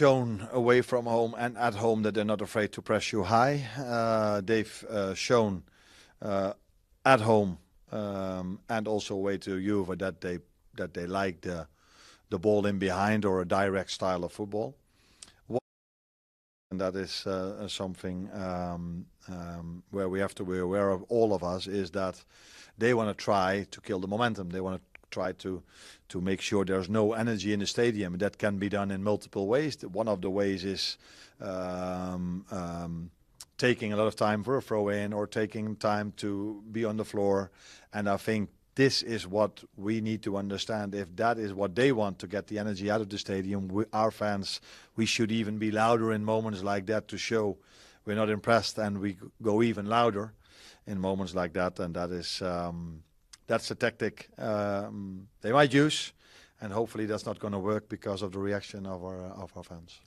shown away from home and at home that they're not afraid to press you high. They've shown at home and also away to Juve that they like the ball in behind or a direct style of football. And that is something where we have to be aware of, all of us, is that they want to try to kill the momentum. They want to try to make sure there's no energy in the stadium. That can be done in multiple ways. One of the ways is taking a lot of time for a throw-in or taking time to be on the floor. And I think this is what we need to understand. If that is what they want to get the energy out of the stadium, our fans, we should even be louder in moments like that to show we're not impressed, and we go even louder in moments like that. And that is that's a tactic they might use, and hopefully that's not going to work because of the reaction of our fans.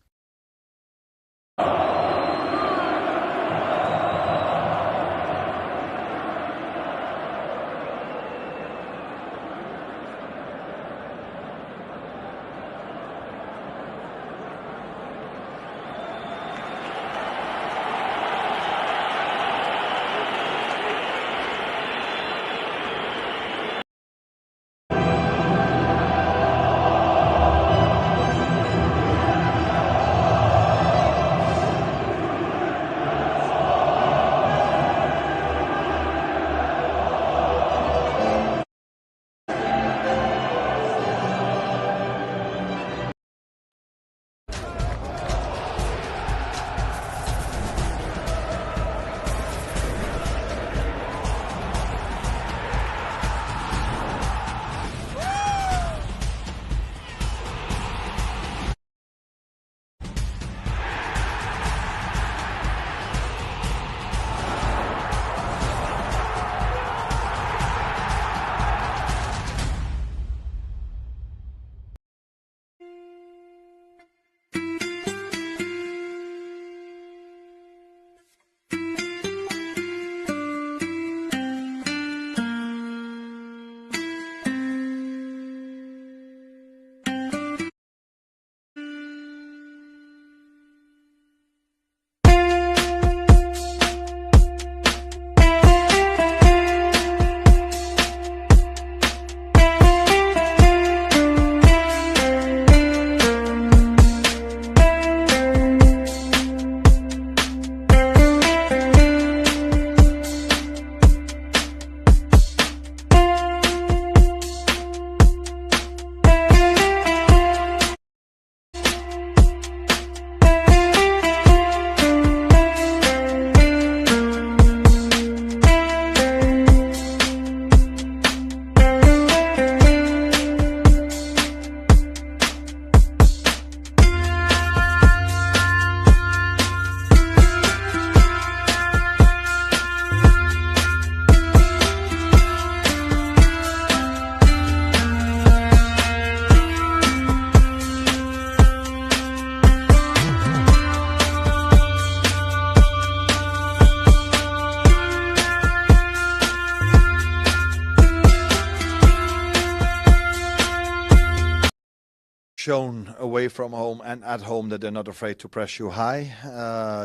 Shown away from home and at home that they're not afraid to press you high.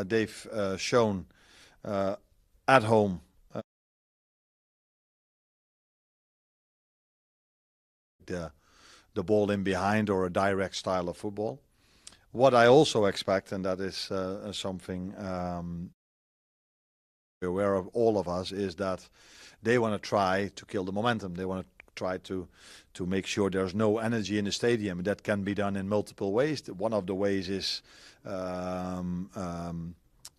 They've shown at home the ball in behind or a direct style of football. What I also expect, and that is something we're aware of, all of us, is that they want to try to kill the momentum. They want to try to make sure there's no energy in the stadium. That can be done in multiple ways. One of the ways is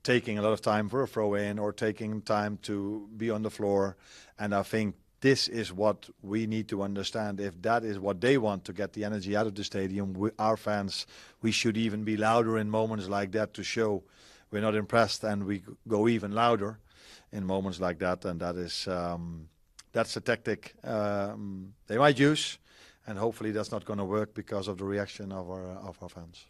taking a lot of time for a throw-in or taking time to be on the floor. And I think this is what we need to understand. If that is what they want to get the energy out of the stadium, our fans, we should even be louder in moments like that to show we're not impressed, and we go even louder in moments like that. And that is that's a tactic they might use, and hopefully that's not going to work because of the reaction of our fans.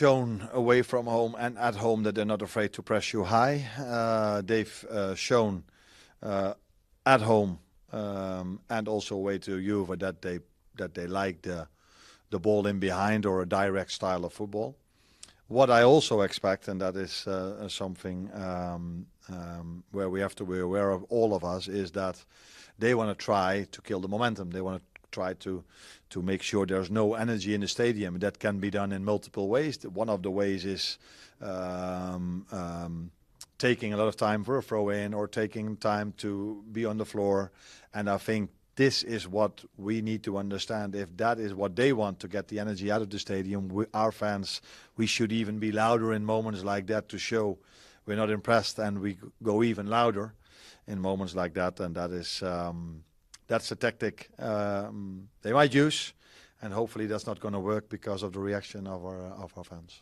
shown away from home and at home that they're not afraid to press you high. They've shown at home and also away to Juve that they like the ball in behind or a direct style of football. What I also expect, and that is something where we have to be aware of, all of us, is that they want to try to kill the momentum. They want to try to make sure there's no energy in the stadium. That can be done in multiple ways. One of the ways is taking a lot of time for a throw-in or taking time to be on the floor. And I think this is what we need to understand. If that is what they want to get the energy out of the stadium, our fans, we should even be louder in moments like that to show we're not impressed, and we go even louder in moments like that. And that is that's a tactic they might use, and hopefully that's not going to work because of the reaction of our fans.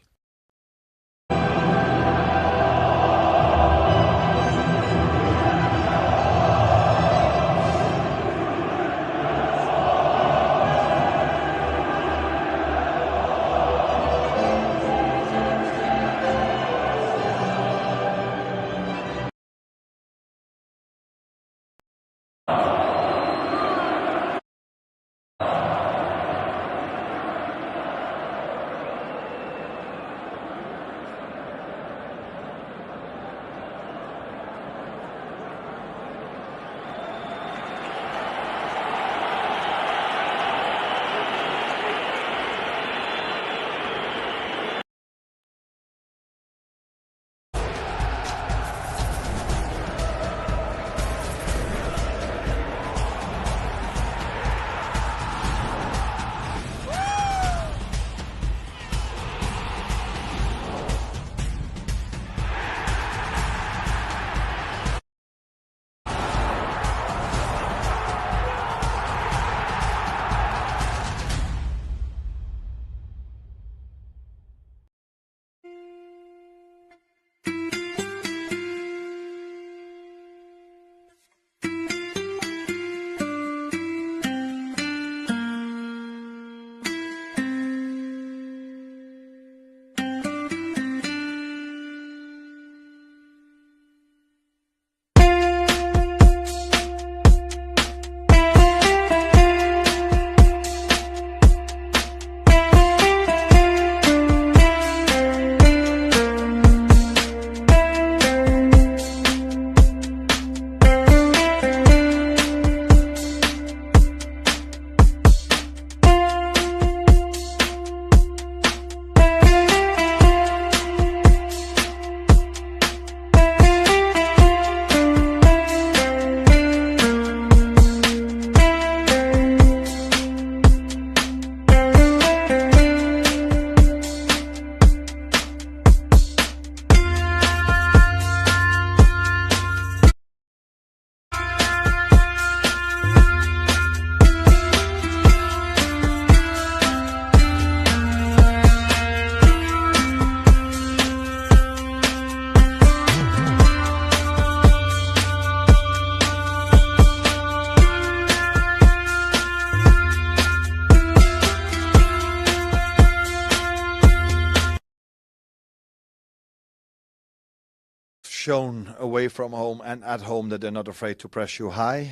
Shown away from home and at home that they're not afraid to press you high.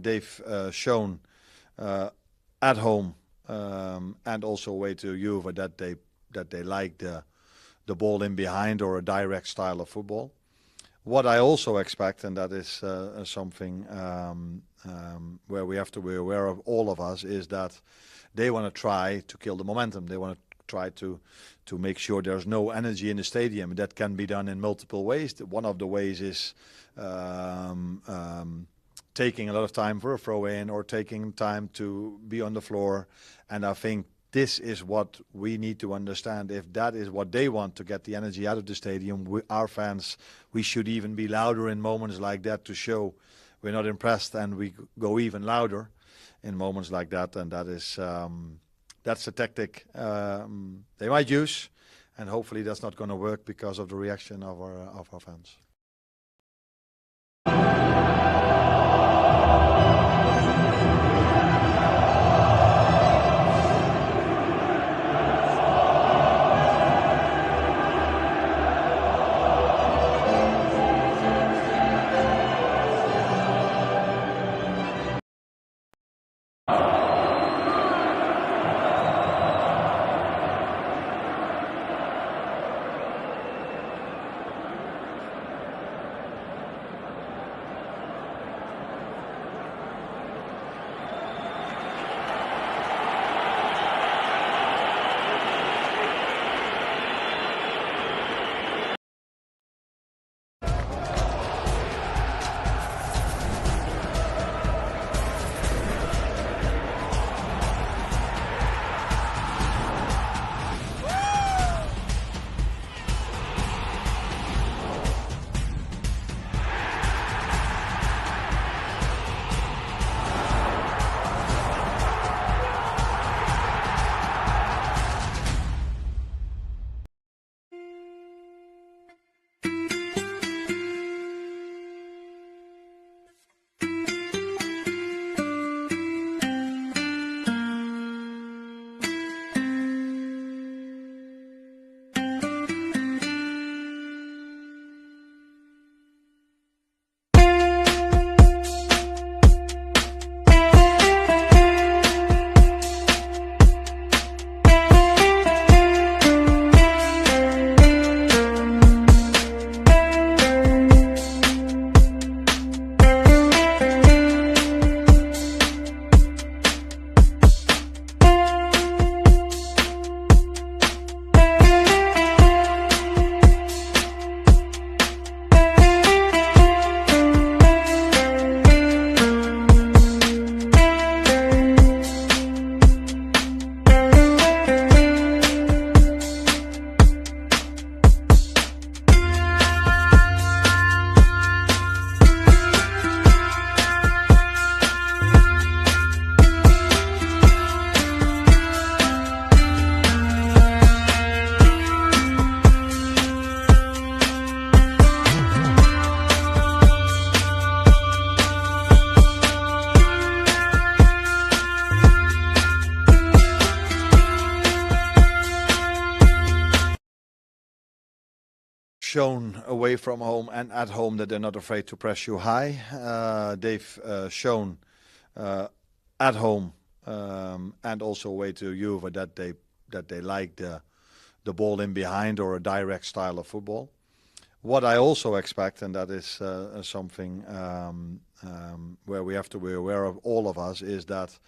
They've shown at home and also away to Juve that they like the ball in behind or a direct style of football. What I also expect, and that is something where we have to be aware of, all of us, is that they want to try to kill the momentum. They want to try to make sure there's no energy in the stadium. That can be done in multiple ways. One of the ways is taking a lot of time for a throw-in or taking time to be on the floor. And I think this is what we need to understand. If that is what they want to get the energy out of the stadium, our fans, we should even be louder in moments like that to show we're not impressed, and we go even louder in moments like that. And that is that's a tactic they might use, and hopefully that's not going to work because of the reaction of our fans. shown away from home and at home that they're not afraid to press you high. They've shown at home and also away to Juve that they like the ball in behind or a direct style of football. What I also expect, and that is something where we have to be aware of, all of us, is that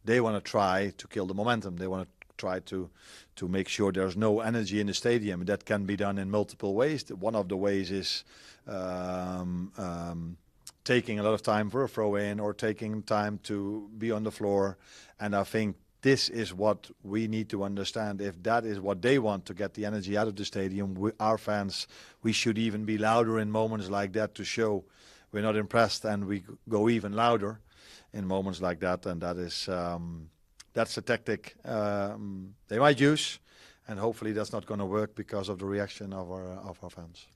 they want to try to kill the momentum. They want to try to make sure there's no energy in the stadium. That can be done in multiple ways. One of the ways is taking a lot of time for a throw-in or taking time to be on the floor. And I think this is what we need to understand. If that is what they want to get the energy out of the stadium, our fans, we should even be louder in moments like that to show we're not impressed, and we go even louder in moments like that. And that is that's a tactic they might use, and hopefully that's not going to work because of the reaction of our fans.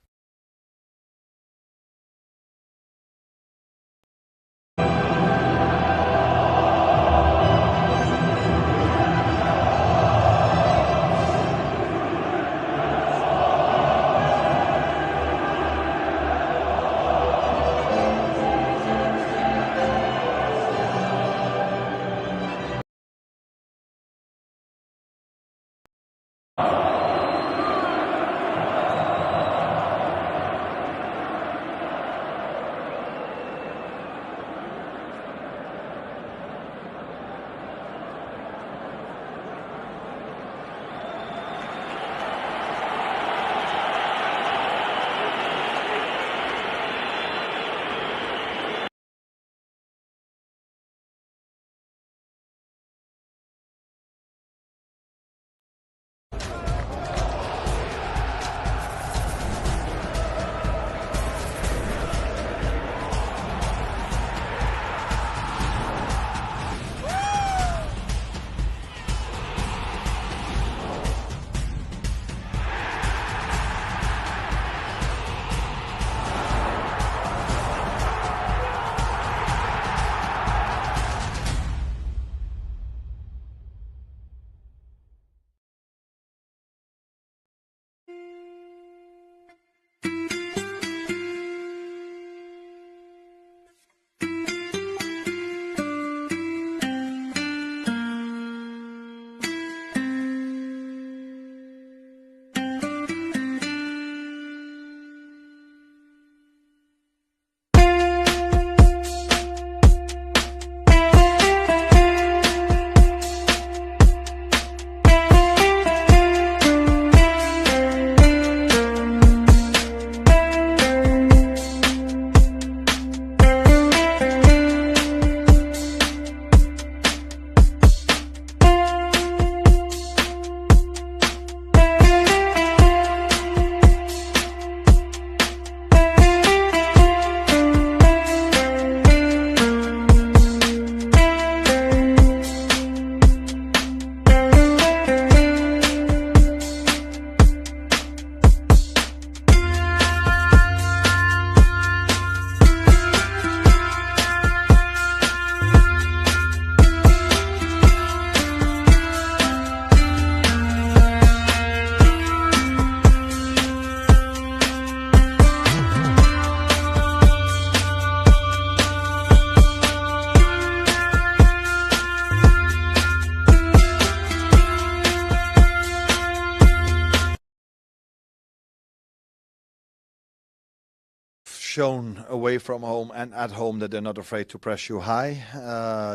Shown away from home and at home that they're not afraid to press you high.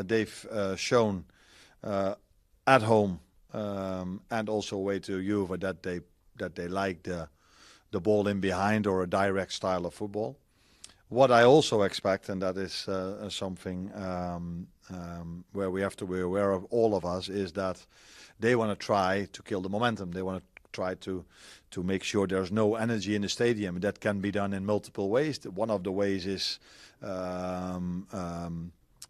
They've shown at home and also away to Juve that they like the ball in behind or a direct style of football. What I also expect, and that is something where we have to be aware of, all of us, is that they want to try to kill the momentum. They want to try to make sure there's no energy in the stadium. That can be done in multiple ways. One of the ways is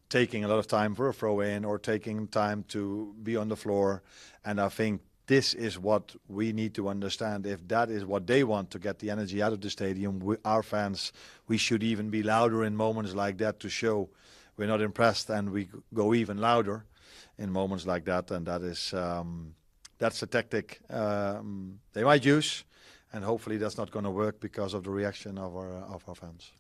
taking a lot of time for a throw-in or taking time to be on the floor. And I think this is what we need to understand. If that is what they want to get the energy out of the stadium, our fans, we should even be louder in moments like that to show we're not impressed, and we go even louder in moments like that. And that is that's a tactic they might use, and hopefully that's not going to work because of the reaction of our fans.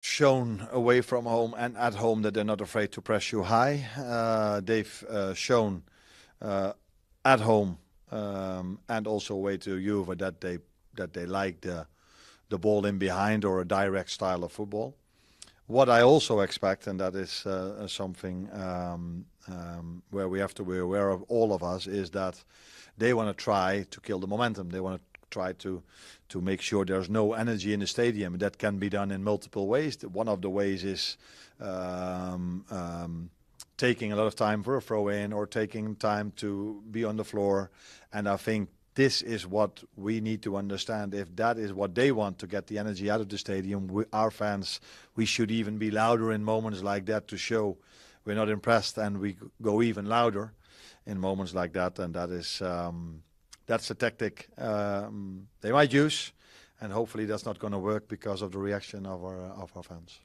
Shown away from home and at home that they're not afraid to press you high. They've shown at home and also away to Juve that they like the ball in behind or a direct style of football. What I also expect, and that is something where we have to be aware of, all of us, is that they want to try to kill the momentum. They want to try to make sure there's no energy in the stadium. That can be done in multiple ways. One of the ways is taking a lot of time for a throw-in or taking time to be on the floor. And I think this is what we need to understand. If that is what they want to get the energy out of the stadium, our fans, we should even be louder in moments like that to show we're not impressed, and we go even louder in moments like that. And that is that's a tactic they might use, and hopefully that's not going to work because of the reaction of our fans.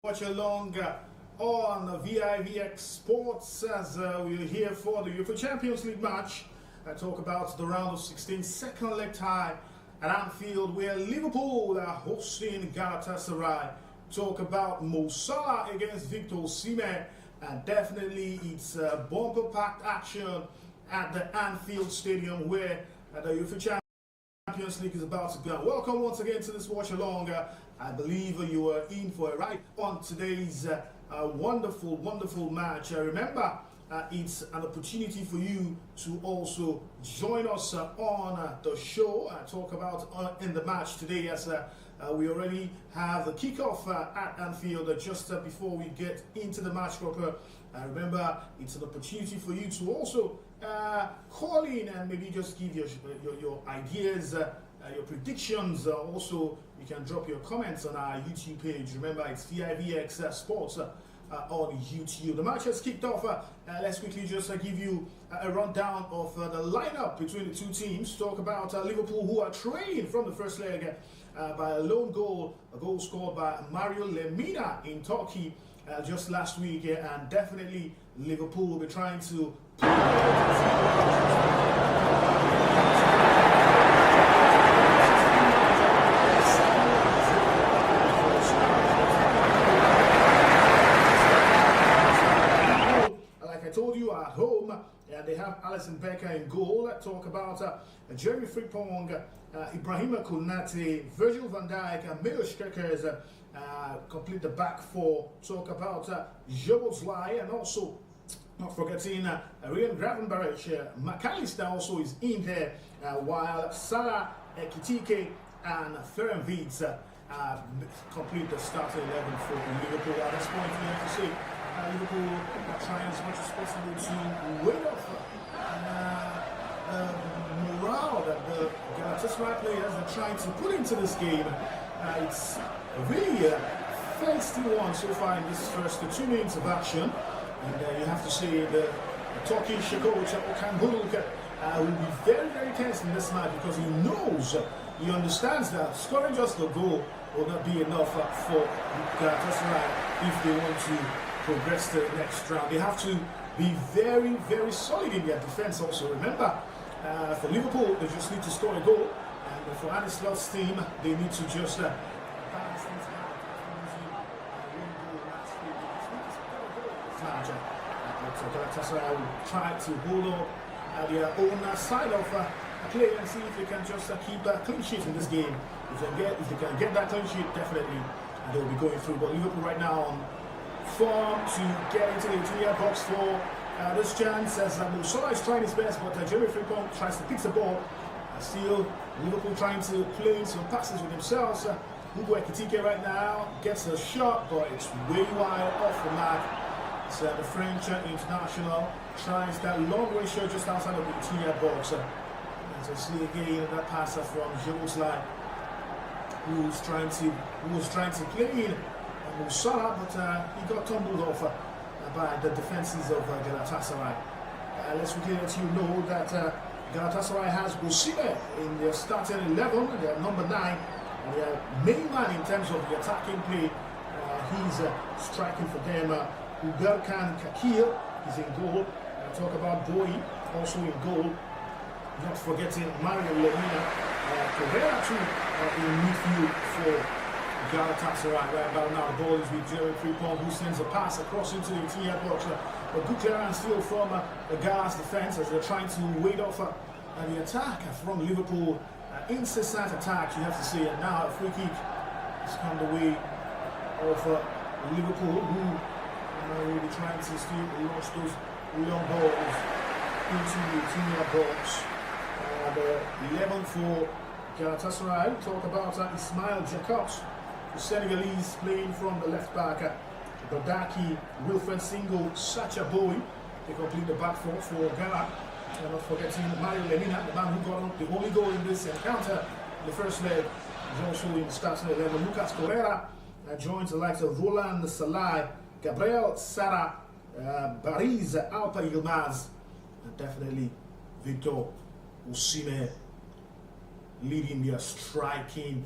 Watch along on VIVX Sports as we're here for the UEFA Champions League match. I talk about the round of 16 second leg tie at Anfield where Liverpool are hosting Galatasaray. Talk about Mo Salah against Victor Osimhen, and definitely it's bumper packed action at the Anfield Stadium where the UEFA Champions League is about to go. Welcome once again to this watch along. I believe you are in for a ride on today's wonderful match. Remember, it's an opportunity for you to also join us on the show. Talk about in the match today as we already have the kickoff at Anfield just before we get into the match proper. Remember, it's an opportunity for you to also call in and maybe just give your ideas, your predictions. Also, you can drop your comments on our YouTube page. Remember, it's VIVX Sports on YouTube. The match has kicked off. Let's quickly just give you a rundown of the lineup between the two teams. Talk about Liverpool, who are trailing from the first leg by a lone goal, a goal scored by Mario Lemina in Turkey just last week, and definitely Liverpool will be trying to like I told you, at home they have Alisson Becker in goal. Talk about Jeremy Frimpong, Ibrahima Konate, Virgil van Dijk, and Milos Kerkers complete the back four. Talk about Szoboszlai, and also not forgetting Ryan Gravenberch. McAllister also is in there, while Salah, Ekitike, and Ferenvitz complete the starting 11 for Liverpool. At this point, we have to say Liverpool are trying as much as possible to win off morale that the Galatasaray players are trying to put into this game. It's really a feisty one so far in this first 2 minutes of action. And you have to say the Turkish coach Okan Buruk will be very tense in this match, because he understands that scoring just a goal will not be enough for Galatasaray if they want to progress to the next round. They have to be very solid in their defense also. Remember, for Liverpool, they just need to score a goal, and for Arne Slot's team, they need to just balance things out. Galatasaray will try to hold up their own side of play and see if they can just keep that clean sheet in this game. If they can get that clean sheet, definitely they'll be going through. But Liverpool right now on form to get into the 2-yard box for this chance, as Mo Salah is trying his best, but Jeremy Frimpong tries to pick the ball. Still, Liverpool trying to play in some passes with themselves. Hugo Ekitike right now gets a shot, but it's way wide off the mark. So the French international tries that long range shot just outside of the 2-yard box. And so see again that pass from Szoboszlai, who was trying to play in Mo Salah, but he got tumbled off by the defenses of Galatasaray. Let's quickly let you know that Galatasaray has Osimhen in their starting 11, their number 9, and their main man in terms of the attacking play. He's striking for them. Uberkan Kakir is in goal. Talk about Boy also in goal. Not forgetting Mario Lemina. Correa too in midfield for Galatasaray. Right about now, the ball is with Jeremy Frimpong, who sends a pass across into the 2-yard box. A good clearance still from the Galas defense as they're trying to wait off the attack from Liverpool. Incessant attack, you have to say. And now a free kick has come the way of Liverpool, who really trying to still launch those long balls into the 2-yard box. The 11 for Galatasaray. Talk about Ismail Jacobs, the Senegalese, playing from the left back. Badaki, Wilfred Singo, Sacha Bowie. They complete the back four for Ghana. And not forgetting Mario Lemina, the man who got the only goal in this encounter. The first leg is also in the starting 11. Lucas Torreira joins the likes of Roland Salai, Gabriel Sara, Bariz Alpa Yilmaz, and definitely Victor Osimhen leading their striking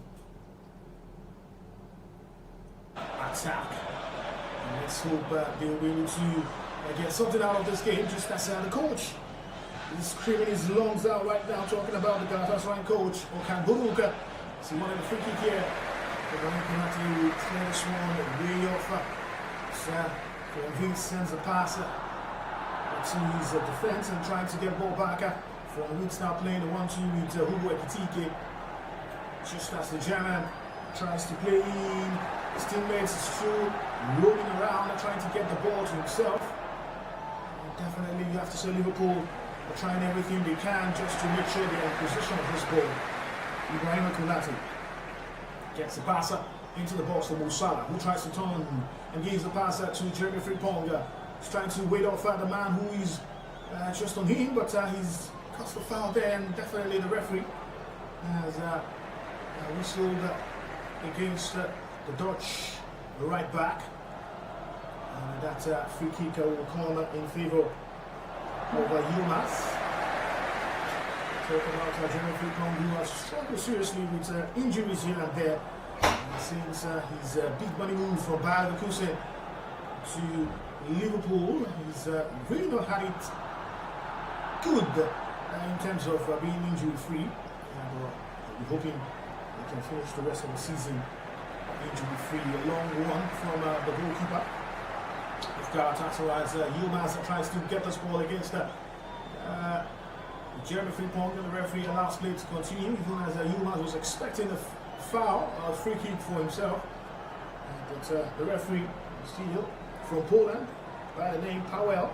attack. And let's hope they'll be able to get something out of this game, just as the coach is screaming his lungs out right now, talking about the Galatasaray coach, Okan Buruka. So one of the free kick here. Ibrahim Konate will clear this one way off. Vince sends a pass to his defense and trying to get the ball back. From Vince now playing the 1-2 with Hugo Ekitike. Just as the German tries to play in, his teammates is still rolling around and trying to get the ball to himself. And definitely you have to say Liverpool are trying everything they can just to make sure they're in possession of this ball. Ibrahim Konate gets the passer into the box to Mo Salah, who tries to turn and gives the passer to Jeremy Frimpong. He's trying to wait off the man who is just on him, but he's caused the foul there, and definitely the referee has whistled against the Dutch right back. And that free kick will come in favour of Yilmaz. Talking about Jeremy Frimpong, who has struggled seriously with injuries here and there. Since his big money move from Bayer Leverkusen to Liverpool, he's really not had it good in terms of being injury free. We're hoping he can finish the rest of the season injury free. A long one from the goalkeeper of Galatasaray as Yilmaz tries to get this ball against Jeremy Frimpong, and the referee allows play to continue, even as Yilmaz was expecting a foul, a free kick for himself. But the referee, still from Poland, by the name Paweł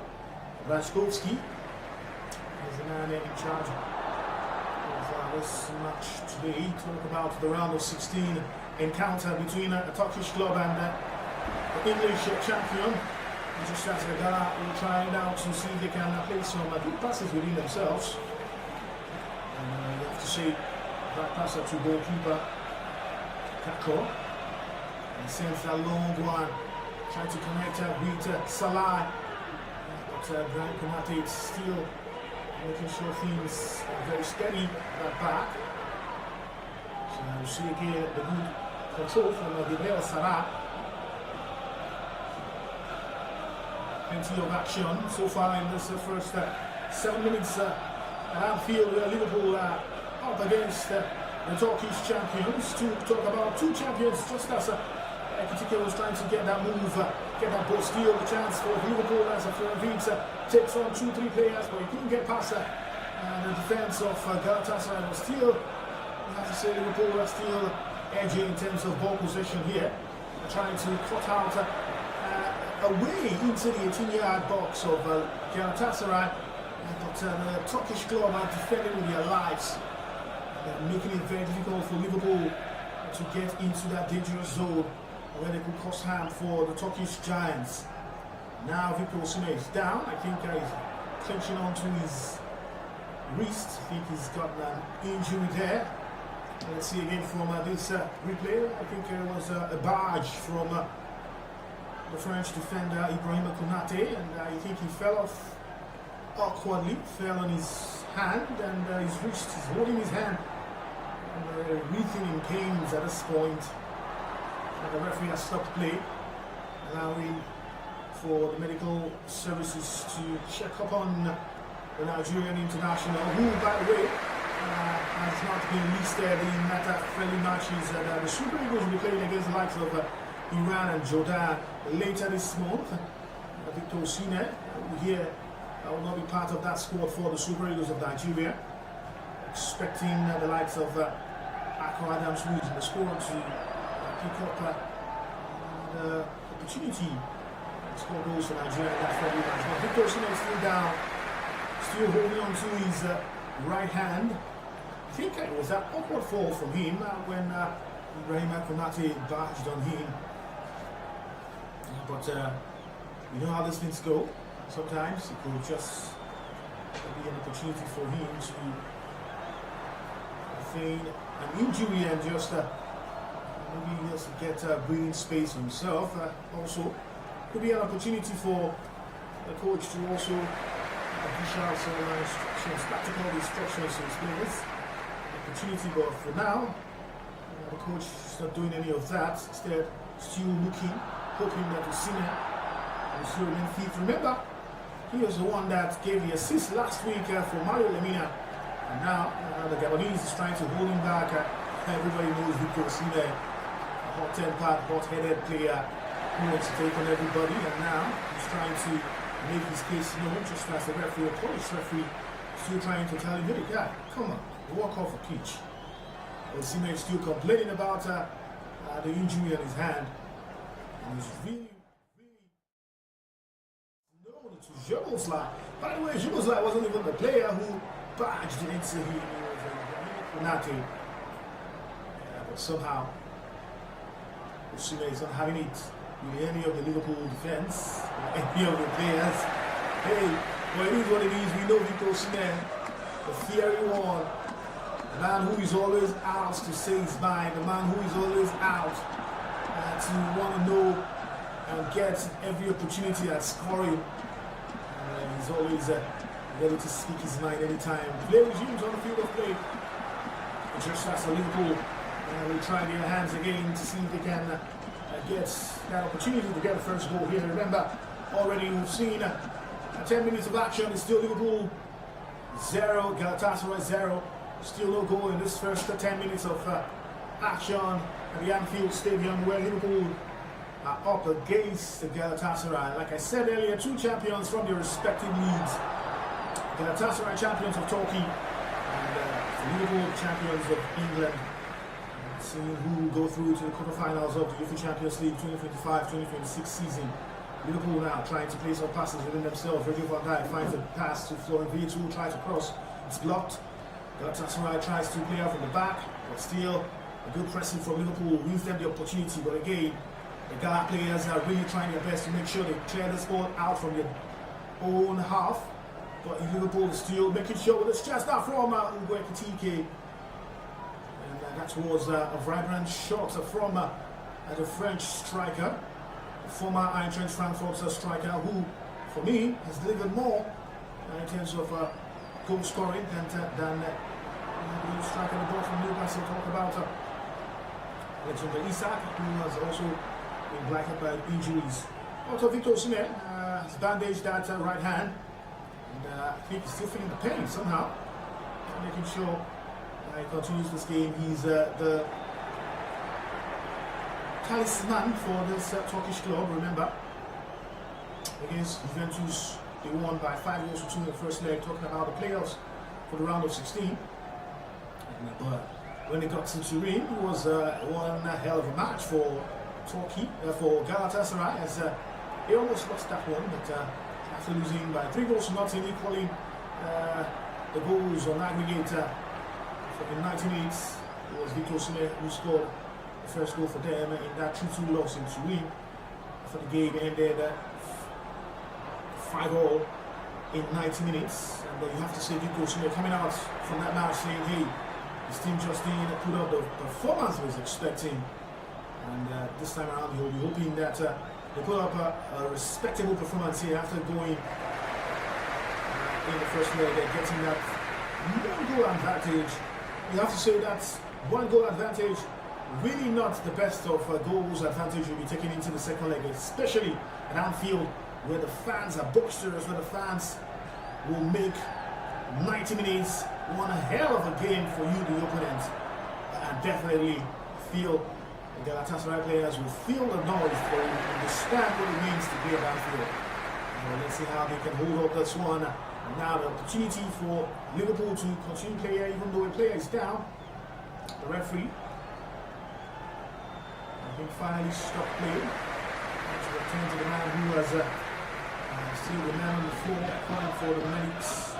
Raczkowski, is the man in charge of this match today. Talk about the round of 16 encounter between a Turkish club and the English champion. And just as Gala will try now to see if they can play some good passes within themselves. And you have to say that passer to goalkeeper Kako, and sends that long one, trying to connect with Salah, but Ibrahim Konate still making sure things are very steady back. So we see again the good control from Gabriel Salah. Plenty of action so far in this first 7 minutes at Anfield. Liverpool up against the Turkish champions. To talk about two champions, just as Ekitike was trying to get that move, get that ball, steal the chance for Liverpool as Vince takes on 2-3 players, but he couldn't get past the defense of Galatasaray. Was still, you have to say, Liverpool are still edging in terms of ball possession here, trying to cut out a way into the 18-yard box of Galatasaray, but the Turkish club are defending with their lives, making it very difficult for Liverpool to get into that dangerous zone where they could cause harm for the Turkish giants. Now Victor Osimhen is down. I think he's clenching onto his wrist. I think he's got an injury there. Let's see again from this replay. I think it was a barge from the French defender Ibrahim Konate, and I think he fell off awkwardly, fell on his hand, and his wrist is holding his hand, and wreathing in pains at this point. And the referee has stopped play, allowing for the medical services to check up on the Nigerian international, who, by the way, has not been listed in that friendly matches. The Super Eagles will be playing against the likes of Iran and Jordan later this month. Victor Osimhen here will not be part of that squad for the Super Eagles of Nigeria. Expecting the likes of Akko Adams, who is in the squad, to pick up the opportunity to score goals for Nigeria in that friendly match. But Victor Osimhen is still down, still holding on to his right hand. I think it was that awkward fall from him when Ibrahim Konate barged on him. But you know how these things go. Sometimes it could just be an opportunity for him to feign an injury and just maybe just get breathing space himself. Also, could be an opportunity for the coach to also dish out some instructions, practical instructions to his players. Opportunity, but for now, the coach is not doing any of that. Instead, still looking hoping that Osimhen will still remain fit. Remember, he was the one that gave the assist last week for Mario Lemina. And now the Gabonese is trying to hold him back. Everybody knows Victor Osimhen, a hot-tempered, hot-headed player who wants to take on everybody. And now he's trying to make his case known, just as the referee, a Polish referee, still trying to tell him, hey guy, come on, walk off the pitch. Osimhen is still complaining about the injury on his hand. And he's really known to Jeboslai. By the way, Jeboslai wasn't even the player who barged into him. He was a but somehow, Osimhen is not having it with any of the Liverpool defense, any of the players. Hey, well, it is what it is. We know Victor Osimhen, the fiery one, the man who is always out to say his mind, the man who is always out to want to know and get every opportunity at scoring. He's always ready to speak his mind anytime. Play resumes on the field of play. And just as Liverpool will try their hands again to see if they can get that opportunity to get the first goal here. Remember, already we've seen 10 minutes of action. It's still Liverpool 0, Galatasaray 0. Still no goal in this first 10 minutes of action at the Anfield Stadium, where Liverpool are up against the Galatasaray. Like I said earlier, two champions from their respective leagues. Galatasaray champions of Turkey and Liverpool champions of England. Seeing who will go through to the quarterfinals of the UEFA Champions League 2025-2026 season. Liverpool now trying to play some passes within themselves. Virgil van Dijk finds a pass to Florian Wirtz, who tries to cross. It's blocked. Galatasaray tries to play out from the back, but still a good pressing from Liverpool wins them the opportunity. But again, the Gala players are really trying their best to make sure they clear this ball out from their own half. But Liverpool is still making sure it's just out from Ugo Ekitike. And that was a vibrant shot from the French striker, former Eintracht Frankfurt striker, who, for me, has delivered more in terms of goal scoring than the striker the ball from Newcastle. Talk about Alexander Isak, who has also been blackened by injuries. Also, Victor Osimhen has bandaged that right hand, and I think he's still feeling the pain somehow, making sure he continues this game. He's the talisman for this Turkish club. Remember, against Juventus, they won by 5-2 in the first leg, talking about the playoffs for the round of 16. But when they got to Turin, it was one hell of a match for Turkey, for Galatasaray, as they almost lost that one, but after losing by 3-0, equaling the goals on aggregate. In 1998, it was Victor Osimhen who scored the first goal for them in that 2-2 loss in Turin. After the game ended 5-0 in 90 minutes. And you have to say Victor Osimhen coming out from that match saying, hey, his team just didn't put up the performance he was expecting. And this time around, he'll be hoping that they put up a respectable performance here after going in the first leg and getting that one-goal advantage. You have to say that's one goal advantage, really not the best of goals advantage you'll be taking into the second leg, especially at Anfield, where the fans are boxers, where the fans will make 90 minutes one hell of a game for you, the opponent. And definitely feel the Galatasaray players will feel the noise, they will understand what it means to play at Anfield. Let's see how they can hold up this one. And now the opportunity for Liverpool to continue player, even though a player is down. The referee, I think, finally stopped play. To return to the man who has still the man on the floor, calling for the medics.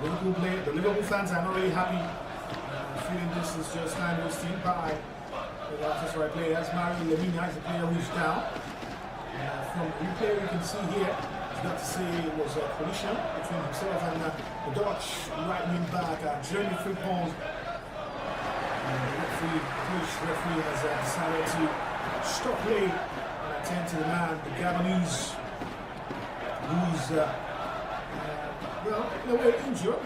Liverpool player, the Liverpool fans are not really happy, feeling this is just time wasting by the Galatasaray players. Mario Lemina is the player who's down. From the replay, we can see here. Got to say it was a collision between himself and the Dutch right wing back, Jeremy Frimpong. The Polish referee has decided to stop play and attend to the man, the Gabonese, who's well, in a way injured,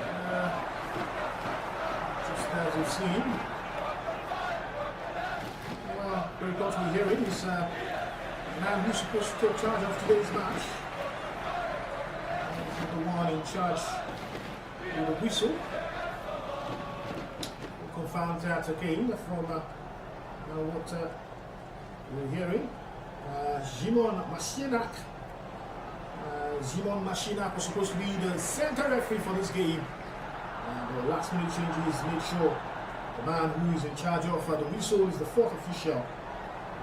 just as we've seen. Well, very close to hearing is man who's supposed to take charge of today's match. The one in charge with the whistle. We confirmed that again from what we're hearing. Szymon Maszynak. Szymon Maszynak was supposed to be the center referee for this game. And the last minute changes make sure the man who is in charge of the whistle is the fourth official.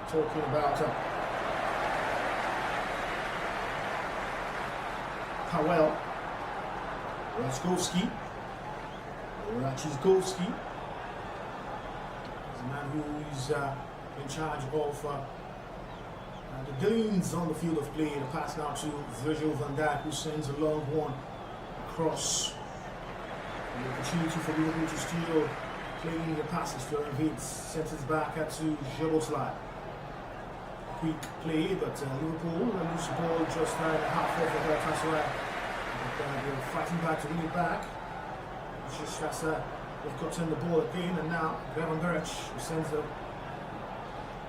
Talking about Paweł Raczkowski, the man who is in charge of the dealings on the field of play. The pass now to Virgil van Dijk, who sends a long one across. The opportunity for Liverpool to steal, playing the passes to Envids, sends it back to Jeboslai. Quick play, but Liverpool lose the ball just now in the half of the Galatasaray. They're fighting back to win it back. It's just as they've gotten the ball again, and now Bevan Gerich sends the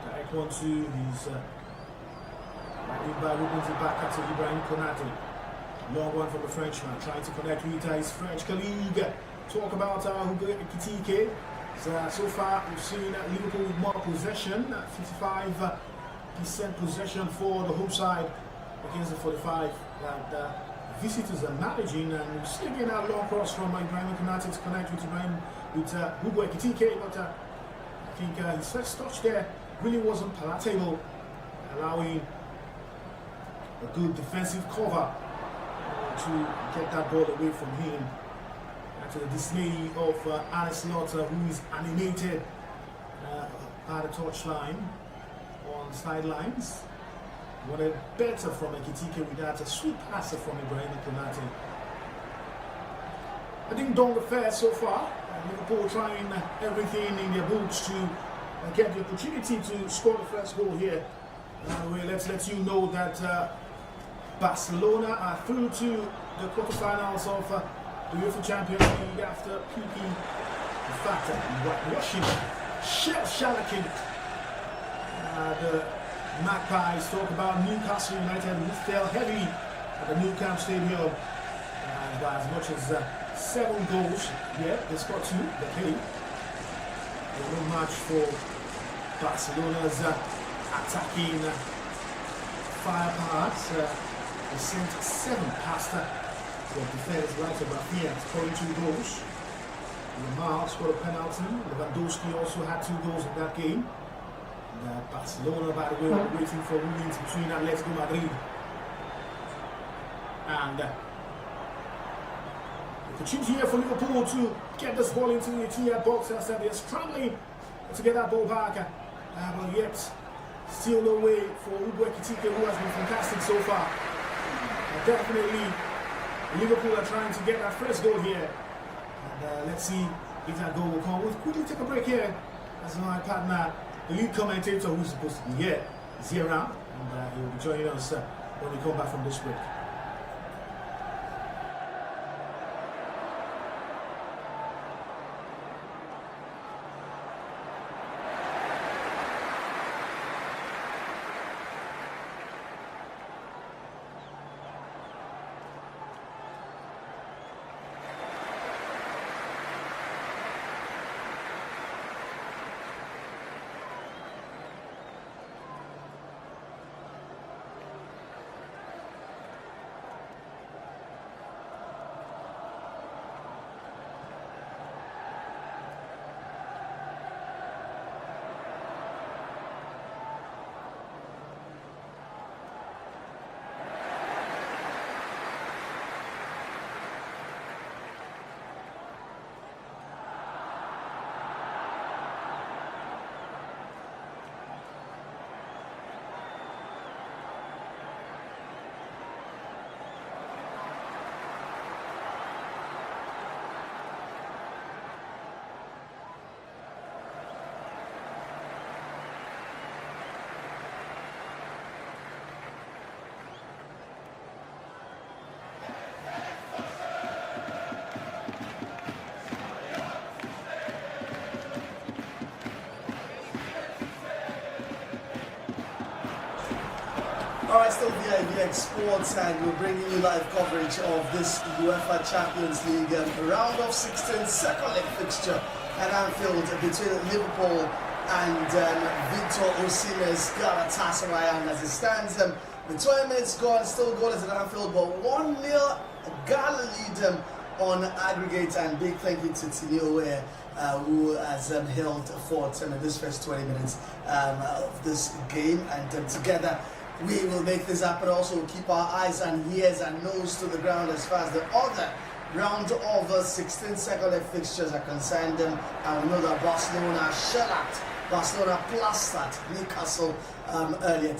direct one to his by opens it back to Ibrahim Konate. Long one from the Frenchman, trying to connect with his French colleague. Talk about Hugo Ekitike. So far, we've seen Liverpool with more possession, 55% possession for the home side against the 45 that visitors are managing. And we've seen again that long cross from Ibrahim Konate to connect with Hugo Ekitike, but I think his first touch there really wasn't palatable, allowing a good defensive cover to get that ball away from him. And to the dismay of Alex Lotter, who is animated by the touchline on sidelines. Wanted better from Ekitike without a sweet passer from Ibrahim Konate. I think done the fair so far. Liverpool trying everything in their boots to get the opportunity to score the first goal here. Let's let you know that Barcelona are through to the quarterfinals of the UEFA Champions League after peaking, in fact, washing, shell-shallacking the Magpies. Talk about Newcastle United, who fell heavily at the Nou Camp Stadium by as much as 7 goals. Yeah, they scored 2, they played. No match for Barcelona's attacking firepower. They sent 7 past the defenders right about here, scoring 2 goals. Lamar scored a penalty. Lewandowski also had 2 goals in that game. And, Barcelona, by the way, were waiting for rulings between Atletico Madrid and the opportunity here for Liverpool to get this ball into the 2-yard box. As they're scrambling to get that ball back. But yet, still no way for Hugo Ekitike, who has been fantastic so far. Definitely, Liverpool are trying to get that first goal here. And let's see if that goal will come. We'll quickly take a break here. As my partner, the lead commentator who's supposed to be here, is here now. And he will be joining us when we come back from this break. Alright, still VIVX Sports, and we're bringing you live coverage of this UEFA Champions League round of 16 second leg fixture at Anfield between Liverpool and Victor Osimhen's Galatasaray. And as it stands, with 20 minutes gone, still goalless at Anfield, but 1-0 Gala lead on aggregate. And big thank you to Tinio, who has held fort in this first 20 minutes of this game, and together we will make this happen. Also keep our eyes and ears and nose to the ground as far as the other round of 16 second leg fixtures are concerned. And we know that Barcelona shellacked, Barcelona plastered Newcastle earlier.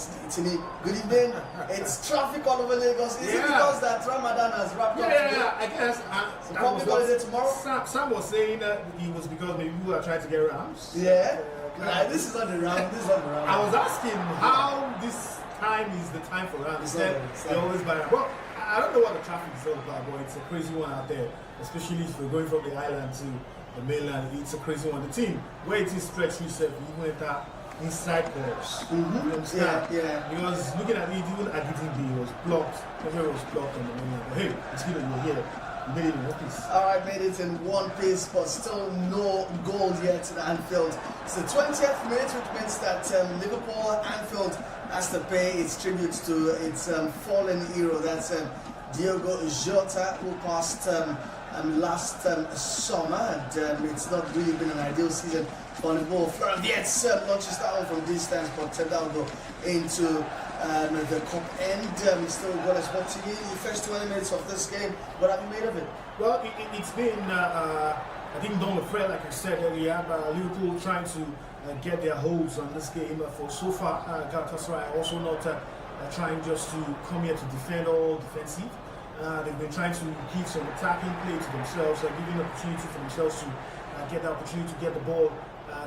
Good evening. It's traffic all over Lagos. Is it because that Ramadan has wrapped up today? Yeah, I guess. Public holiday tomorrow? Sam was saying that it was because maybe people are trying to get around. Yeah. This is not the round. This is not the round. I was asking how this time is the time for round. Instead, they always buy. Well, I don't know what the traffic is all about, but it's a crazy one out there. Especially if you're going from the island to the mainland, it's a crazy one. The team where it is stretched yourself, you went out inside balls. You understand? Yeah. Because looking at it, even at it was blocked. Everywhere was blocked on the mainland. But hey, it's good that you're here. You made it in one piece. Alright, made it in one piece, but still no goal yet to the Anfield. It's the 20th minute, which means that Liverpool Anfield has to pay its tribute to its fallen hero. That's Diogo Jota, who passed last summer, and it's not really been an ideal season for Liverpool. Florian Wirtz launches that one from distance, but that will go into the cup end. Still got a spot to you in the first 20 minutes of this game. What have you made of it? Well, it's been, I think, don't afraid, like I said earlier, Liverpool trying to get their holds on this game. For so far, Galatasaray also not trying just to come here to defend all defensive. They've been trying to give some attacking play to themselves, giving opportunity for themselves to get the opportunity to get the ball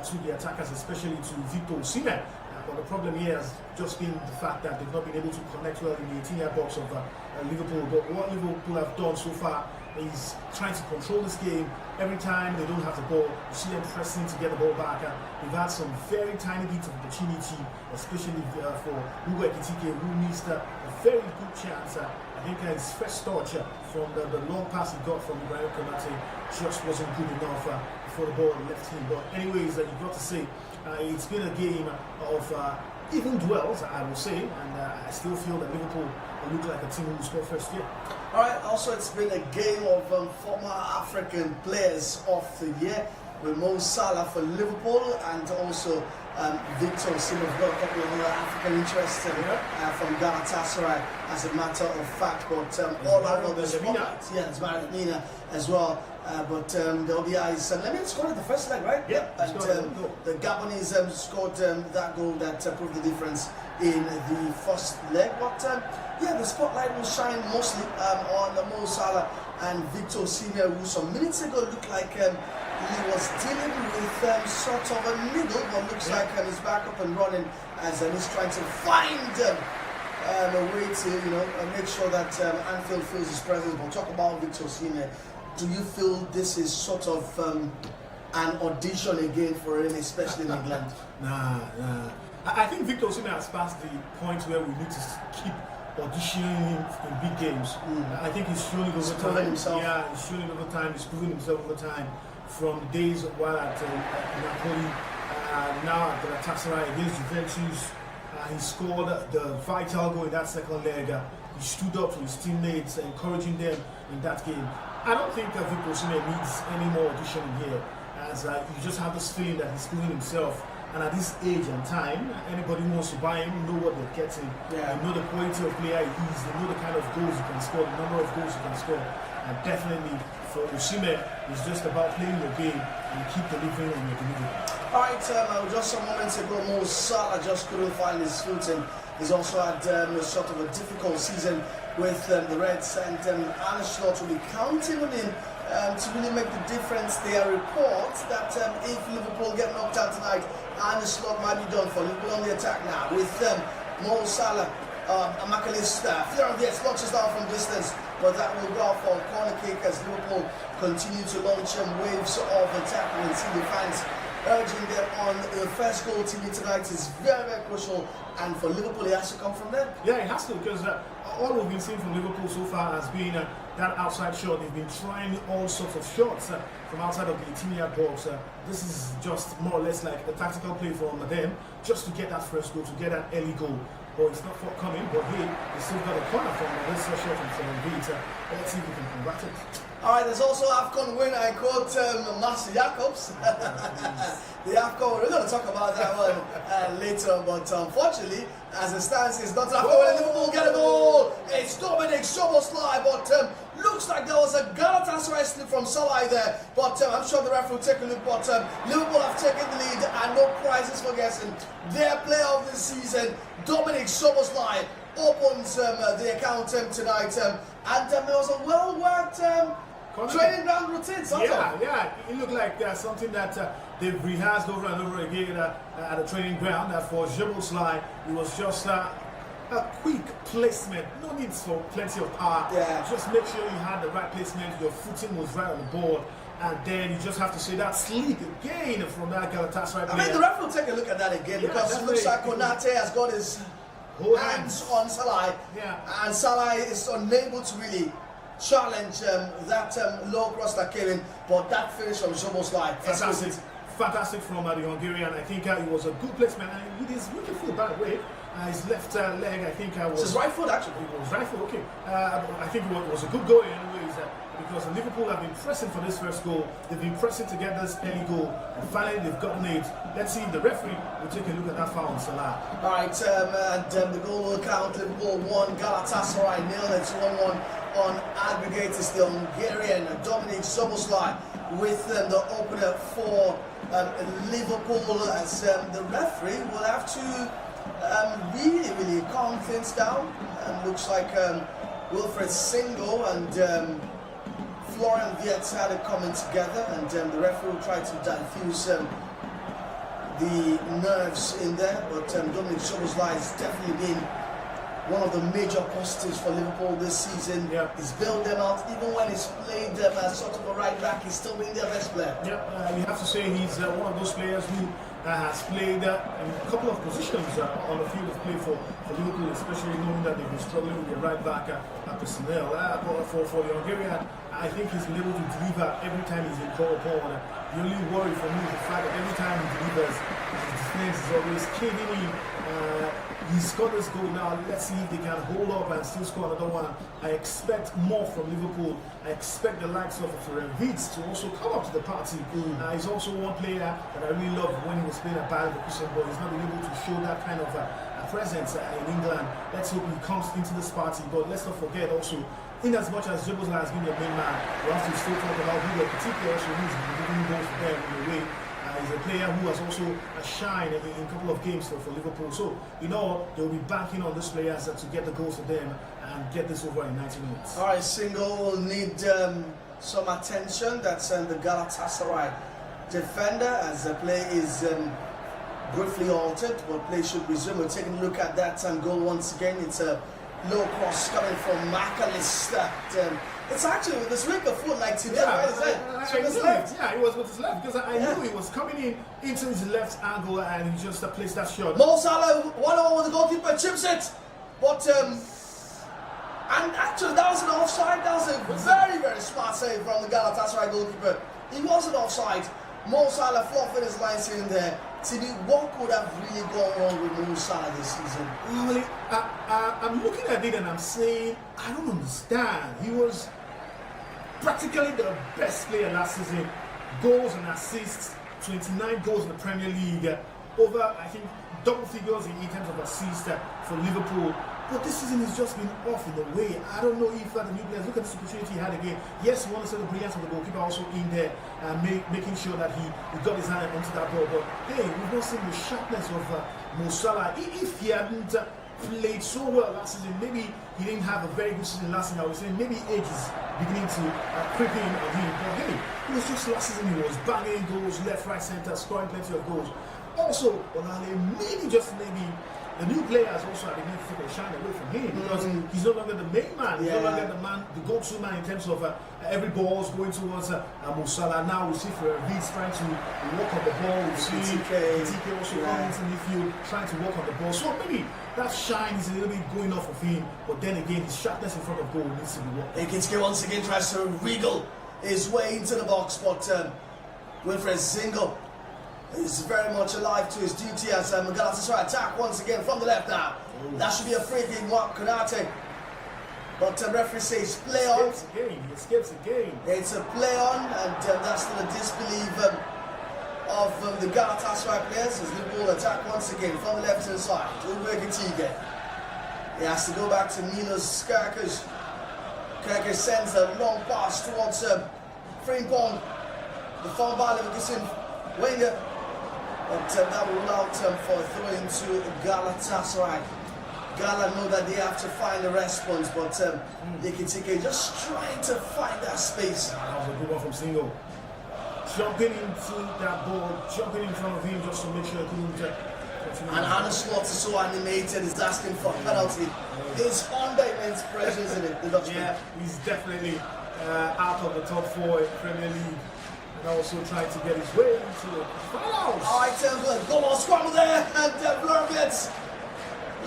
to the attackers, especially to Victor Osimhen. But the problem here has just been the fact that they've not been able to connect well in the 18-yard box of Liverpool. But what Liverpool have done so far is trying to control this game. Every time they don't have the ball, you see them pressing to get the ball back. They've had some very tiny bits of opportunity, especially for Hugo Ekitike, who missed a very good chance. I think his first touch from the long pass he got from Ibrahim Konate just wasn't good enough before the ball left him. But anyways, you've got to say, it's been a game of even duels, I will say, and I still feel that Liverpool look like a team who will score first year. Alright, also it's been a game of former African players of the year, with Mo Salah for Liverpool and also Victor Osimhen. We've got a couple of other African interests from Galatasaray, as a matter of fact, but all over the spotlight. Yeah, it's Maradona as well. But there'll be eyes. Lemon scored the first leg, right? Yeah. And the Gabonese scored that goal that proved the difference in the first leg. But yeah, the spotlight will shine mostly on Mo Salah and Victor Osimhen, who some minutes ago looked like he was dealing with sort of a niggle, but looks like he's back up and running as he's trying to find a way to make sure that Anfield feels his presence. We'll talk about Victor Osimhen. Do you feel this is sort of an audition again for him, especially in England? Nah. I think Victor Osimhen has passed the point where we need to keep auditioning him in big games. I think he's shown it over time. Himself. Yeah, he's shown it over time. He's proven himself over time. From the days while at Napoli, now at Galatasaray against Juventus, he scored the vital goal in that second leg. He stood up to his teammates, encouraging them in that game. I don't think Victor Osimhen needs any more auditioning here, as you just have this feeling that he's proving himself. And at this age and time, anybody who wants to buy him know what they're getting. They know the quality of player he is. They know the kind of goals he can score, the number of goals he can score. And definitely for Osimhen, it's just about playing your game and keep delivering on your delivery. Alright, just some moments ago, Mo Salah just couldn't find his footing. He's also had sort of a difficult season with the Reds, and Arne Slot will be counting on him to really make the difference. There are reports that if Liverpool get knocked out tonight, Arne Slot might be done for. Liverpool on the attack now with Mo Salah, McAllister. Florian Wirtz launches down from distance, but that will go for a corner kick as Liverpool continue to launch waves of attack. We see the fans urging them on. The first goal to me tonight is very, very crucial, and for Liverpool it has to come from them. Yeah, it has to, because all we've been seeing from Liverpool so far has been that outside shot. They've been trying all sorts of shots from outside of the 18-yard box. This is just more or less like a tactical play from them, just to get that first goal, to get that early goal. But it's not forthcoming, but hey, they still got a corner from this shot from 7 feet. Let's see if we can convert it. Alright, there's also AFCON winner, I quote Master Jacobs. The AFCON, we're going to talk about that one later, but unfortunately, as it stands, it's not AFCON winner. Liverpool get a goal. It's Dominic Szoboszlai, but looks like there was a Galatasaray slip from Salah there, but I'm sure the referee will take a look. But Liverpool have taken the lead and no prizes for guessing. Their player of the season, Dominic Szoboszlai, opens the account tonight, and it was a well-worked training ground routine. Yeah, it looked like something that they've rehearsed over and over again at a training ground. For Szoboszlai, it was just a quick placement, no need for plenty of power. Yeah. Just make sure you had the right placement, your footing was right on the board, and then you just have to say that sleep again from that Galatasaray player. I mean, the referee will take a look at that again, because it looks like Konate has got his hands on Salah, and Salah is unable to really challenge that low cross that came in, but that finish from Szoboszlai, fantastic from the Hungarian. I think it was a good placement, and with his wicked foot, by the way, his left leg, I think was his right foot actually. It was right foot, okay. I think it was a good goal anyways, because Liverpool have been pressing for this first goal. They've been pressing to get this early goal, and finally they've gotten it. Let's see if the referee will take a look at that foul on Salah. Alright, and the goal will count. Liverpool 1, Galatasaray 0. It's 1-1 on aggregate. It's the Hungarian Dominic Szoboszlai with the opener for Liverpool, as the referee will have to really calm things down. Looks like Wilfred Singo and Florian Wirtz had it coming together, and the referee will try to diffuse the nerves in there, but Dominic Szoboszlai has definitely been one of the major positives for Liverpool this season. He's built them out. Even when he's played them as sort of a right back, he's still been their best player. You have to say he's one of those players who has played in a couple of positions on the field of play for Liverpool, especially knowing that they've been struggling with the right back personnel. For the Hungarian, I think he's been able to deliver every time he's been called upon. The only worry for me is the fact that every time he delivers, his defense is always caving in. He's scored this goal now. Let's see if they can hold up and still score another one. I expect more from Liverpool. I expect the likes of Florian Wirtz to also come up to the party. He's also one player that I really loved when he was playing at Bayern Leverkusen, but he's not been able to show that kind of presence in England. Let's hope he comes into this party. But let's not forget also, in as much as Szoboszlai has been the main man, we have to still talk about who the particular also who's giving goals for them in a way. He's a player who has also shined in a couple of games for Liverpool. So, they'll be banking on these players to get the goals for them and get this over in 90 minutes. Alright, Singo will need some attention. That's the Galatasaray defender, as the play is briefly altered, but play should resume. We're taking a look at that goal once again. It's a low cross coming from McAllister. It's actually with this week of foot like today, right? It was with his left, because I knew he was coming into his left angle and he just placed that shot. Mo Salah 1-on-1 with the goalkeeper, chips it, but and actually that was an offside. That was a very, very smart save from the Galatasaray goalkeeper. He wasn't offside. Mo Salah fluffing his lines in there. Tibi, what could have really gone wrong with Mo Salah this season? Well, I'm looking at it and I'm saying, I don't understand. He was practically the best player last season. Goals and assists, 29 goals in the Premier League. Over, I think, double figures in terms of assists for Liverpool. But this season has just been off in a way. I don't know if the new players, look at this opportunity he had again. Yes, we want to see the brilliance of the goalkeeper also in there, making sure that he got his hand onto that ball. But hey, we've not seen the sharpness of Mo Salah. If he hadn't played so well last season, maybe he didn't have a very good season last season. I would say maybe age is beginning to creep in on him. But hey, it was just last season he was banging goals, left, right, center, scoring plenty of goals. Also, Onale, maybe just maybe the new players also are beginning to take a shine away from him because he's no longer the main man. He's no longer the go-to man in terms of every ball is going towards Mo Salah. Now we see Ferreira's trying to work on the ball. We see TK also coming into midfield, trying to work on the ball. So maybe that shine is a little bit going off of him, but then again, his sharpness in front of goal needs to be worked. Ekitike once again tries to wriggle his way into the box, but Wilfred Zingo is very much alive to his duty as Galatasaray attack once again from the left now. That should be a free kick, Mark Konate. But the referee says play on. He escapes the game. It's a play on, and that's to the disbelief of the Galatasaray players as Liverpool attack once again from the left hand side. Ekitike. He has to go back to Milos Kerkers. Kerkers sends a long pass towards Frimpong. The foul by Leverkusen winger. But that will allow for a throw into Galatasaray. Gala know that they have to find a response, but Ekitike just trying to find that space. That was a good one from Singo. Jumping into that ball, jumping in front of him just to make sure he couldn't continue. And Hannah Slot is so animated, is asking for a penalty. It's under immense pressure, isn't it? The Dutchman. Yeah, he's definitely out of the top 4 in Premier League. And also trying to get his way into the finals. Alright, goal on scramble there, and Blurgets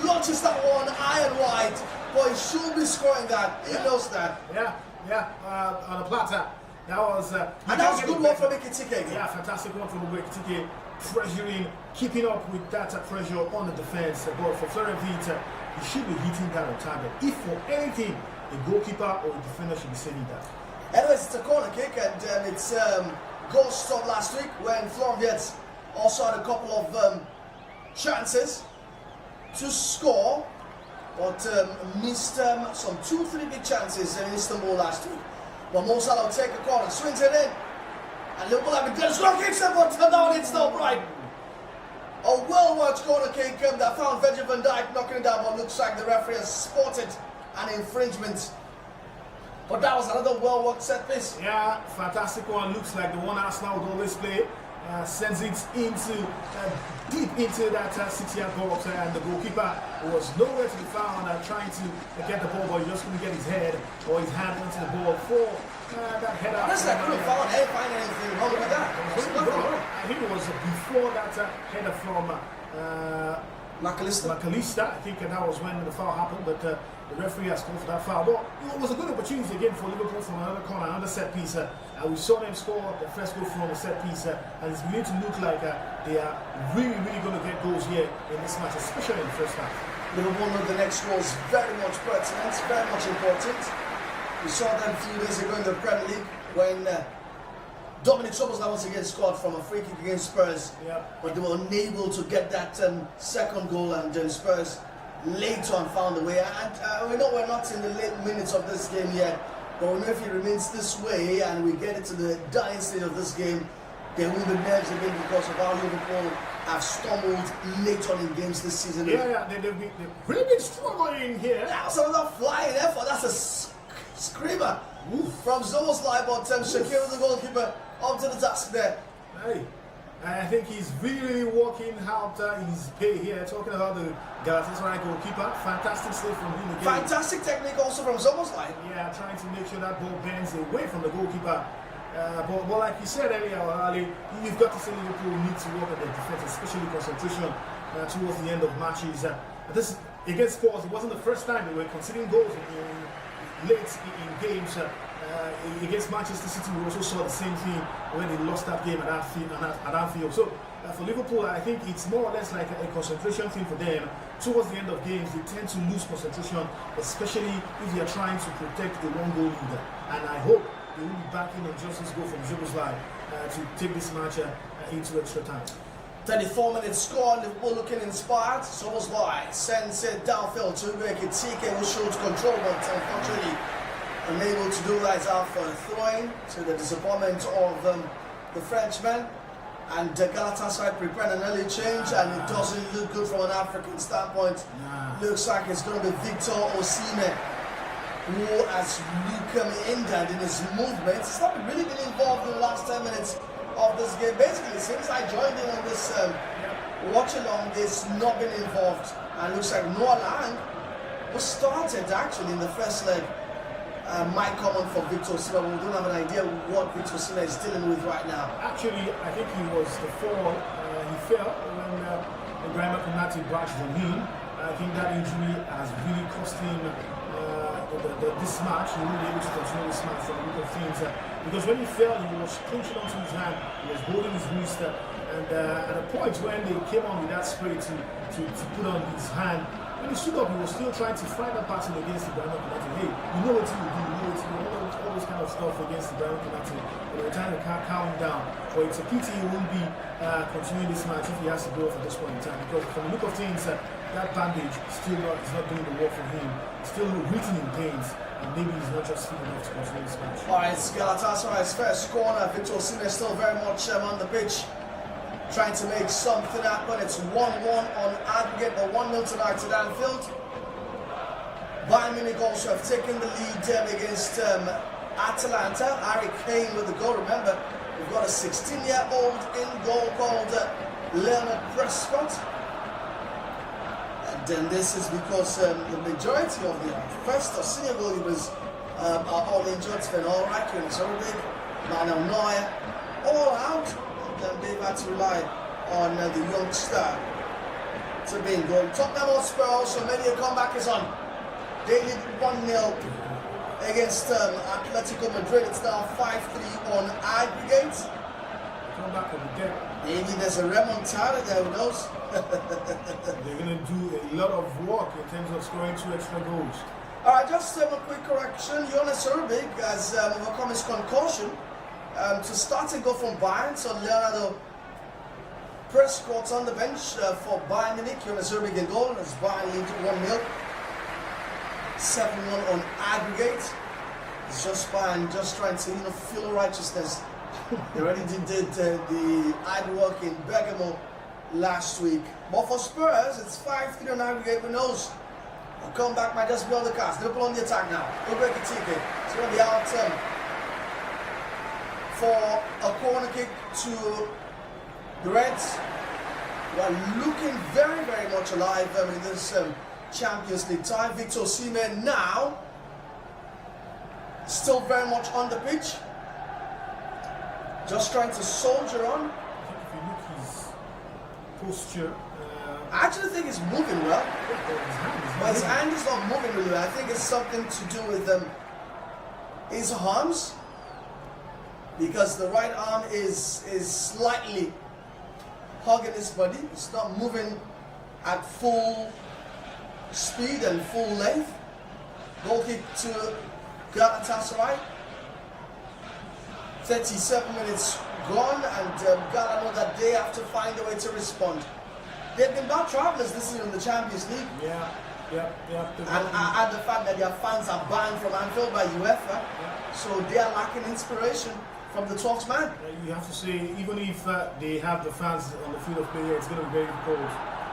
launches that one iron wide. Boy, he should be scoring that. He knows that. On a platter. That was and that was a good one from Ekitike. Yeah, fantastic one from Ekitike, pressuring, keeping up with that pressure on the defense. But for Florian Wirtz, he should be hitting that on target. If for anything, the goalkeeper or the defender should be saving that. Anyways, it's a corner kick, and it's ghost of last week when Florian Wirtz also had a couple of chances to score, but missed some 2-3 big chances in Istanbul last week. But Mo Salah will take a corner, swings it in, and Liverpool have been good. Score kicks it, but down it's not right. A well-worked corner kick that found Virgil van Dijk knocking it down, but looks like the referee has spotted an infringement. But that was another well-worked set piece. Yeah, fantastic one. Looks like the one Arsenal would always play. Sends it into deep into that 6-yard box, and the goalkeeper was nowhere to be found, trying to get the ball, but he just couldn't get his head or his hand into the ball for that header. Honestly, I couldn't find anything wrong with that. I think it was before that header from McAllister. I think that was when the foul happened, but the referee has called for that foul. But it was a good opportunity again for Liverpool from another corner, another set piece. We saw them score the first goal from a set piece, and it's beginning to look like they are really going to get goals here in this match, especially in the first half. Liverpool know the next goal is very much pertinent, very much important. We saw them a few days ago in the Premier League when Dominic Szoboszlai once again scored from a free kick against Spurs, but they were unable to get that second goal, and then Spurs later on found a way. And we know we're not in the late minutes of this game yet, but we know if it remains this way and we get into the dying stage of this game, there will be nerves again because of how Liverpool have stumbled late on in games this season. They've really been struggling here. That's another flying effort. That's a screamer from Szoboszlai, but Shakir, the goalkeeper, up to the task there. Hey, I think he's really working out his pay here. Talking about the Galatasaray goalkeeper, fantastic save from him again. Fantastic technique also from Szoboszlai. Yeah, trying to make sure that ball bends away from the goalkeeper. But like you said earlier, Ali, you've got to say Liverpool need to work on their defense, especially concentration towards the end of matches. This against Spurs, it wasn't the first time they were conceding goals late in games. Against Manchester City, we also saw the same thing when they lost that game at Anfield. So for Liverpool, I think it's more or less like a concentration thing for them. Towards the end of games, they tend to lose concentration, especially if they are trying to protect a one-goal lead. And I hope they will be backing on Johnson's goal from Szoboszlai to take this match into extra time. 34 minutes score, Liverpool looking inspired. Szoboszlai sends it downfield to Ekitike, who shows control, but unfortunately unable to do that after throwing, to the disappointment of the Frenchman. And Galatasaray prepared an early change, and it doesn't look good from an African standpoint. Looks like it's going to be Victor Osimhen, who has become hindered in his movements. He's not really been involved in the last 10 minutes of this game. Basically, since I joined in on this watch along this, not been involved, and looks like Noah Lang was started actually in the first leg. Might come on for Victor Osimhen. We don't have an idea what Victor Osimhen is dealing with right now. Actually, I think he was the fall. He fell when Graham Konate barged on him. I think that injury has really cost him this match. He won't be able to continue this match from the look of things. Because when he fell, he was clinching onto his hand. He was holding his wrist. And at a point when they came on with that spray to put on his hand, when he stood up, he was still trying to fight that battle against the Brian Konate. Hey, you know what you do, you know what you do, all this kind of stuff against the Brian Konate. They were trying to calm him down. But it's a pity he won't be continuing this match if he has to go off at this point in time. Because from the look of things, that bandage is not doing the work for him. He's still written in pains. And maybe he's not just fit enough to continue this match. Alright, Galatasaray's first corner. Victor Osimhen still very much on the pitch, trying to make something happen. It's 1-1 on aggregate, but 1-0 tonight at Anfield. Bayern Munich also have taken the lead against Atalanta. Harry Kane with the goal. Remember, we've got a 16-year-old in goal called Leonard Prescott. And then this is because the majority of the first or senior goalkeepers are all injured. Sven Ulreich, Jonas Ulrich, Manuel Neuer, all out. And they've had to rely on the youngster to be in goal. Tottenham Hotspur also, maybe a comeback is on. They lead 1-0 against Atletico Madrid. It's now 5-3 on aggregate. Come back on the deck. Maybe there's a remontada there, who knows? They're going to do a lot of work in terms of scoring 2 extra goals. Alright, just a quick correction. Jonas Ulrich has overcome his concussion. To start and go from Bayern, so Leonardo Prescott on the bench for Bayern Munich. Jonas Ulrich in goal as Bayern lead 1-0. 7-1 on aggregate. It's just Bayern just trying to feel righteousness. They already did the hard work in Bergamo last week. But for Spurs, it's 5-3 on aggregate. Who knows? A comeback might just be on the cards. Liverpool on the attack now. Ulrich it's going to be out for a corner kick to the Reds, who are looking very, very much alive in this Champions League tie. Victor Osimhen now still very much on the pitch, just trying to soldier on. I think if you look his posture, I actually think he's moving well, but his hand is not moving really well. I think it's something to do with his arms, because the right arm is slightly hugging his body. It's not moving at full speed and full length. Goal kick to Galatasaray. 37 minutes gone, and Gala know that they have to find a way to respond. They've been bad travellers this season in the Champions League. Yeah. And the fact that their fans are banned from Anfield by UEFA, so they are lacking inspiration from the 12th man. You have to say, even if they have the fans on the field of play, it's going to be very difficult.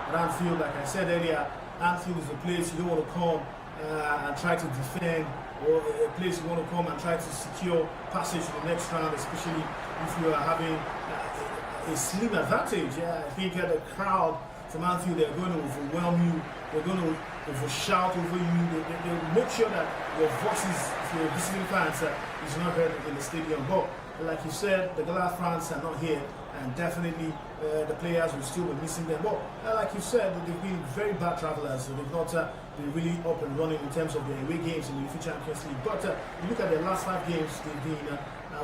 At Anfield, like I said earlier, Anfield is a place you don't want to come and try to defend, or a place you want to come and try to secure passage to the next round, especially if you are having a slim advantage. I think the crowd from Anfield, they're going to overwhelm you, they're going to shout over you, they'll make sure that your voices, if you're visiting fans, is not heard in the stadium. But like you said, the Gala fans are not here, and definitely the players will still be missing them. But like you said, they've been very bad travellers, so they've not been really up and running in terms of their away games in the UEFA Champions League. But you look at their last 5 games, they've been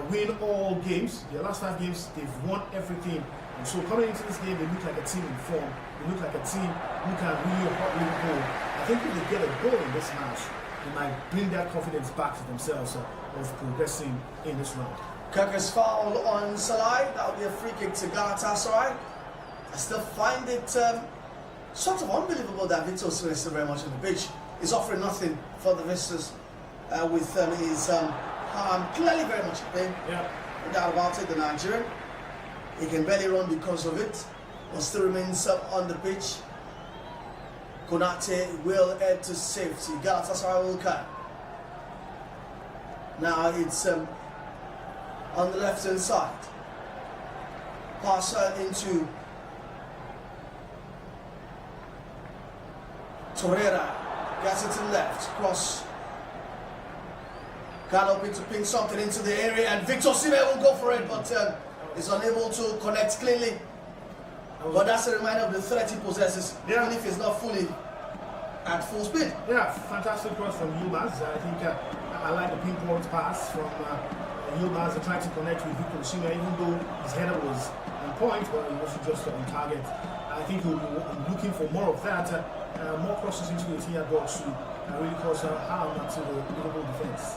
win all games. Their last 5 games, they've won everything. And so coming into this game, they look like a team in form. They look like a team who can really hot Liverpool. I think if they get a goal in this match, they might bring that confidence back to themselves of progressing in this round. Kirker's foul on Salai. That will be a free kick to Galatasaray. I still find it sort of unbelievable that Victor Osimhen is still very much on the pitch. He's offering nothing for the visitors with his arm clearly very much in pain. Yeah. No doubt about it, the Nigerian. He can barely run because of it, but still remains on the pitch. Konate will head to safety. Galatasaray will cut. Now it's on the left hand side. Pass into Torreira gets it to the left, cross. Got hoping to ping something into the area, and Victor Osimhen will go for it, but is unable to connect cleanly. But that's a reminder of the threat he possesses, even if he's not fully at full speed. Yeah, fantastic cross from Yilmaz. I think I like the pinpoint pass from Yilmaz trying to connect with Victor Osimhen, even though his header was on point, but he wasn't just on target. I think he'll be looking for more of that, more crosses into the 18-yard box to really cause harm to the Liverpool defence.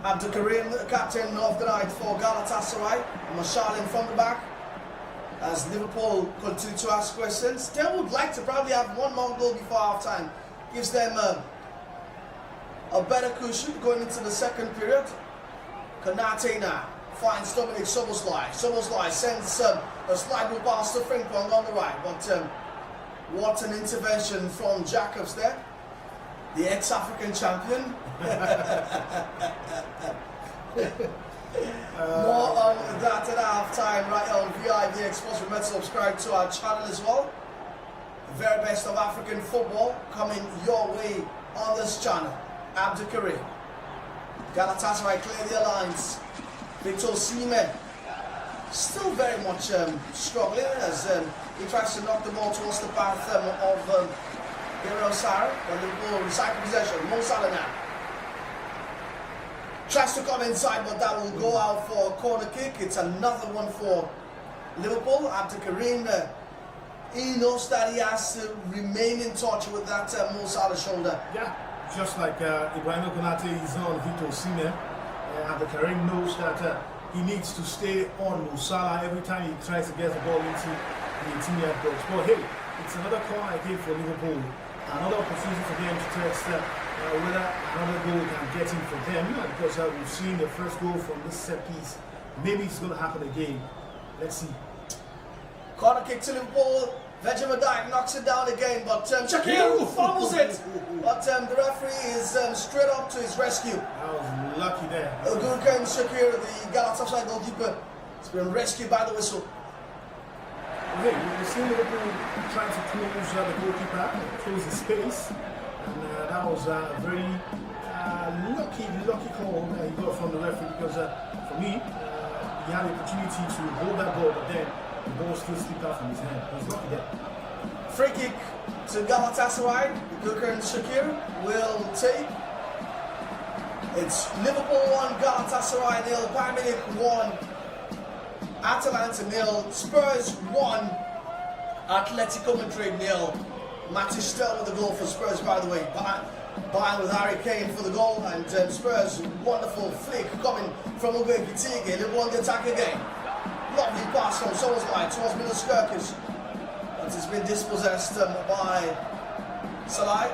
Abdul Karim, captain of the night for Galatasaray, Mashalin from the back. As Liverpool continue to ask questions, they would like to probably have one more goal before half-time. Gives them a better cushion going into the second period. Konate now finds Dominic Szoboszlai. Szoboszlai sends a slide move pass to Frimpong on the right, but what an intervention from Jacobs there, the ex-African champion. More on that at half-time right on VIV Express. Remember to subscribe to our channel as well. The very best of African football coming your way on this channel. Abdul Karim. Galatasaray clear their lines. Victor Osimhen still very much struggling as he tries to knock the ball towards the path of RO16. But Liverpool recycle possession. Mo Salah now tries to come inside, but that will go out for a corner kick. It's another one for Liverpool. Abdul Karim, he knows that he has to remain in touch with that Mo Salah shoulder. Yeah, just like Ibrahim Konate is on Victor Osimhen, Abdul Karim knows that he needs to stay on Mo Salah every time he tries to get the ball into the 18-yard box. But hey, it's another corner again for Liverpool. Another opportunity for them to test whether another goal can get in for them, because we've seen the first goal from this set piece. Maybe it's going to happen again. Let's see. Corner kick to Liverpool. Virgil van Dijk knocks it down again, but Shaqiri fumbles it. But the referee is straight up to his rescue. That was lucky there. Gurkan Shaqiri, the Galatasaray goalkeeper, has been rescued by the whistle. Okay, we've seen Liverpool trying to close the goalkeeper, close the space. And that was a very lucky call that he got from the referee, because for me, he had the opportunity to hold that ball, but then the ball still slipped out from his hand. He was lucky there. Free kick to Galatasaray. Gurkan Shaqiri will take. It's Liverpool 1, Galatasaray 0, Bayern Munich 1, Atalanta 0, Spurs 1, Atletico Madrid 0. Matic still with the goal for Spurs, by the way. Bayern with Harry Kane for the goal, and Spurs, wonderful flick coming from Ugo Ekitike. Liverpool on the attack again. Lovely pass from Szoboszlai towards Milos Kerkez, but it's been dispossessed by Salah.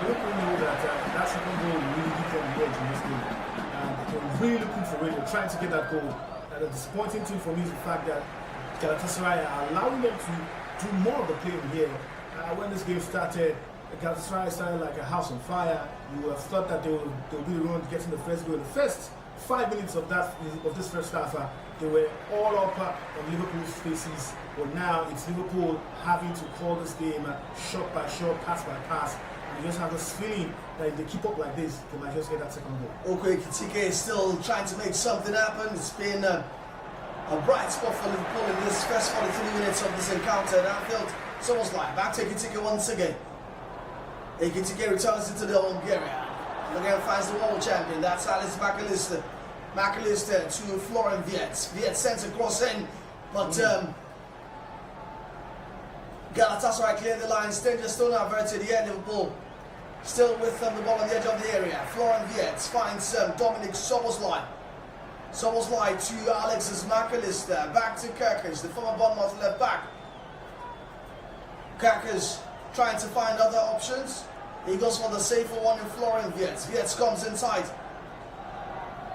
Liverpool know that second goal really hit them the edge in this game. They're really looking for it. They're trying to get that goal. And the disappointing thing for me is the fact that Galatasaray are allowing them to do more of the playing here. When this game started, Galatasaray started like a house on fire. You would have thought that they'll be the one getting the first goal. The first 5 minutes of this first half, they were all up on Liverpool's faces. But now it's Liverpool having to call this game shot by shot, pass by pass. And you just have this feeling that if they keep up like this, they might just get that second goal. Ugo Ekitike is still trying to make something happen. It's been a bright spot for Liverpool in this first 43 minutes of this encounter at Anfield. Szoboszlai back to Ekitike once again. Ekitike returns it to the Hungarian. Again finds the world champion. That's Alice McAllister. McAllister to Florian Wirtz. Wirtz sends a cross in, but Galatasaray clear the line. Danger still not averted here. Liverpool still with the ball on the edge of the area. Florian Wirtz finds Dominic Szoboszlai. Szoboszlai to Alexis McAllister. Back to Kerkez, the former Bournemouth left back. Kerkez trying to find other options. He goes for the safer one in Florian Wirtz. Wirtz comes inside.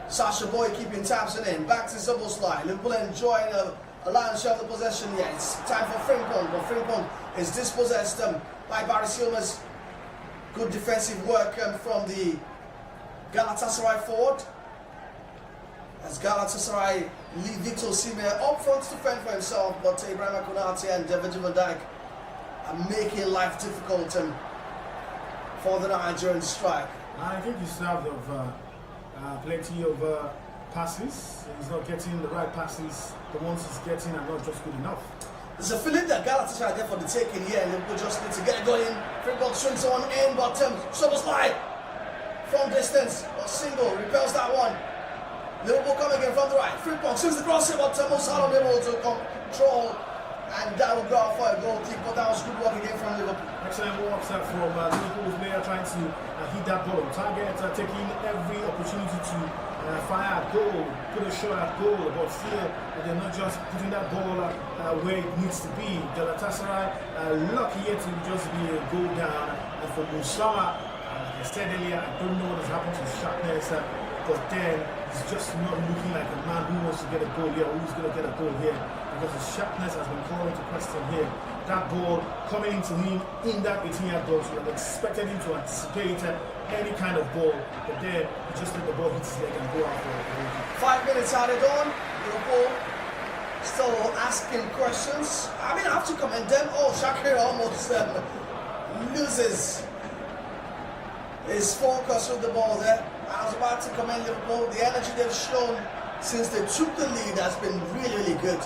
Sasha Boy keeping tabs in. Back to Szoboszlai. Liverpool enjoying a lion's share of the possession yet. It's time for Frimpong, but Frimpong is dispossessed by Barry Silva's good defensive work from the Galatasaray forward. As Galatasaray lead Victor Osimhen up front to fend for himself, but Ibrahim Konate and Virgil van Dijk making life difficult for the Nigerian strike. I think he's served of plenty of passes. He's not getting the right passes. The ones he's getting are not just good enough. There's a feeling that Galatasaray are there for the taking here, and Liverpool just need to get it going. Frimpong swings on in, but Soboslai from distance, a single, repels that one. Liverpool come again from the right. Frimpong swings the cross, but Mo Salah able to control, and that will go out for a goal kick, but that was good work again from Liverpool. Excellent work from Liverpool's player trying to hit that ball on target, taking every opportunity to fire at goal, put a shot at goal, but still they're not just putting that ball where it needs to be. Galatasaray lucky yet to just be a goal down, and for Mo Salah, like I said earlier, I don't know what has happened to his sharpness, but then he's just not looking like a man who wants to get a goal here, or who's going to get a goal here, because his sharpness has been called into question here. That ball coming into him in that 18-yard box, we have expected him to anticipate any kind of ball, but then he just let the ball hit his leg and go out for a goal. 5 minutes added on. Liverpool still asking questions. I mean, I have to commend them. Oh, Shakir almost loses his focus with the ball there. I was about to commend Liverpool. The energy they've shown since they took the lead has been really, really good.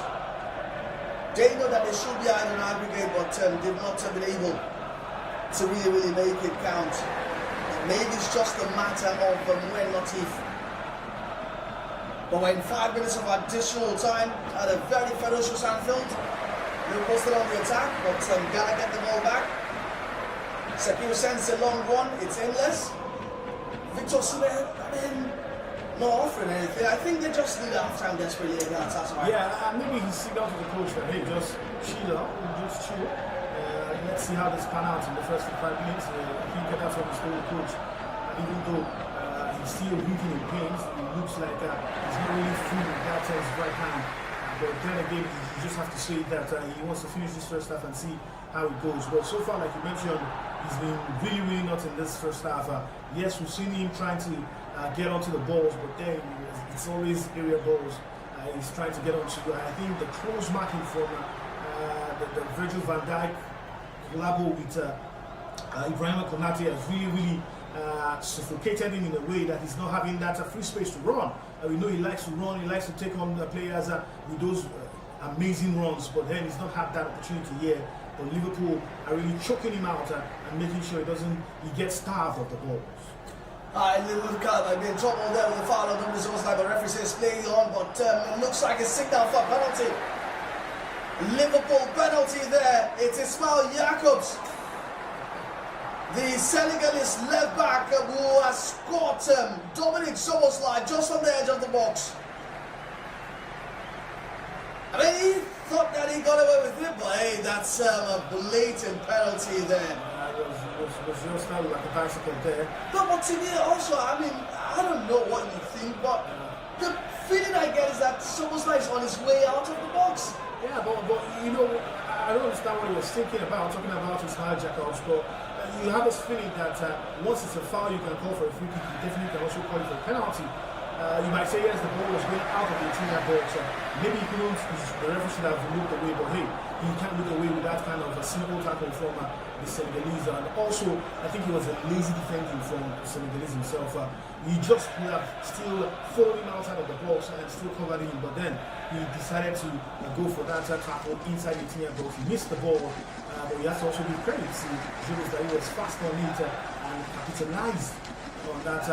They know that they should be out on aggregate, but they've not been able to really make it count. Maybe it's just a matter of when, not if. But when 5 minutes of additional time at a very ferocious Anfield, Liverpool still on the attack, but gotta get the ball back. Sakir sends a long run, it's endless. Victor Osimhen, I mean, not offering anything. I think they just need half-time desperately against Galatasaray. Yeah, maybe he signaled to the coach that, hey, just chill out, just chill. Let's see how this pan out in the first 5 minutes. I think that's what he's told the coach. Even though he's still breathing in pain, it looks like he's not really free with that his right hand. But then again, you just have to say that he wants to finish this first half and see how it goes. But so far, like you mentioned, he's been really not in this first half. Yes, we've seen him trying to get onto the balls, but then it's always area balls he's trying to get onto. I think the close marking from the Virgil van Dijk collabo with Ibrahima Konate has really suffocated him in a way that he's not having that free space to run. We know he likes to run, he likes to take on the players with those amazing runs, but then he's not had that opportunity here. But Liverpool are really choking him out and making sure he gets starved of the balls. Look at being trouble there with the foul on the results like the referee says playing on, but it looks like a signal for penalty. Liverpool penalty there. It's Ismail Jacobs, the Senegalese left back who has caught Dominic Soboslai just on the edge of the box. I mean, he thought that he got away with it, but hey, that's a blatant penalty there. It was just like a bicycle there. No, but to me also, I mean, I don't know what you think, but the feeling I get is that Soboslai is on his way out of the box. Yeah, but you know, I don't understand what he was thinking about, talking about Ismail Jacobs, but you have this feeling that once it's a foul, you can call for a free kick, you definitely can also call it for a penalty. You might say, yes, the ball was going out of the 18-yard box. Maybe he couldn't, the referee should have looked away, but hey, he can't look away with that kind of a simple tackle from the Senegalese. And also, I think he was a lazy defending from the Senegalese himself. He just would have still followed him outside of the box and still covered him, but then he decided to go for that tackle inside the 18-yard box. He missed the ball, but he has to also give credit to Jules that he was fast on it and capitalized on that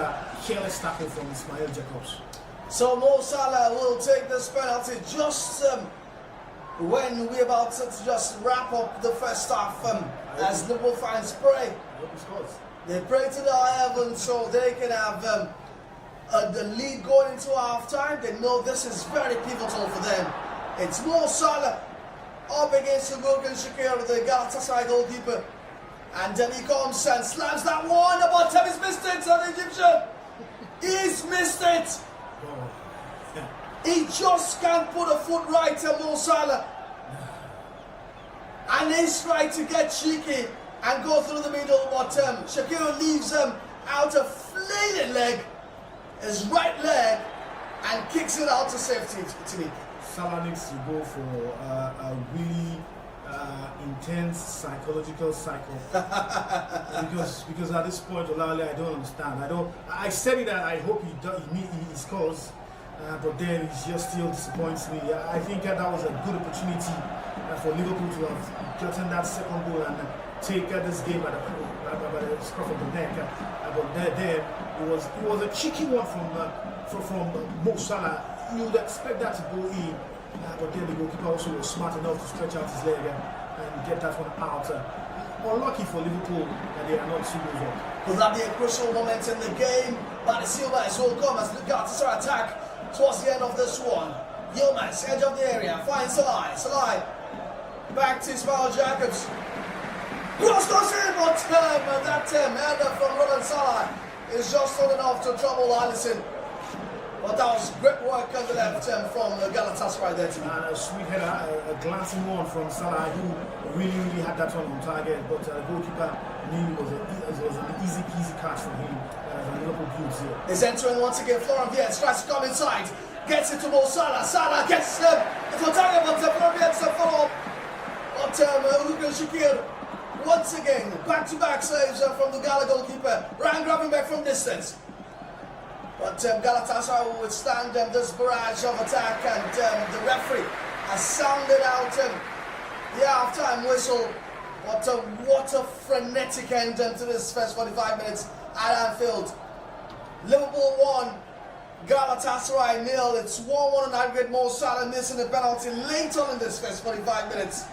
careless tackle from Ismail Jacobs. So Mo Salah will take this penalty just when we're about to just wrap up the first half as Liverpool fans pray. They pray to the high heaven so they can have the lead going into half-time. They know this is very pivotal for them. It's Mo Salah up against Mugen Shakir, the Galatasaray goalkeeper. And then he comes and slams that one. The bottom, he's missed it, so the Egyptian. He's missed it. He just can't put a foot right to Mo Salah. And he's trying to get cheeky and go through the middle, but Shakir leaves him out a flayed leg, his right leg, and kicks it out to safety to me. Salah needs to go for a really intense psychological cycle. because at this point, Olale, I don't understand. I said it that I hope he scores, but then he just still disappoints me. I think that was a good opportunity for Liverpool to have gotten that second goal and take this game by the scruff of the neck. But there it was a cheeky one from Mo Salah. You would expect that to go in, but then the goalkeeper also was smart enough to stretch out his leg and get that one out. Unlucky for Liverpool that they are not 2 goals up. Will that be a crucial moment in the game? But Silva will come as the Galatasaray attack towards the end of this one. Yilmaz, edge of the area, finds Salai. Salai back to Ismail Jacobs. Cross goes in, but that header from Roland Salah is just not enough to trouble Alisson. But that was great work on the left from Galatasaray there too. And a sweet header, a glancing one from Salah, who really had that one on target. But the goalkeeper knew it was an easy peasy catch from him. The Liverpool Blues here. He's entering once again. Florian Wirtz tries to come inside, gets it to Mo Salah. Salah gets it on target, but Florian Wirtz follow up. But Ugan Shakir once again back-to-back saves from the Gala goalkeeper. Ryan grabbing back from distance. But Galatasaray will withstand this barrage of attack, and the referee has sounded out the half-time whistle. What a frenetic end to this first 45 minutes at Anfield. Liverpool 1, Galatasaray 0. It's 1-1 on aggregate. Mo Salah missing the penalty late on in this first 45 minutes.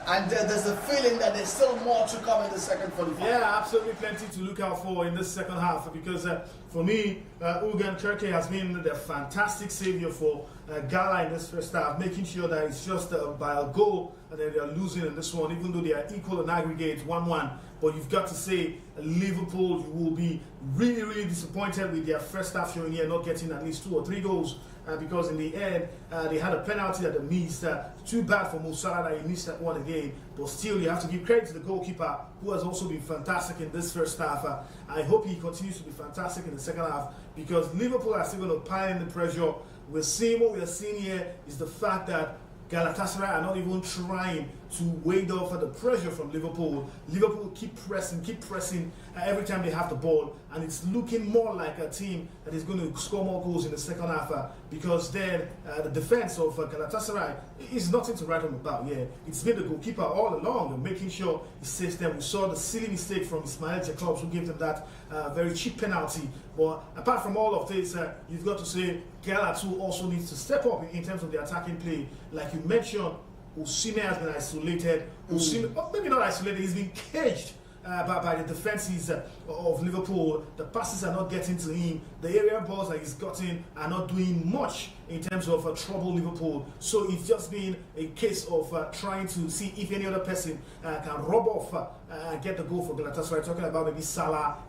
And there's the feeling that there's still more to come in the second 45. Yeah, absolutely plenty to look out for in this second half, because for me, Ugan Turkey has been the fantastic savior for Gala in this first half, making sure that it's just by a goal and then they are losing in this one, even though they are equal in aggregate 1-1. But you've got to say, Liverpool, you will be really, really disappointed with their first half showing here, not getting at least 2 or 3 goals. Because in the end, they had a penalty that they missed. Too bad for Mo Salah that he missed that one again. But still, you have to give credit to the goalkeeper, who has also been fantastic in this first half. I hope he continues to be fantastic in the second half, because Liverpool are still going to pile in the pressure. We're seeing what we are seeing here is the fact that Galatasaray are not even trying to wade off the pressure from Liverpool. Liverpool keep pressing every time they have the ball, and it's looking more like a team that is going to score more goals in the second half, because then the defense of Galatasaray is nothing to write home about. Yeah, it's been the goalkeeper all along making sure he saves them. We saw the silly mistake from Ismail Jacobs, who gave them that very cheap penalty. But apart from all of this, you've got to say Galatasaray also needs to step up in terms of the attacking play. Like you mentioned, Osimhen has been isolated. Osimhen, maybe not isolated, he's been caged by the defenses of Liverpool. The passes are not getting to him. The area balls that he's gotten are not doing much in terms of trouble Liverpool. So it's just been a case of trying to see if any other person can rub off and get the goal for Galatasaray. Talking about maybe Salah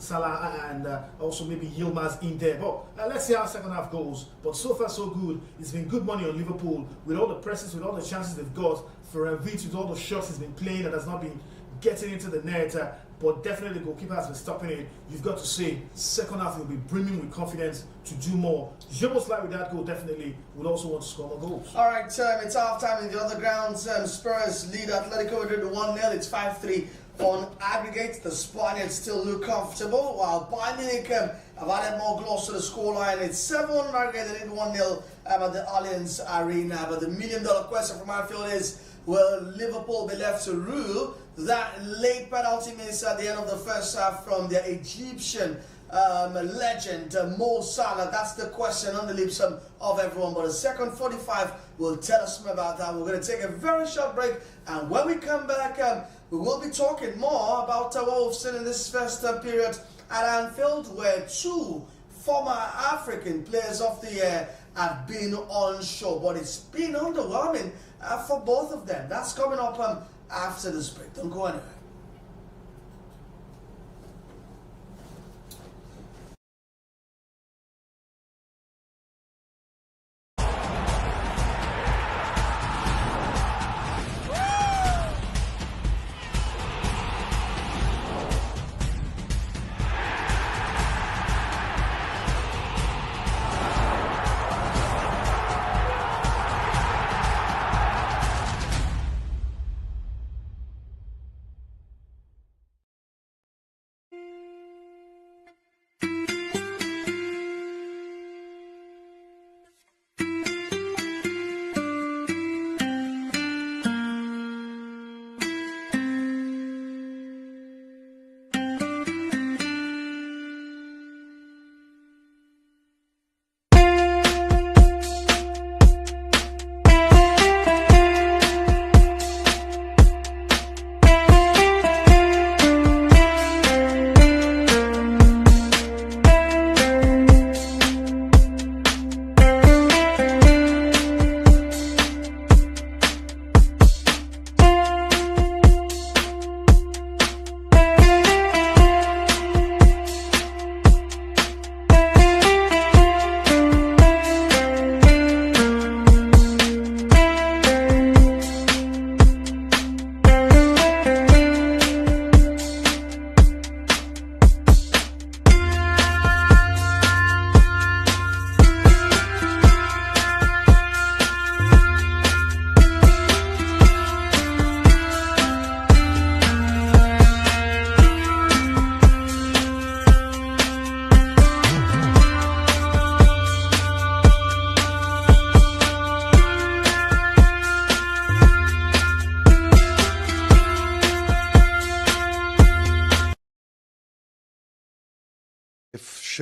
and also maybe Yilmaz in there. But let's see how second half goes. But so far so good. It's been good money on Liverpool with all the presses, with all the chances they've got. For Envich, with all the shots he's been playing and has not been getting into the net, but definitely the goalkeeper has been stopping it. You've got to say, second half will be brimming with confidence to do more. Jeboslai with that goal definitely would also want to score more goals. All right, it's half time in the other grounds. Spurs lead Atletico Madrid 1-0. It's 5-3 on aggregate. The Spaniards still look comfortable, while Bayern Munich have added more gloss to the scoreline. It's 7-1 on aggregate. They lead 1-0 at the Allianz Arena. But the million-dollar question from Anfield is, will Liverpool be left to rule that late penalty miss at the end of the first half from the Egyptian legend Mo Salah? That's the question on the lips of everyone. But the second 45 will tell us more about that. We're going to take a very short break, and when we come back, we will be talking more about what we've seen in this first period at Anfield, where 2 former African players of the year have been on show. But it's been underwhelming for both of them. That's coming up after this break. Don't go anywhere.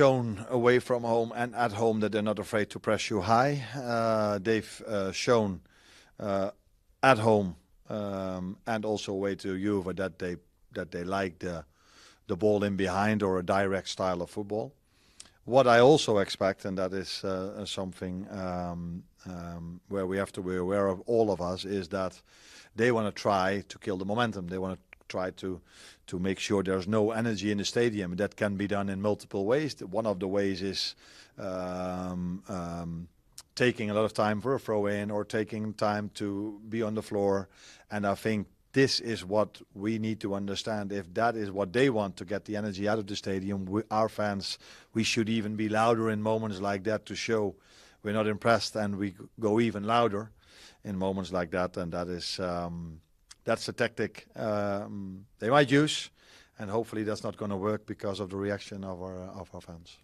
shown away from home and at home that they're not afraid to press you high. They've shown at home and also away to Juve that they like the ball in behind or a direct style of football. What I also expect, and that is something where we have to be aware of, all of us, is that they want to try to kill the momentum. They want to try to make sure there's no energy in the stadium. That can be done in multiple ways. One of the ways is taking a lot of time for a throw-in or taking time to be on the floor. And I think this is what we need to understand. If that is what they want to get the energy out of the stadium, our fans, we should even be louder in moments like that to show we're not impressed, and we go even louder in moments like that. And that is that's a tactic they might use, and hopefully that's not going to work because of the reaction of our fans.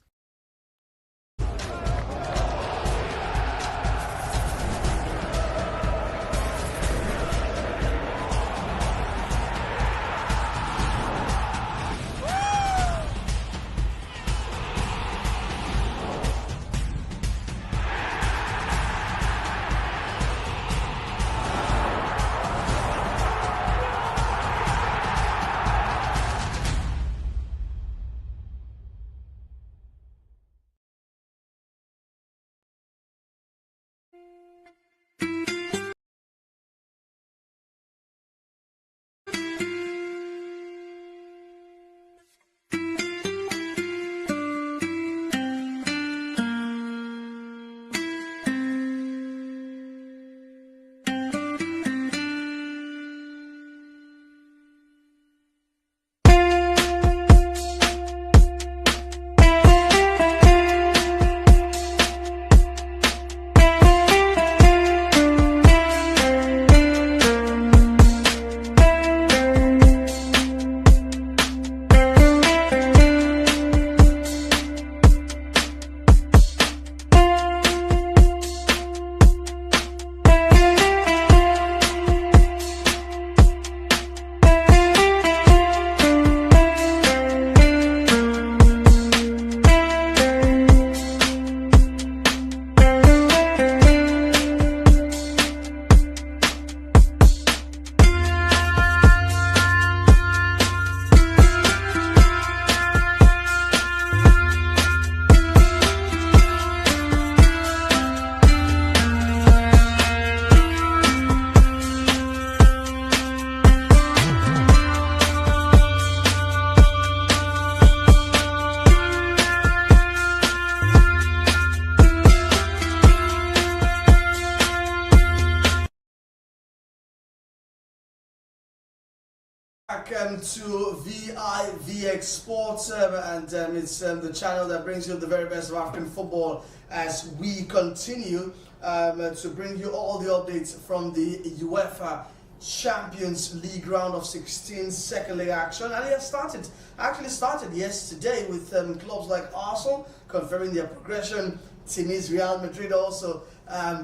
Welcome to VIVX Sports, and it's the channel that brings you the very best of African football as we continue to bring you all the updates from the UEFA Champions League round of 16 second leg action. And it has actually started yesterday with clubs like Arsenal confirming their progression. Team's Real Madrid also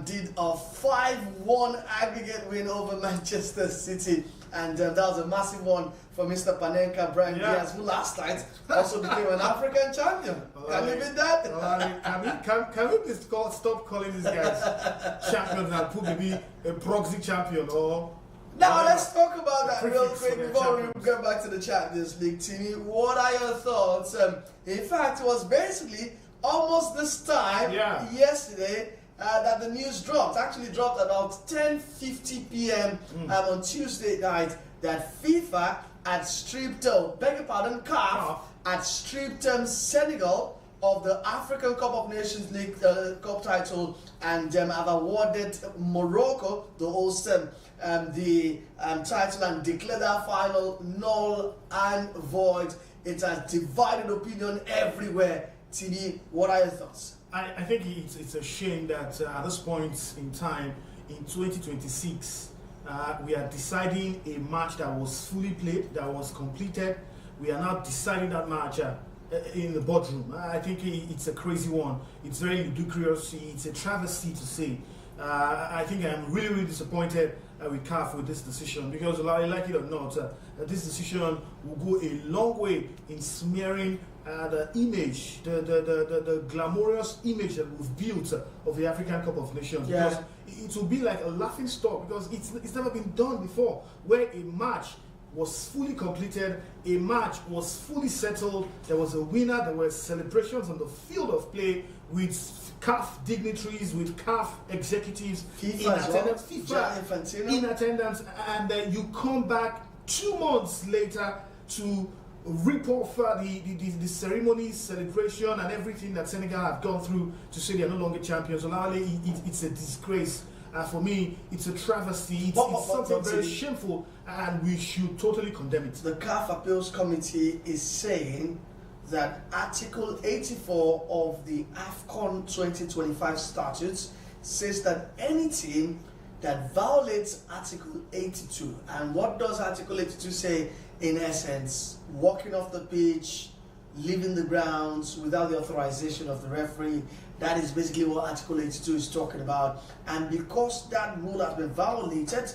did a 5-1 aggregate win over Manchester City. And that was a massive one for Mr. Panenka Brian Diaz, who last night also became an African champion. Can you beat that? Can we please stop calling these guys champions and put maybe a proxy champion or... Now let's talk about that real quick before we get back to the Champions League, Timmy. What are your thoughts? In fact, it was basically almost this time yesterday that the news dropped. Actually dropped about 10:50 p.m. On Tuesday night that FIFA had stripped, CAF had stripped Senegal of the African Cup of Nations League Cup title, and have awarded Morocco, the host, the title, and declared that final null and void. It has divided opinion everywhere. Tini, what are your thoughts? I think it's a shame that at this point in time, in 2026, we are deciding a match that was fully played, that was completed. We are now deciding that match in the boardroom. I think it's a crazy one. It's very ludicrous. It's a travesty to say I think I'm really, really disappointed with CAF with this decision, because like it or not, this decision will go a long way in smearing the image, the glamorous image that we've built of the African Cup of Nations. Yeah. Because it will be like a laughing stock, because it's never been done before, where a match was fully completed, a match was fully settled, there was a winner, there were celebrations on the field of play with CAF dignitaries, with CAF executives in attendance, FIFA in attendance, and then you come back 2 months later to rip off the ceremony, celebration, and everything that Senegal have gone through to say they are no longer champions. It's a disgrace. For me, it's a travesty. It's something very shameful, and we should totally condemn it. The CAF Appeals Committee is saying that Article 84 of the AFCON 2025 statutes says that any team that violates Article 82, and what does Article 82 say in essence? Walking off the pitch, leaving the grounds without the authorization of the referee. That is basically what Article 82 is talking about. And because that rule has been violated,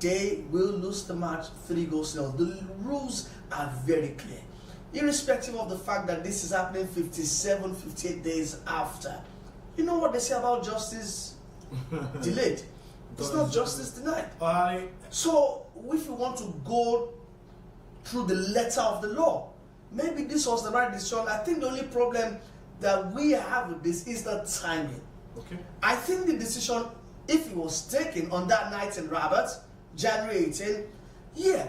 they will lose the match 3-0. The rules are very clear. Irrespective of the fact that this is happening 57, 58 days after. You know what they say about justice delayed? It's not justice denied. So if you want to go through the letter of the law, maybe this was the right decision. I think the only problem that we have with this is the timing. Okay. I think the decision, if it was taken on that night in Rabat, January 18, yeah,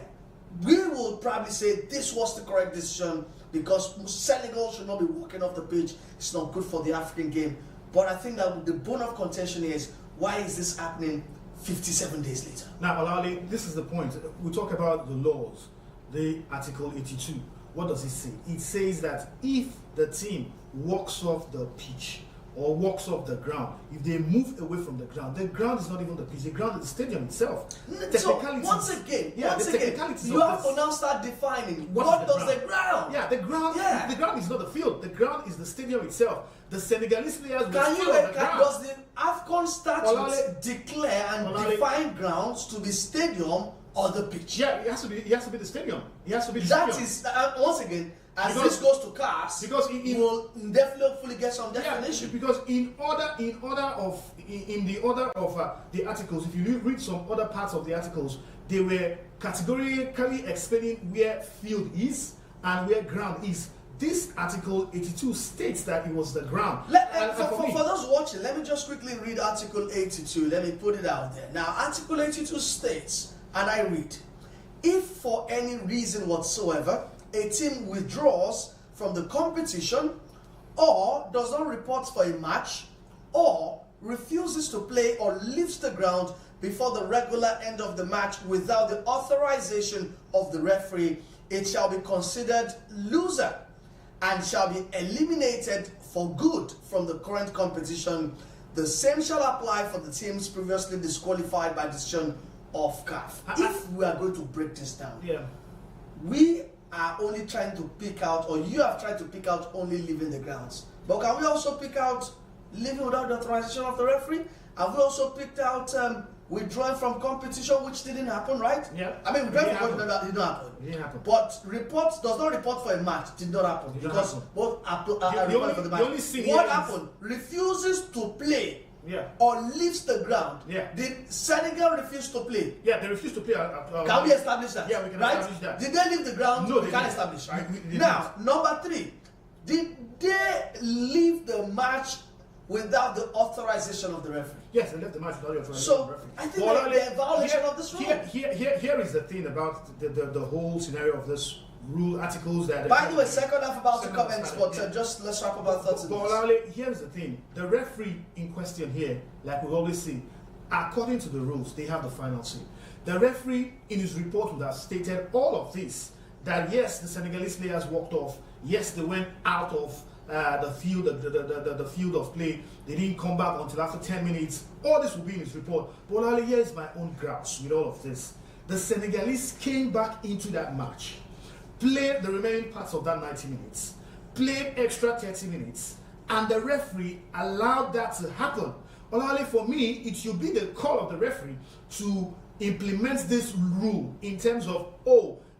we will probably say this was the correct decision, because Senegal should not be walking off the pitch. It's not good for the African game. But I think that the bone of contention is, why is this happening 57 days later? Now, Olale, this is the point. We talk about the laws, the Article 82. What does it say? It says that if the team walks off the pitch or walks off the ground, if they move away from the ground is not even the pitch, the ground is the stadium itself. So once again, you have to now start defining what does the ground. Yeah, the ground is not the field. The ground is the stadium itself. The Senegalese players does the AFCON statute declare and define grounds to be stadium or the pitch? Yeah, it has to be the stadium. It has to be the that stadium. Is once again, as this goes to CAS, because it will definitely hopefully get some definition. Because in the order of the articles, if you read some other parts of the articles, they were categorically explaining where field is and where ground is. This Article 82 states that it was the ground. For those watching, let me just quickly read Article 82. Let me put it out there. Now, Article 82 states, and I read, if for any reason whatsoever a team withdraws from the competition or does not report for a match or refuses to play or leaves the ground before the regular end of the match without the authorization of the referee, it shall be considered loser and shall be eliminated for good from the current competition. The same shall apply for the teams previously disqualified by decision of CAF. If we are going to break this down, we are only trying to pick out, or you have tried to pick out only leaving the grounds. But can we also pick out leaving without the authorization of the referee? Have we also picked out withdrawing from competition, which didn't happen, right? Yeah. I mean, withdrawing from competition did not happen. It didn't happen. But does not report for a match did not happen, because both are reported for the match. What happened? Refuses to play. Yeah. Or leaves the ground. Yeah. Did Senegal refuse to play? Yeah, they refused to play. Can we establish that? Yeah, we can right? establish that. Did they leave the ground? No, we they can't didn't. establish, right? They now, number 3, did they leave the match without the authorization of the referee? Yes, they left the match without the authorization of the referee. I think they're a violation of this rule. Here is the thing about the whole scenario of this rule articles that. By the way, second half about to comment, but just let's wrap about 30 minutes. Here's the thing: the referee in question here, like we always see, according to the rules, they have the final say. The referee, in his report, would have stated all of this: that yes, the Senegalese players walked off. Yes, they went out of the field, the field of play. They didn't come back until after 10 minutes. All this will be in his report. But here is my own grouse with all of this. The Senegalese came back into that match, played the remaining parts of that 90 minutes, played extra 30 minutes, and the referee allowed that to happen Olale, for me, it should be the call of the referee to implement this rule in terms of,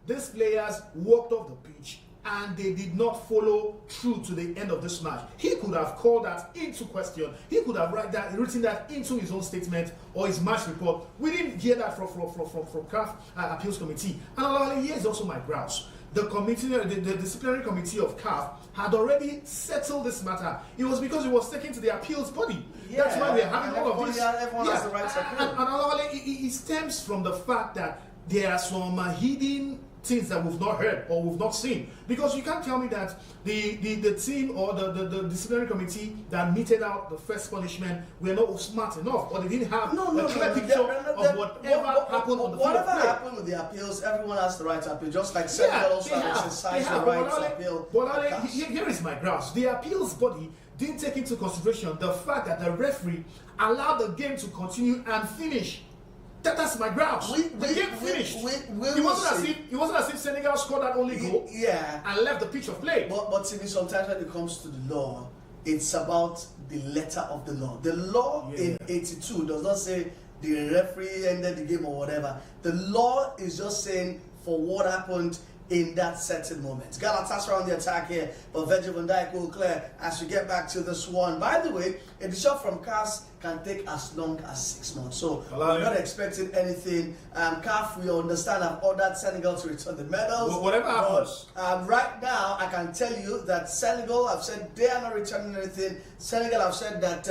these players walked off the pitch and they did not follow through to the end of this match. He could have called that into question. He could have written that into his own statement or his match report. We didn't hear that from CAF Appeals Committee. And Olale, here is also my grouse. The committee, the disciplinary committee of CAF had already settled this matter. It was because it was taken to the appeals body. That's why we're having all of this. Everyone has the right to appeal. And it stems from the fact that there are some hidden things that we've not heard or we've not seen. Because you can't tell me that the team or the disciplinary committee that meted out the first punishment were not smart enough, or they didn't have a clear picture of whatever happened on the field. Whatever happened with the appeals, everyone has the right to appeal. Just like Senegal also exercised the right to appeal. But here is my grasp. The appeals body didn't take into consideration the fact that the referee allowed the game to continue and finish. That's my grouse. The game finished. It wasn't as if Senegal scored that only goal and left the pitch of play. But to me, sometimes when it comes to the law, it's about the letter of the law. The law in 82 does not say the referee ended the game or whatever. The law is just saying for what happened in that certain moment. Galatasaray on the attack here, but Virgil van Dijk will clear as we get back to this one. By the way, a decision from CAF can take as long as 6 months. So we're not expecting anything. CAF, we understand, have ordered Senegal to return the medals. Whatever happens. Right now, I can tell you that Senegal have said they are not returning anything. Senegal have said that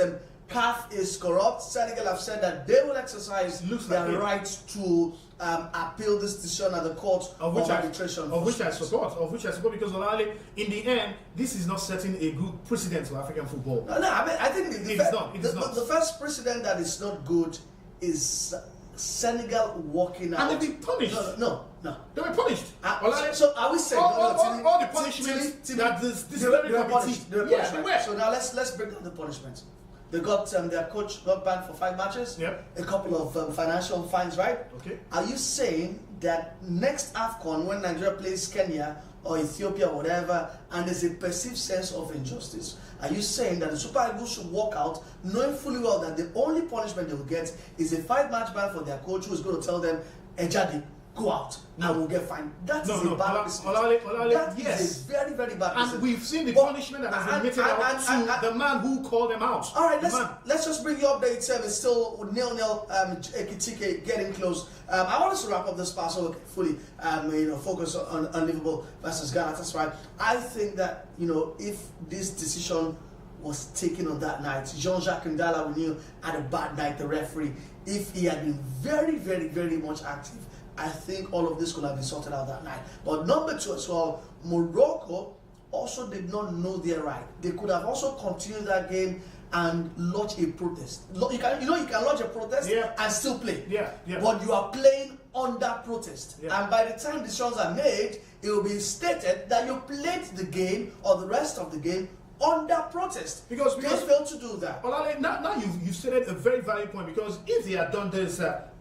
CAF is corrupt. Senegal have said that they will exercise their right to appeal this decision at the court of arbitration. Of which I support, because Olale, in the end, this is not setting a good precedent for African football. No, I think the first precedent that is not good is Senegal walking out. And they've been punished. No. They were punished. So are we saying all the punishments that this committee? So now let's break down the punishments. They got their coach got banned for 5 matches. Yep. A couple of financial fines, right? Okay. Are you saying that next AFCON, when Nigeria plays Kenya or Ethiopia or whatever, and there's a perceived sense of injustice, are you saying that the Super Eagles should walk out knowing fully well that the only punishment they will get is a 5-match ban for their coach, who is going to tell them, Ejadi, go out and we'll get fined? That is a bad mistake. That is a very, very bad mistake. And we've seen the punishment that has been meted out to the man who called them out. All right, let's just bring you updates. It's still 0-0. Ekitike getting close. I want us to wrap up this part so we can fully, focus on Liverpool versus Galatasaray. I think that if this decision was taken on that night, Jean-Jacques Ndala, we knew, had a bad night. The referee, if he had been very, very, very much active, I think all of this could have been sorted out that night. But number 2 as well, Morocco also did not know their right. They could have also continued that game and lodge a protest. You can lodge a protest and still play. But you are playing under protest. And by the time decisions are made, it will be stated that you played the game or the rest of the game under protest. Because they failed to do that. Well, now you've stated a very valid point, because if they had done this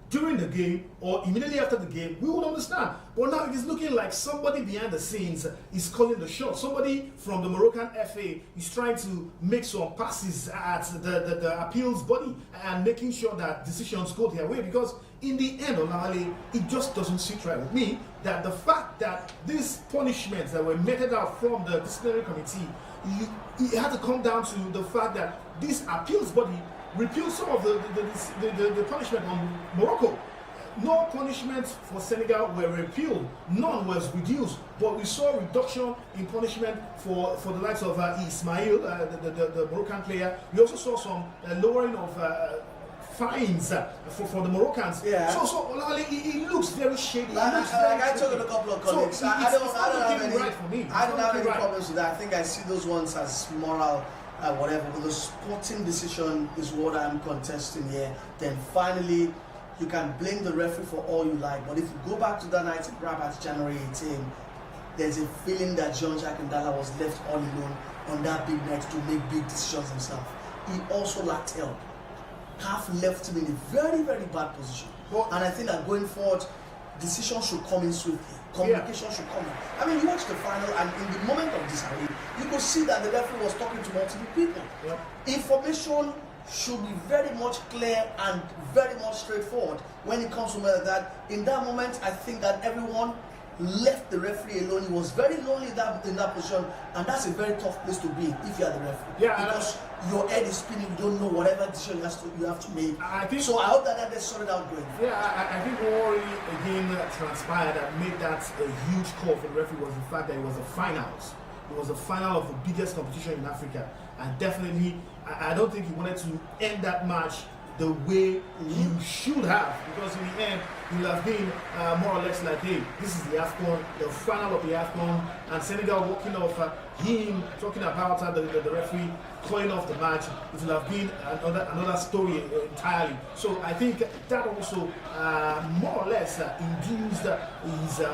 during the game or immediately after the game, we would understand. But now it is looking like somebody behind the scenes is calling the shot. Somebody from the Moroccan FA is trying to make some passes at the appeals body and making sure that decisions go their way. Because in the end, Olale, it just doesn't sit right with me that the fact that these punishments that were meted out from the disciplinary committee, it had to come down to the fact that this appeals body repealed some of the punishment on Morocco. No punishments for Senegal were repealed, none was reduced, but we saw a reduction in punishment for the likes of Ismail, the Moroccan player. We also saw some lowering of fines for the Moroccans. So Olale, it looks very shady. I told a couple of colleagues. So I don't have any right for me. I don't have any problems with that. I think I see those ones as moral. Whatever, but the sporting decision is what I'm contesting here. Then finally, you can blame the referee for all you like, but if you go back to that night in Rabat, January 18, there's a feeling that Jean-Jacques Ndala was left all alone on that big night to make big decisions himself. He also lacked help. CAF left him in a very, very bad position. And I think that going forward, decisions should come in swiftly. Communication should come in. I mean, you watch the final, and in the moment of disarray, you could see that the referee was talking to multiple people. Information should be very much clear and very much straightforward when it comes to that. In that moment, I think that everyone left the referee alone. He was very lonely in that position, and that's a very tough place to be if you are the referee. Yeah, because your head is spinning, you don't know whatever decision you have to make. I think so. I hope that they sorted out going. Yeah, I think what already again transpired that made that a huge call for the referee was the fact that it was the finals. It was the final of the biggest competition in Africa, and definitely I don't think he wanted to end that match the way you should have, because in the end it will have been more or less like, hey, this is the AFCON, the final of the AFCON, and Senegal walking off, him talking about the referee calling off the match. It will have been another story entirely. So I think that also more or less induced his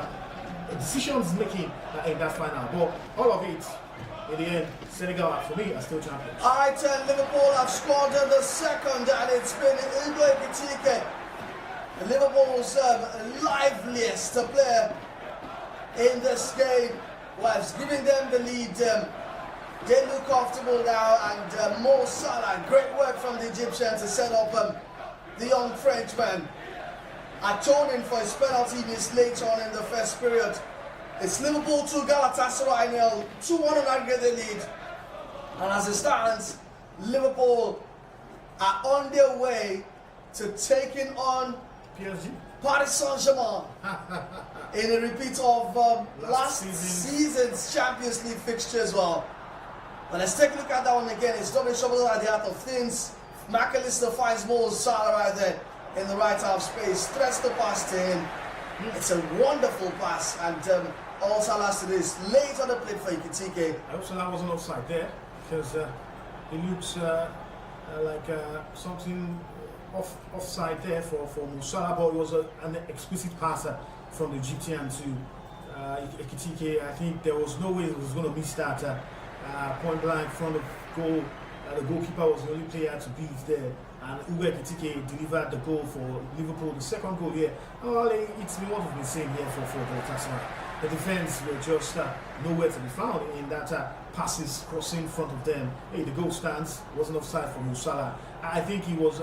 decisions making in that final. But all of it, in the end, Senegal, for me, are still champions. Alright, Liverpool have scored the second, and it's been Ugo Ekitike, Liverpool's liveliest player in this game, was giving them the lead. They look comfortable now, and Mo Salah, great work from the Egyptian to set up the young Frenchman, atoning for his penalty miss late on in the first period. It's Liverpool 2, Galatasaray 0, 2-1 on aggregate lead. And as it stands, Liverpool are on their way to taking on PSG? Paris Saint-Germain in a repeat of last season's Champions League fixture as well. But let's take a look at that one again. It's double trouble at the heart of things. McAllister finds Mo Salah right there in the right half space, threads the pass to him. It's a wonderful pass, and all Salah has to do is lay it on the plate for Ekitike. I hope Salah wasn't offside there, because it looks like something offside there for Mo Salah, but it was an exquisite passer from the Egyptian to Ekitike. I think there was no way he was going to miss that point blank front of goal. The goalkeeper was the only player to beat there, and Ugo Ekitike delivered the goal for Liverpool, the second goal here. Well, it's been what we've been saying here for Galatasaray. The defense were just nowhere to be found in that passes crossing in front of them. Hey, the goal stands, wasn't offside for Mo Salah. I think he was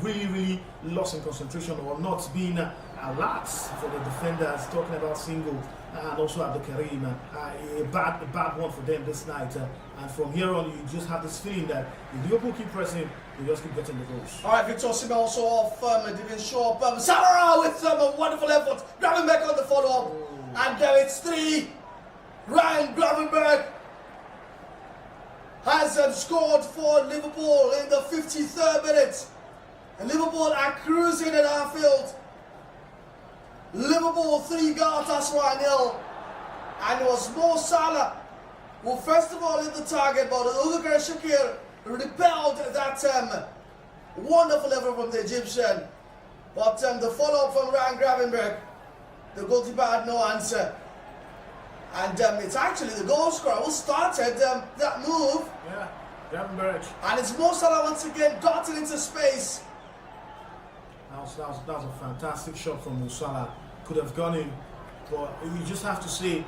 really lost in concentration, or not being alert for the defenders, talking about single and also Abdul Karim. A bad one for them this night. And from here on, you just have this feeling that if Liverpool keep pressing, you just keep getting the goals. Alright, Victor Osimhen also off, didn't show up. Salah with a wonderful effort, grabbing back on the follow-up. And there it's 3. Ryan Gravenberch has scored for Liverpool in the 53rd minute. And Liverpool are cruising at Anfield. Liverpool 3, Galatasaray 0. And it was Mo Salah who first of all hit the target, but Ulrike Shakir repelled that wonderful effort from the Egyptian. But the follow-up from Ryan Gravenberch, the goalkeeper had no answer. And it's actually the goal scorer who started that move. Yeah, Gravenberch. And it's Mo Salah once again darting into space. That was a fantastic shot from Mo Salah. Could have gone in, but you just have to say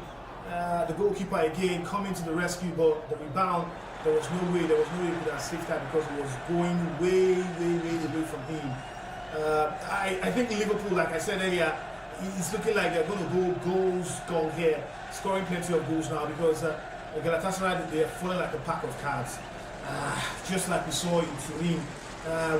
the goalkeeper again coming to the rescue, but the rebound, there was no way he could have saved that, because he was going way away from him. I think Liverpool, like I said earlier, it's looking like they're going to go goals gone here, scoring plenty of goals now, because Galatasaray, they're falling like a pack of cards. Just like we saw in Turin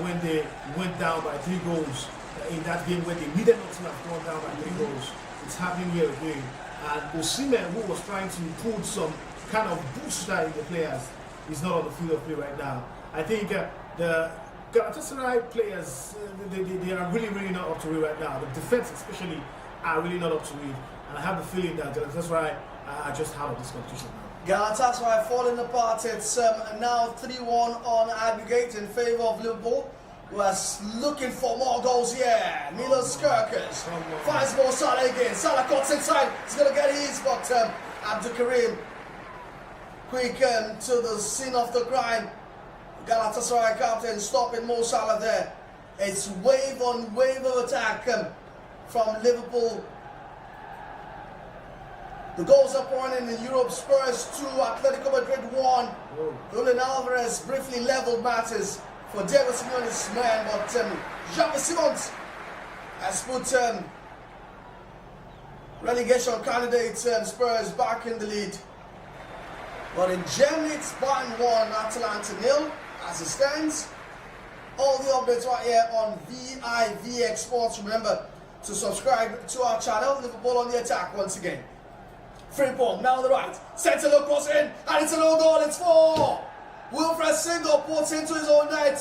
when they went down by 3 goals in that game where they needed not to have gone down by 3 goals. It's happening here again. And Osimhen, who was trying to put some kind of booster in the players, is not on the field of play right now. I think the Galatasaray players, they are really not up to it right now. The defense especially are really not up to it. And I have the feeling that Galatasaray are just out of this competition now. Galatasaray falling apart. It's now 3-1 on aggregate in favour of Liverpool, who is looking for more goals here. Milos Kerkers finds Mo Salah again. Salah cuts inside. He's going to get his, but Abdul Karim quick to the scene of the crime. Galatasaray captain stopping Mo Salah there. It's wave on wave of attack from Liverpool. The goals are pouring in Europe. Spurs 2, Atletico Madrid 1. Julian Alvarez briefly leveled matters for Diego Simeone's man, but Xavi Simons has put relegation candidate Spurs back in the lead. But in Germany, it's Bayern 1, Atalanta 0 as it stands. All the updates right here on VIVX Sports. Remember to subscribe to our channel. Liverpool on the attack once again. Frimpong now on the right. Centre look cross in, and it's a low goal. It's 4. Wilfred Singo puts into his own net.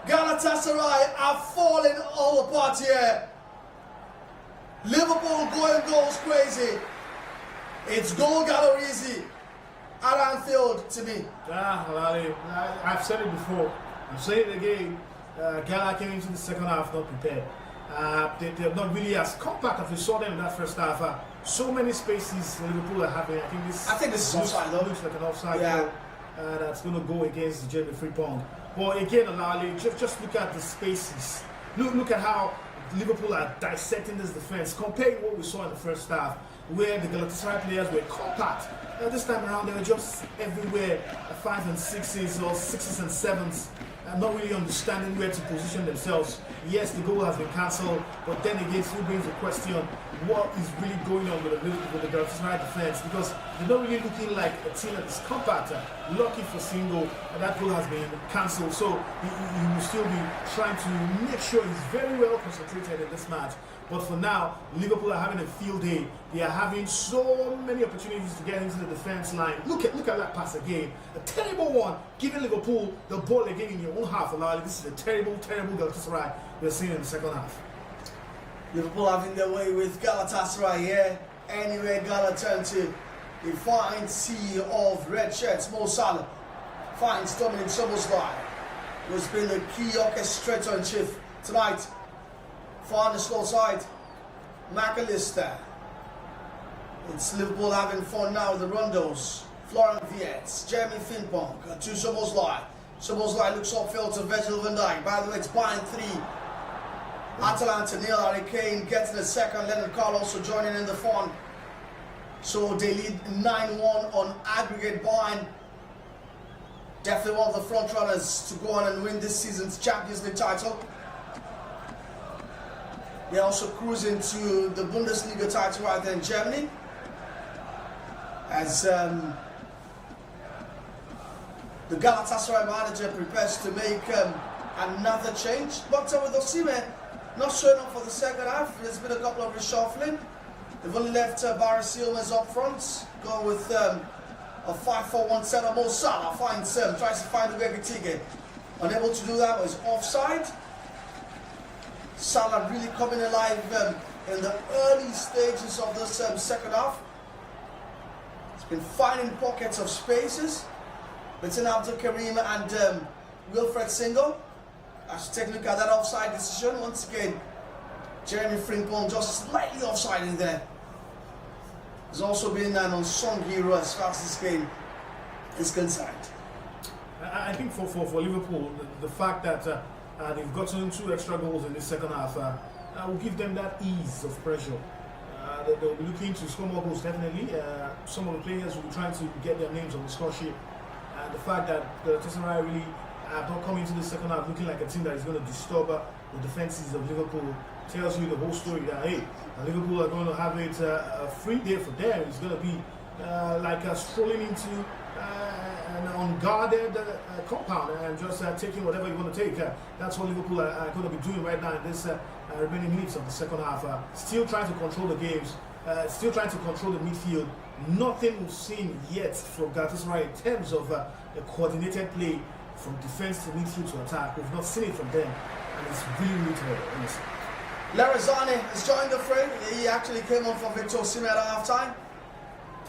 Galatasaray are falling all apart here. Liverpool going goals crazy. It's goal gallery at Anfield to me. I've said it before. I'm saying it again. Gala came into the second half not prepared. They're not really as compact as we saw them in that first half. So many spaces Liverpool are having. I think this is offside though. Looks like an offside goal that's going to go against Jeremy Frimpong. But again, Alali, just look at the spaces. Look at how Liverpool are dissecting this defense. Comparing what we saw in the first half, where the Galatasaray players were compact. This time around, they were just everywhere, 5 and 6s or 6s and 7s. Not really understanding where to position themselves. Yes, the goal has been cancelled, but then again, still brings the question, what is really going on with the Galatasaray defense? Because they're not really looking like a team that is compact. Lucky for Singo, that goal has been cancelled, so he will still be trying to make sure he's very well concentrated in this match. But for now, Liverpool are having a field day. They are having so many opportunities to get into the defense line. Look at that pass again. A terrible one. Giving Liverpool the ball again in your own half. This is a terrible, terrible Galatasaray we're seeing in the second half. Liverpool having their way with Galatasaray here. Anyway, Gala turn to a fine sea of red shirts. Mo Salah finds Dominic Szoboszlai, who's been the key orchestrator in chief tonight. Far on the slow side, McAllister. It's Liverpool having fun now with the rondos. Florian Wirtz, Jeremy Frimpong to Szoboszlai. Szoboszlai looks upfield to Virgil van Dijk. By the way, it's Bayern 3. Atalanta 0. Harry Kane getting a second. Leonard Carl also joining in the fun. So they lead 9-1 on aggregate. Bayern definitely one of the front runners to go on and win this season's Champions League title. They're also cruising to the Bundesliga title right there in Germany. As the Galatasaray manager prepares to make another change. But with Osimhen not showing up for the second half, there's been a couple of reshuffling. They've only left Barry Seelmans up front, going with a 5-4-1 setup. Mo Salah tries to find the Wegetige. Unable to do that, was offside. Salah really coming alive in the early stages of this second half. He's been finding pockets of spaces between Abdul Karim and Wilfred Singo. I should take a look at that offside decision. Once again, Jeremy Frimpong just slightly offside in there. There's also been an unsung hero as far as this game is concerned. I think for Liverpool, the fact that they've gotten 2 extra goals in the second half will give them that ease of pressure. They'll be looking to score more goals, definitely. Some of the players will be trying to get their names on the score sheet. And the fact that the Galatasaray really have not come into the second half looking like a team that is going to disturb the defenses of Liverpool tells you the whole story that, hey, Liverpool are going to have it a free day for them. It's going to be like strolling into an unguarded compound and just taking whatever you want to take. That's what Liverpool are going to be doing right now in this remaining minutes of the second half. Still trying to control the games, still trying to control the midfield. Nothing we've seen yet from Galatasaray in terms of a coordinated play from defense to midfield to attack. We've not seen it from them, and it's really, really terrible, honestly. Larazani has joined the fray. He actually came on for Victor Osimhen at half-time.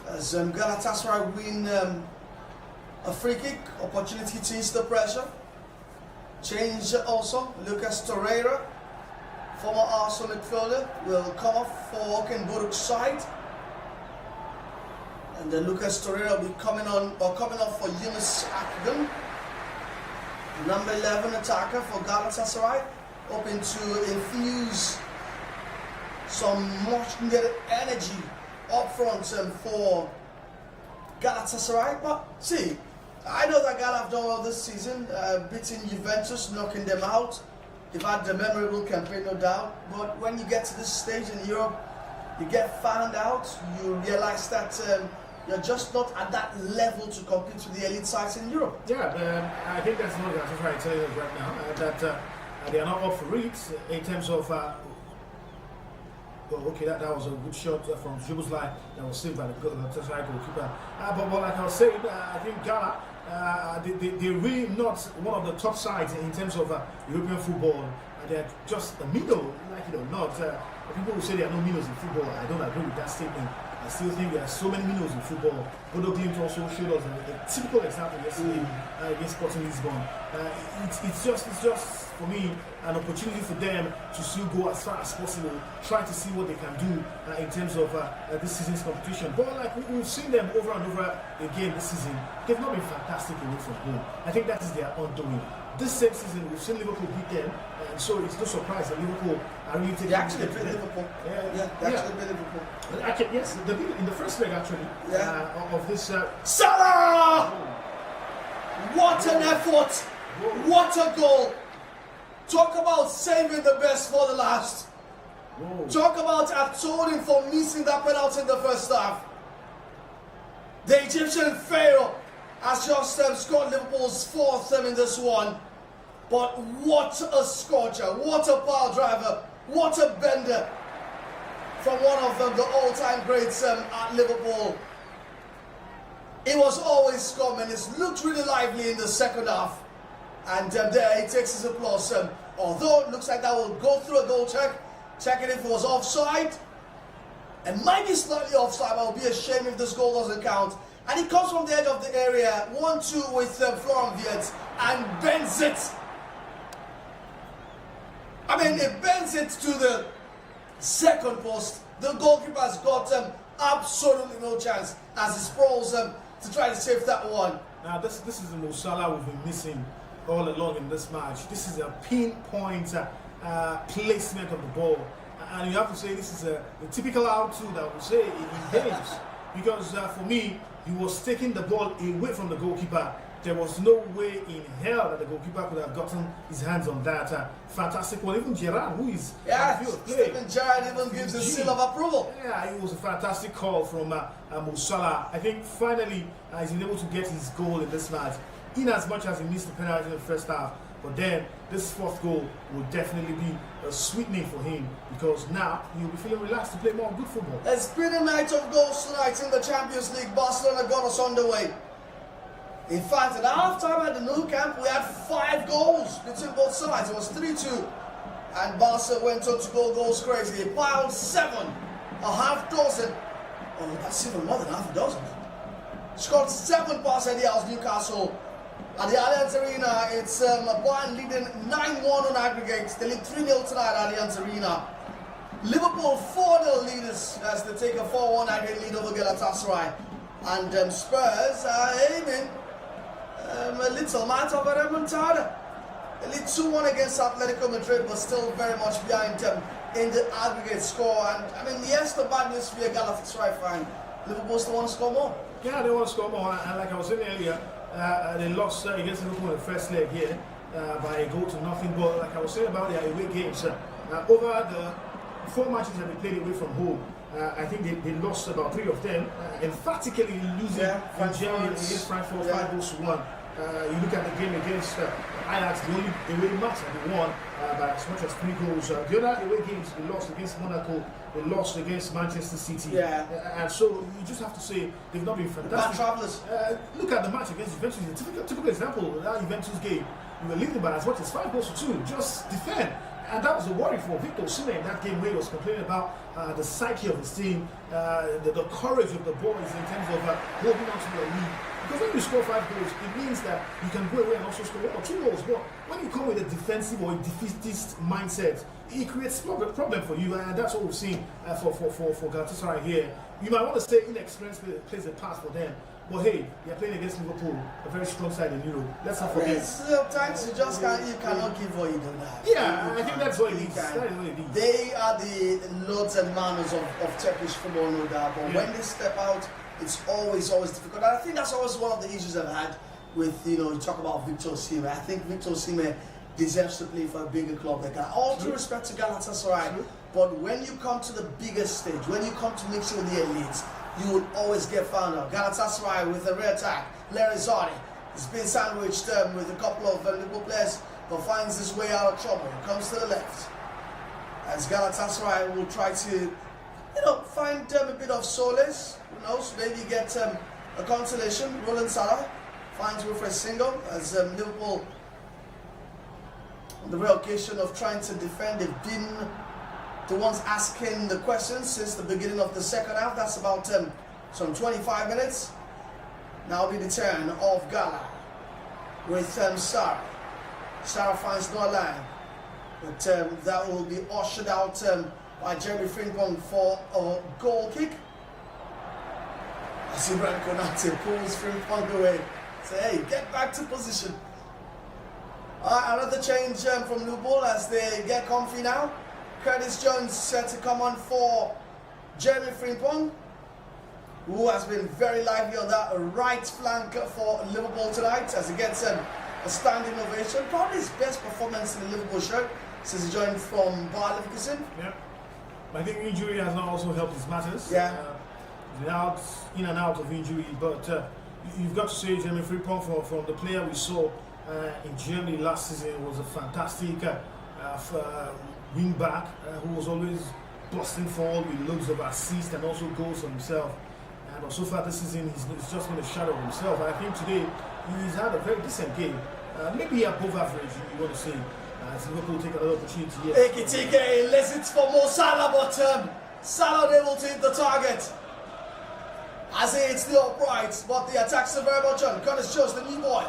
As Galatasaray win a free kick, opportunity to ease the pressure. Change also, Lucas Torreira, former Arsenal midfielder, will come off for Okenburuk's side. And then Lucas Torreira will be coming off for Yunus Akgün, number 11 attacker for Galatasaray, hoping to infuse some much needed energy up front for Galatasaray. But see, I know that Ghana have done well this season, beating Juventus, knocking them out. They've had a memorable campaign, no doubt. But when you get to this stage in Europe, you get found out, you realize that you're just not at that level to compete with the elite sides in Europe. Yeah, I think that's what I'm trying to tell you right now, that they are not up for it in terms of. Okay, that was a good shot from Juboslai that was saved by the Galatasaray goalkeeper. But like I was saying, I think Ghana, they're really not one of the top sides in terms of European football. They're just a minnow, like it or not. People who say there are no minnows in football, I don't agree with that statement. I still think there are so many minnows in football. Bodo Glimt also showed us a typical example yesterday against Sporting Lisbon. It's just for me an opportunity for them to still go as far as possible, try to see what they can do in terms of this season's competition. But like we've seen them over and over again this season, they've not been fantastic away from home. I think that is their undoing. This same season, we've seen Liverpool beat them, and so it's no surprise that Liverpool are really taking. They actually beat Liverpool. They actually beat Liverpool. Yes, they beat in the first leg actually. Of this. Salah! What an effort! What a goal! Talk about saving the best for the last. Whoa. Talk about atoning for missing that penalty in the first half. The Egyptian Pharaoh has just scored Liverpool's fourth in this one. But what a scorcher, what a power driver, what a bender from one of the all-time greats at Liverpool. It was always coming. It looked really lively in the second half. And there he takes his applause. Although it looks like that will go through a goal check, checking if it was offside. It might be slightly offside, but I'll be ashamed if this goal doesn't count. And he comes from the edge of the area, 1-2 with Florent Wirtz, and bends it. I mean, it bends it to the second post. The goalkeeper has got absolutely no chance as he sprawls to try to save that one. Now, this is the Mo Salah we've been missing all along in this match. This is a pinpoint placement of the ball. And you have to say this is a typical how-to that we say in games. Because for me, he was taking the ball away from the goalkeeper. There was no way in hell that the goalkeeper could have gotten his hands on that. Fantastic one. Even Gerrard, who is Steven Gerrard even gives the seal of approval. Yeah, it was a fantastic call from Mo Salah. I think finally he's been able to get his goal in this match, in as much as he missed the penalty in the first half. But then this fourth goal will definitely be a sweetening for him, because now he'll be feeling relaxed to play more good football. It's been a night of goals tonight in the Champions League. Barcelona got us underway. In fact, at half-time at the Nou Camp, we had 5 goals between both sides. It was 3-2. And Barca went on to go goals crazy. They piled 7, a half dozen. Oh, that's even more than half a dozen. Scored 7 passes at the house, Newcastle. At the Allianz Arena, it's Bayern leading 9-1 on aggregate. They lead 3-0 tonight at Allianz Arena. Liverpool 4-0 leaders as they take a 4-1 aggregate lead over Galatasaray. And Spurs are aiming a little matter of a remontada. They lead 2-1 against Atletico Madrid, but still very much behind them in the aggregate score. And I mean, yes, the bad news for a Galatasaray fan. Liverpool still want to score more. Yeah, they want to score more. And like I was saying earlier, they lost against Liverpool in the first leg here by a goal to nothing. But like I was saying about their away games, over the 4 matches that they played away from home, I think they lost about 3 of them, emphatically losing in Germany against Frankfurt 5-1. You look at the game against Ajax, the only away match that they won by as much as 3 goals. The other away games they lost against Monaco, they lost against Manchester City. And so you just have to say they've not been fantastic. Bad travellers. Look at the match against Juventus. It's a typical example of that Juventus game. You were leading by as much as 5-2. Just defend. And that was a worry for Victor Osimhen in that game, where he was complaining about the psyche of his team, the courage of the boys in terms of holding on to the lead. Because when you score 5 goals, it means that you can go away and also score 1 or 2 goals. But when you come with a defensive or a defeatist mindset, it creates problem for you, and that's what we've seen for Galatasaray here. You might want to say inexperience plays a part for them. But hey, they're playing against Liverpool, a very strong side in Europe. Let's not forget. Sometimes you just cannot give what you don't have. Yeah, I think that's what it is. They are the lords and manners of Turkish football, no doubt. But when they step out, it's always difficult. And I think that's always one of the issues I've had with, you talk about Victor Osimhen. I think Victor Osimhen deserves to play for a bigger club like that. All due respect to Galatasaray, but when you come to the biggest stage, when you come to mix with the elites, you will always get found out. Galatasaray with a rear attack. Larry Zardi has been sandwiched with a couple of Liverpool players, but finds his way out of trouble. Comes to the left. As Galatasaray will try to, find a bit of solace. Who knows? Maybe get a consolation. Roland Salah finds room for a single as Liverpool, on the real occasion of trying to defend, they've been the ones asking the questions since the beginning of the second half. That's about some 25 minutes. Now will be the turn of Gala with Sarah. Sarah finds no line, but that will be ushered out by Jeremy Frimpong for a goal kick. As Ibrahim Konate pulls Frimpong away. Say, hey, get back to position. Another change from Liverpool as they get comfy now. Curtis Jones set to come on for Jeremy Frimpong, who has been very lively on that right flank for Liverpool tonight as he gets a standing ovation. Probably his best performance in the Liverpool shirt since he joined from Bayer Leverkusen. Yeah, I think injury has not also helped his matters. Yeah, in and out of injury, but you've got to say Jeremy Frimpong from the player we saw in Germany last season was a fantastic wing back who was always busting forward with loads of assists and also goals for himself. And so far this season, he's just been a shadow of himself. I think today he's had a very decent game, maybe above average, you want to say. As Liverpool take another opportunity. Yes. Ekitike lets it for Mo Salah, but Salah able to hit the target. As he hits the upright, but the attacks are very much on. Curtis Jones, the new boy,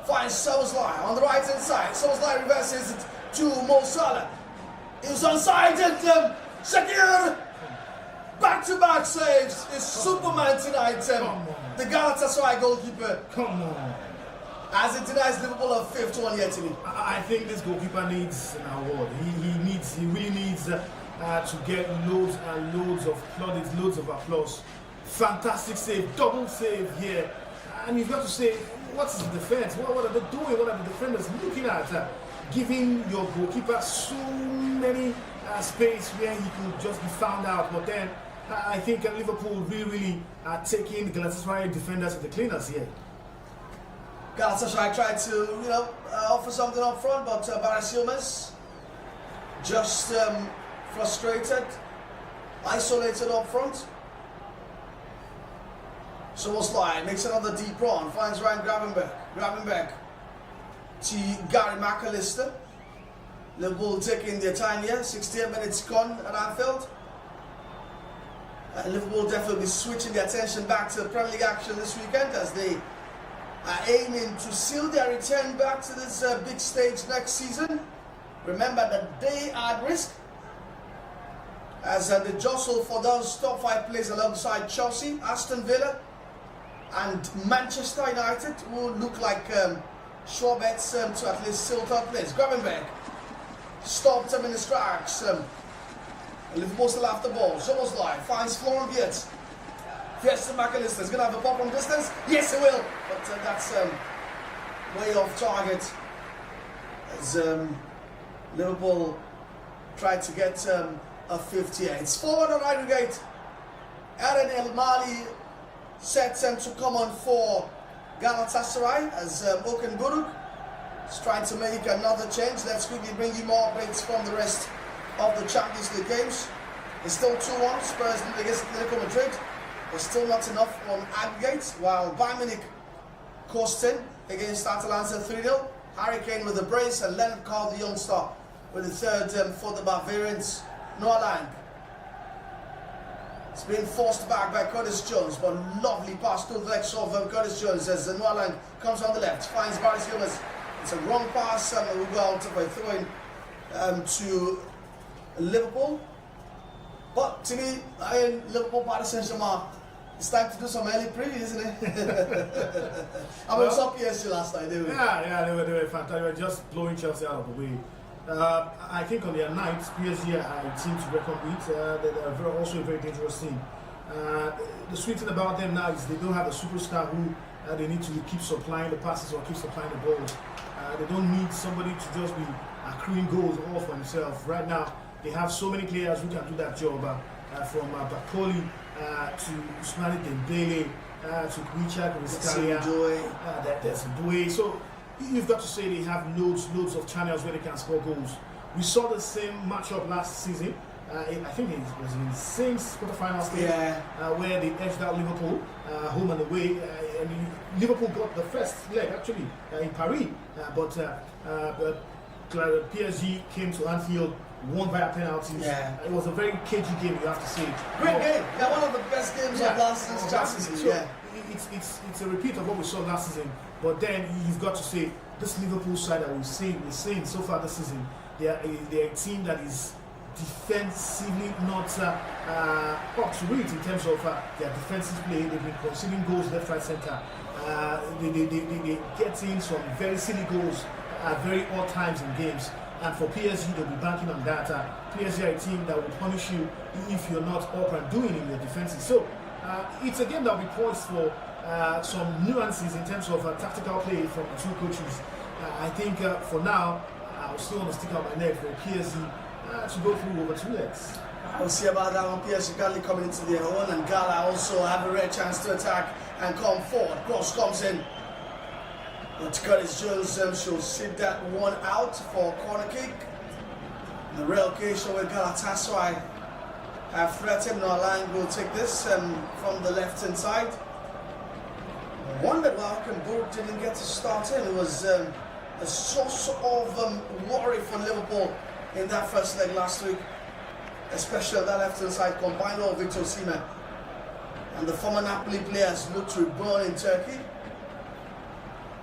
finds Soboslai on the right hand side. Soboslai reverses it to Mo Salah. He was onside and Shakir back-to-back saves. Is Superman tonight. The Galatasaray goalkeeper. Come on. As it denies Liverpool a fifth one yet to me. I think this goalkeeper needs an award. He really needs to get loads and loads of plaudits, loads of applause. Fantastic save, double save here. And you've got to say, what's the defense? What are they doing? What are the defenders looking at? Giving your goalkeeper so many space where he could just be found out. But then I think Liverpool really are taking the Galatasaray defenders to the cleaners here. Galatasaray tried to, offer something up front, but Barış Yilmaz just frustrated, isolated up front. Soboslai makes another deep run, finds Ryan Gravenberg to Gary McAllister. Liverpool taking their time here, 68 minutes gone at Anfield. And Liverpool definitely switching their attention back to the Premier League action this weekend as they are aiming to seal their return back to this big stage next season. Remember that they are at risk as they jostle for those top 5 places alongside Chelsea, Aston Villa and Manchester United, who look like sure bets to at least seal third place. Gravenberg stopped him in his tracks. Liverpool still after the ball. Soboslai finds Florian Wirtz. Yes, McAllister is going to have a pop from distance. Yes, he will. But that's way off target. As Liverpool tried to get a 58. It's forward on aggregate. Aaron El Mali set to come on for Galatasaray as Okan Buruk is trying to make another change. Let's quickly bring you more updates from the rest of the Champions League games. It's still 2-1. Spurs lead against Atletico Madrid. There's still not enough on aggregate, while Bayern Munich coast in against Atalanta 3-0. Harry Kane with a brace and Leonard Carl, the youngster, with the third for the Bavarians. Noah Lang. It's been forced back by Curtis Jones, but lovely pass to the legs of Curtis Jones as Noah Lang comes on the left, finds Barış Yilmaz. It's a wrong pass and will go out by throwing to Liverpool. But to me, Liverpool, Paris Saint-Germain, it's time to do some early preview, isn't it? I mean, saw PSG last night, didn't we? Yeah, they were fantastic. They were just blowing Chelsea out of the way. I think on their night, PSG are a team to reckon with. They're also a very dangerous team. The sweet thing about them now is they don't have a superstar who They need to keep supplying the passes or keep supplying the balls. They don't need somebody to just be accruing goals all for himself. Right now, they have so many players who can do that job, from Bakoli to Ousmane Dembele to Kwichak, Rizkaria, there's Due. So you've got to say they have loads of channels where they can score goals. We saw the same matchup last season. I think it was in the same quarterfinal stage where they edged out Liverpool home and away. And Liverpool got the first leg actually in Paris, but PSG came to Anfield, won via penalties. It was a very cagey game, you have to say. Great game. Yeah, one of the best games of last season's Champions League. It's a repeat of what we saw last season. But then you've got to say this Liverpool side that we've seen so far this season, they're a team that is defensively not up to it in terms of their defensive play. They've been conceding goals left, right, centre. They get in some very silly goals at very odd times in games. And for PSG, they'll be banking on that. PSG are a team that will punish you if you're not up and doing in your defenses. So it's a game that will be poised for some nuances in terms of tactical play from the two coaches. I think for now, I will still want to stick out my neck for PSG to go through over 2 legs. We'll see about that one. PSG currently coming into their own, and Gala also have a rare chance to attack and come forward. Cross comes in. But Curtis Jones should sit that one out for corner kick. The rare occasion where Galatasaray have threatened Nolang will take this from the left hand side. Wondered why Hülkenberg didn't get to start in. It was a source of worry for Liverpool in that first leg last week, especially on that left hand side, combined with Victor Osimhen. And the former Napoli players looked reborn in Turkey.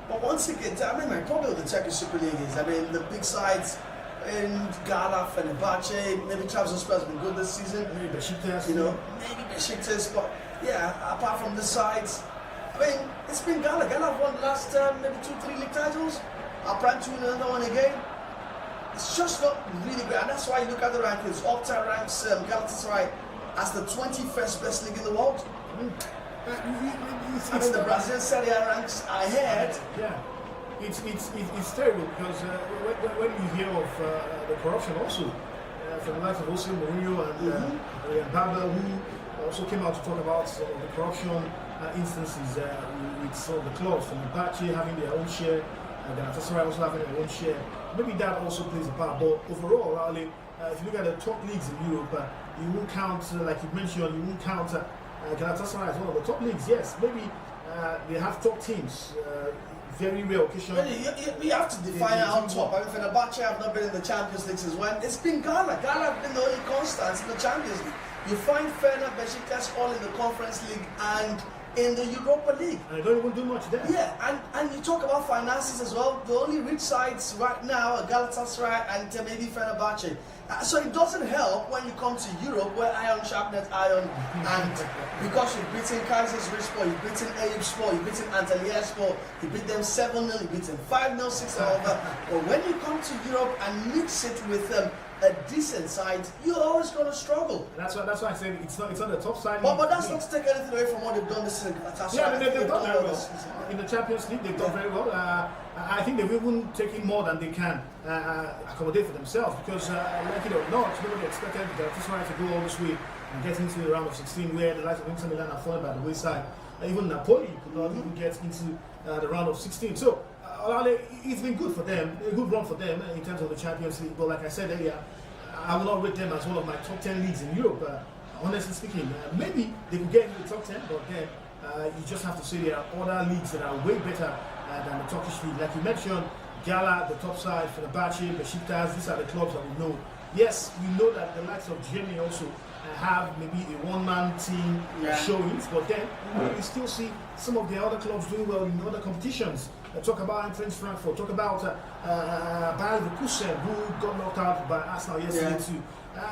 But once again, I mean, my problem with the Turkish Super League is, I mean, the big sides in Gala, Fenerbahce, maybe Trabzonspor has been good this season. Maybe Besiktas, maybe Besiktas, but yeah, apart from the sides, I mean, it's been Gala. Gala won last maybe 2-3 league titles. I'll prime to another one again. It's just not really great, and that's why you look at the rankings. Opta ranks Galatasaray as the 21st best league in the world. I mean, the Brazilian Serie A ranks ahead. Yeah, it's terrible because when you hear of the corruption also from the likes of Osimhen, Mourinho, and Baba, who also came out to talk about some of the corruption instances with some of the clubs, from Fenerbahce having their own share, Galatasaray also having their own share. Maybe that also plays a part. But overall, Ali, if you look at the top leagues in Europe, you won't count, like you mentioned, you won't count Galatasaray as one of the top leagues. Yes, maybe they have top teams. Very rare occasion. We have to define our top. I mean, Fenerbahce have not been in the Champions League since when? It's been Gala. Gala have been the only constants in the Champions League. You find Fenerbahce, Besiktas all in the Conference League and in the Europa League. And they don't even do much there. Yeah, and you talk about finances as well. The only rich sides right now are Galatasaray and maybe Fenerbahce. So it doesn't help when you come to Europe where iron sharpens iron, and because you've beaten Kayserispor, you've beaten Eyüpspor, you've beaten Antalyaspor, you beat them 7-0, you beat them 5-0, 6-0. But when you come to Europe and mix it with a decent side, you're always going to struggle. And that's why I said it's not the top side. But that's not to take anything away from what they've done this season. Yeah, they've done very well. In the Champions League, they've done very well. I think they've even taken more than they can accommodate for themselves, because like it or not, nobody expected Galatasaray to go all this way and get into the round of 16, where the likes of Inter Milan are falling by the wayside. Even Napoli could not even get into the round of 16. So it's been good for them, a good run for them in terms of the Champions League. But like I said earlier, I will not rate them as one of my top 10 leagues in Europe. Honestly speaking, maybe they could get into the top 10, but then you just have to say there are other leagues that are way better than the Turkish league. Like you mentioned, Gala, the top side, Fenerbahce, Besiktas, these are the clubs that we know. Yes, we know that the likes of Germany also have maybe a one-man team showings, but then we still see some of the other clubs doing well in other competitions. Talk about Eintracht Frankfurt, talk about Bayer Leverkusen, who got knocked out by Arsenal yesterday too.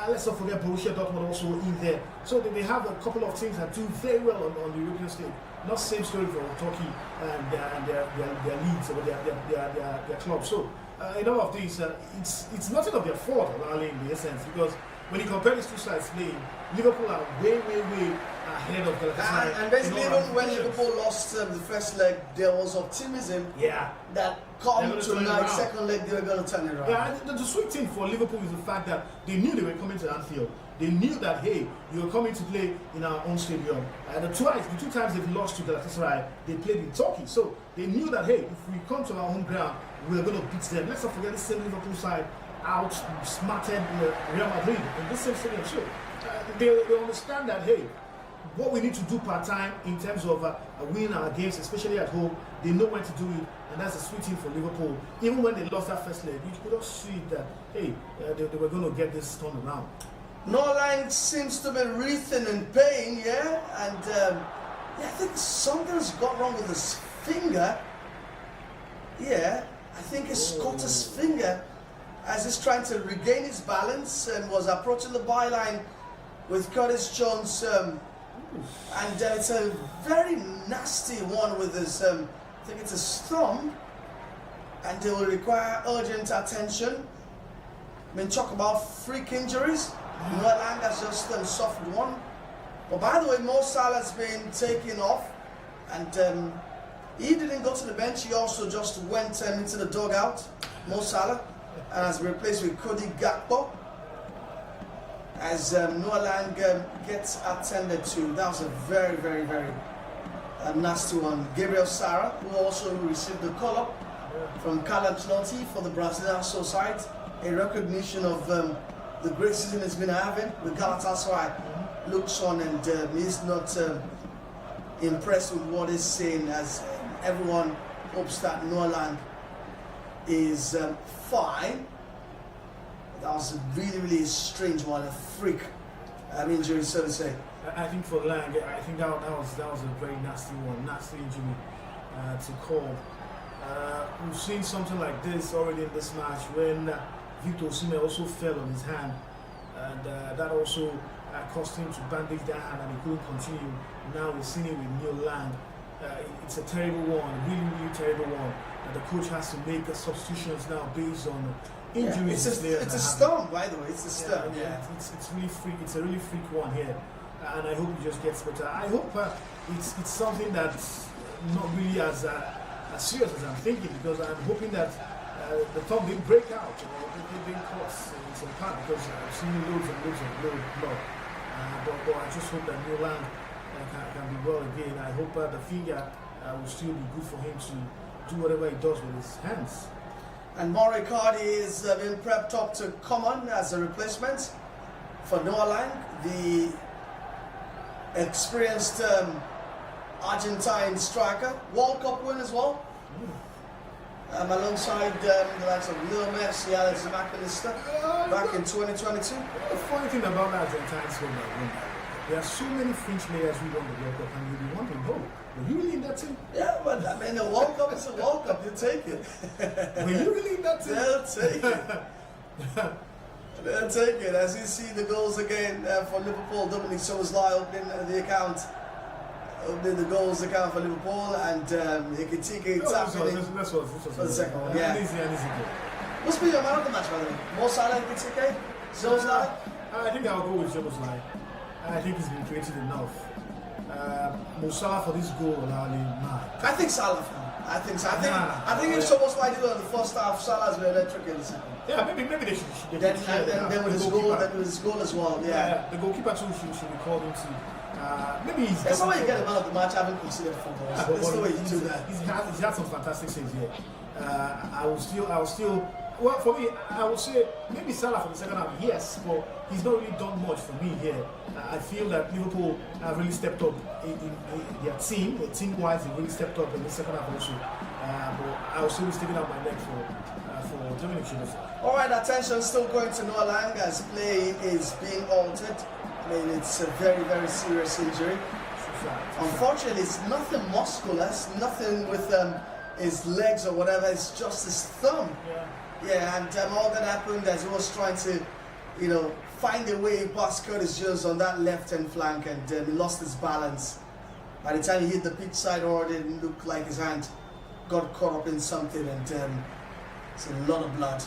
Let's not forget Borussia Dortmund also in there. So they have a couple of teams that do very well on the European stage. Not the same story for Turkey and their leagues or their clubs. So in all of these, it's nothing of their fault, in the essence, because when you compare these two sides playing, Liverpool are way ahead of Galatasaray. And basically, even when Liverpool lost the first leg, there was optimism that come tonight, second leg, they were going to turn it around. Yeah, and the sweet thing for Liverpool is the fact that they knew they were coming to Anfield. They knew that, hey, you're coming to play in our own stadium. The two times they've lost to Galatasaray, they played in Turkey. So they knew that, hey, if we come to our home ground, we're going to beat them. Let's not forget the same Liverpool side outsmarted Real Madrid in this same stadium. So they understand that, hey, what we need to do part time in terms of winning our games, especially at home, they know when to do it, and that's a sweet thing for Liverpool. Even when they lost that first leg, you could also see that, hey, they were going to get this turned around. Norlang seems to be writhing in pain, and I think something's got wrong with his finger. I think he's caught his finger as he's trying to regain his balance and was approaching the byline with Curtis Jones. And it's a very nasty one with his, I think it's his thumb, and they will require urgent attention. I mean, talk about freak injuries. Norlang has just suffered one. But by the way, Mo Salah's been taken off, and he didn't go to the bench. He also just went into the dugout, Mo Salah, and has been replaced with Cody Gakpo. As Norlang gets attended to. That was a very nasty one. Gabriel Sara, who also received the call-up from Carlo Ancelotti for the Brazilian side, a recognition of the great season he's been having with Galatasaray. Looks on and he's not impressed with what he's saying, as everyone hopes that Norlang is fine. That was a really strange one, a freak injury, so to say. I think for Lang, I think that was a very nasty one, nasty injury to call. We've seen something like this already in this match when Victor Osimhen also fell on his hand, and that also caused him to bandage that hand, and he couldn't continue. Now we're seeing it with Neil Lang. It's a terrible one, really terrible one. And the coach has to make substitutions now based on injuries. It's a storm, by the way. It's a storm. It's really freak. It's a really freak one here, and I hope it just gets better. I hope it's something that's not really as serious as I'm thinking, because I'm hoping that the thumb didn't break out. It didn't cause some part, because I've seen loads of blood. But I just hope that Neil Lang can be well again. I hope the finger will still be good for him to do whatever he does with his hands. And Mauro Icardi is being prepped up to come on as a replacement for Norlang, the experienced Argentine striker, World Cup win as well. Alongside the likes of Leo Messi, Alex McAllister, back in 2022. The funny thing about Argentines when they win, there are so many French players who won the World Cup, and you'll be wondering, were you really in that team? Yeah, but I mean, the World Cup is a World Cup, you take it. Were you really in that team? They'll take it. They'll take it. As you see the goals again for Liverpool, Dominic Szoboszlai opening the account. Opening the goals account for Liverpool, and Ekitike tapping for the second one. Yeah. Easy goal. What's been your man of the match, by the way? Mo Salah, Ekitike, Szoboszlai? I think I'll go with Szoboszlai. I think he's been creative enough. Mo Salah for this goal, I think Salah. I think so. I think if Szoboszlai did it in the first half, Salah's been electric in the second. Yeah, maybe they should. Then with his goal as well. Yeah. The goalkeeper too should be called into. Maybe he's. That's the way you get a man of the match. I haven't considered football. Yeah, that's the way you do that. He's had some fantastic saves here. I will still. Well, for me, I would say maybe Salah for the second half, yes, but he's not really done much for me here. I feel that Liverpool have really stepped up in their team. Team-wise, they really stepped up in the second half also. But I will still be sticking out my neck for Dominic Szoboszlai. All right, attention still going to Norlang as play is being altered. I mean, it's a very serious injury. Unfortunately, it's nothing muscular, it's nothing with his legs or whatever, it's just his thumb. Yeah, and all that happened as he was trying to, find a way past Curtis Jones on that left-hand flank, and he lost his balance. By the time he hit the pitch side, it didn't look like his hand got caught up in something, and it's a lot of blood.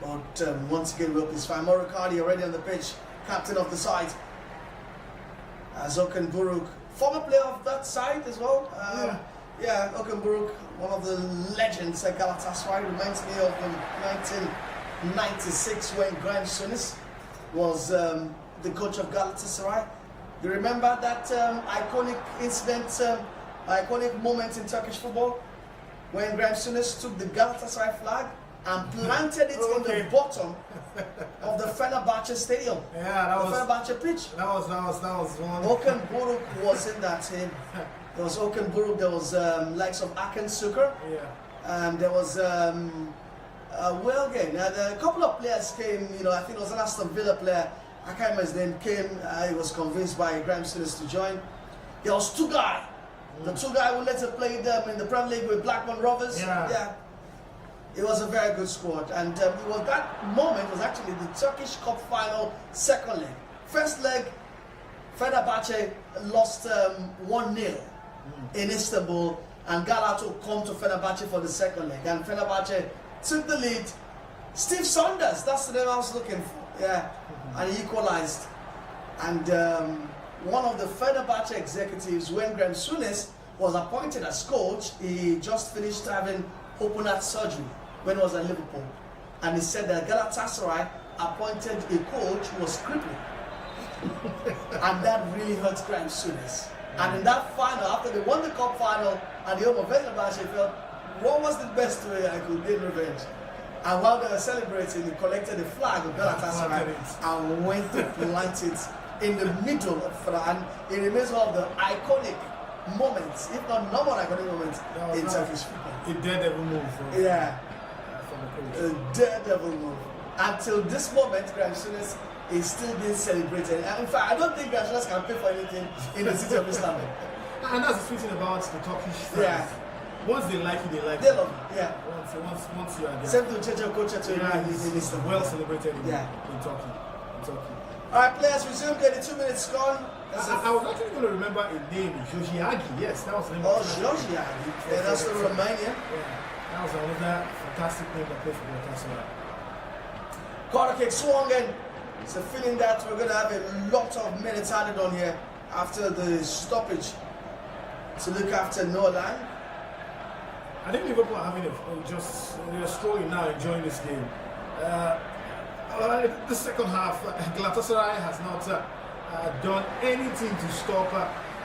But once again, we hope he's fine. Morikadi already on the pitch, captain of the side. As Okenburuk, former player of that side as well. Yeah, Okenburuk, one of the legends at Galatasaray, reminds me of 1996 when Graham Souness was the coach of Galatasaray. You remember that iconic incident, iconic moment in Turkish football when Graham Souness took the Galatasaray flag and planted it in the bottom of the Fenerbahce stadium. Yeah, that was Fenerbahce pitch. That was one. Okenburuk was in that team. There was Okenburuk, there was likes of Aken Sukur. Yeah. There was a couple of players came, I think it was an Aston Villa player, I can't remember his name, came, he was convinced by Graham Souness to join. There was Tugay, the Tugay who later played in the Premier League with Blackburn Rovers. Yeah. It was a very good squad, and that moment was actually the Turkish Cup final second leg. First leg, Fenerbahce lost 1-0 in Istanbul, and Galatasaray come to Fenerbahce for the second leg, and Fenerbahce took the lead. Steve Saunders, that's the name I was looking for, and he equalized. And one of the Fenerbahce executives, when Graham Souness was appointed as coach, he just finished having open heart surgery when he was at Liverpool, and he said that Galatasaray appointed a coach who was crippling, and that really hurt Graham Souness. And in that final, after they won the cup final and the home of Fenerbahce, he felt, what was the best way I could gain revenge? And while they were celebrating, he collected the flag of Galatasaray and went to plant it in the middle of, and it remains one of the iconic moments, if not number one iconic moments in Turkish football. A daredevil move. A daredevil move. Until this moment, Graham Souness is still being celebrated. And in fact, I don't think Graham Souness can pay for anything in the city of Istanbul. And that's the sweet thing about the Turkish fans. Yeah. Once they like you, they like They you. love it, yeah. Once you are there. Same to Checho Kocha in Istanbul. Well celebrated in Turkey. Alright, players resume. 2 minutes gone. I was actually going to remember a name, Georgiagi. Yes, that was the name. Oh, Georgiagi. Yeah, that's the Romanian. Yeah, that was another fantastic name that played for Galatasaray. Corner kick swung in. It's a feeling that we're going to have a lot of minutes added on here after the stoppage to look after Noah Lang. I think Liverpool are having they're strolling now, enjoying this game. The second half, Galatasaray has not done anything to stop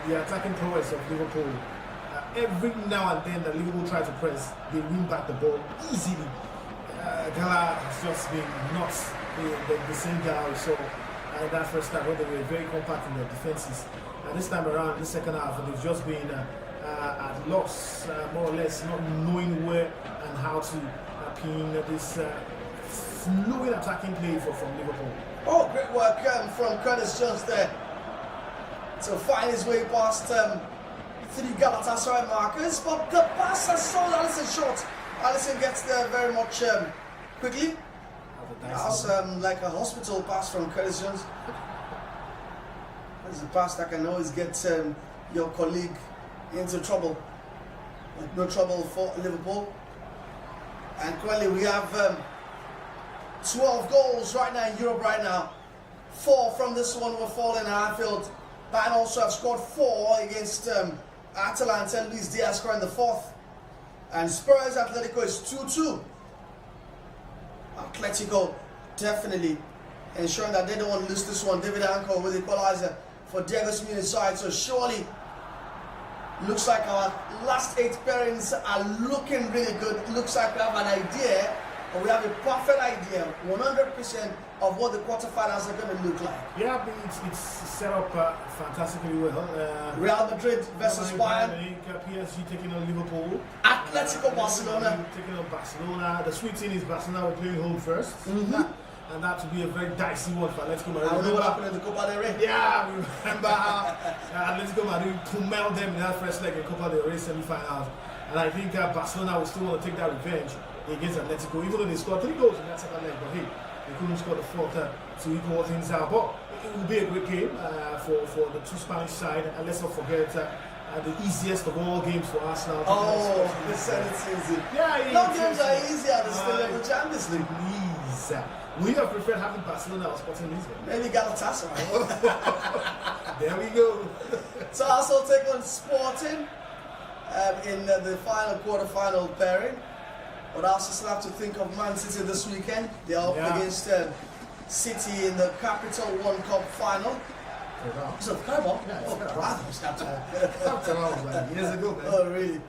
the attacking prowess of Liverpool. Every now and then that Liverpool try to press, they win back the ball easily. Gala has just been nuts, the same Gala we saw in that first half, where they were very compact in their defenses. This time around, the second half, they've just been at loss, more or less, not knowing where and how to pin this fluid attacking play from Liverpool. Oh, great work from Curtis Jones there to find his way past 3 Galatasaray markers, but the pass has sold Alisson short. Alisson gets there very much quickly. That's like a hospital pass from Curtis Jones. That's a pass that can always get your colleague into trouble. No trouble for Liverpool. And currently we have 12 goals right now in Europe right now. 4 from this one were falling at Anfield. Bayern also have scored 4 against Atalanta. Luis Diaz scoring the 4th. And Spurs Atletico is 2-2. Atletico definitely ensuring that they don't want to lose this one. David Anko with the equalizer for Diego Simeone's side. So surely looks like our last 8 pairings are looking really good. Looks like we have an idea, or we have a perfect idea, 100% of what the quarterfinals are going to look like. Yeah, it's set up fantastically well. Real Madrid versus Bayern. PSG taking on Liverpool. Atletico Barcelona taking on Barcelona. The sweet thing is Barcelona will play home first. And that would be a very dicey one for Atletico Madrid. I don't know what happened in the Copa del Rey. Yeah, we remember how Atletico Madrid pummeled them in that first leg in Copa del Rey semi-finals. And I think Barcelona will still want to take that revenge against Atletico, even though they scored 3 goals in that second leg. But hey, they couldn't score the 4th to equal things out. But it will be a great game for the 2 Spanish side. And let's not forget the easiest of all games for Arsenal. Oh, they said it's easy. Yeah, no games are easier than the Champions League. Please, would you have preferred having Barcelona or Sporting Lisbon? Maybe Galatasaray. There we go. So Arsenal take on Sporting in the final quarter-final pairing. But Arsenal still have to think of Man City this weekend. They're up against City in the Capital One Cup final. So Carabao? Yeah, Oh, Carabao. brother, was Capital. Capital One, like years ago, man. Oh, really?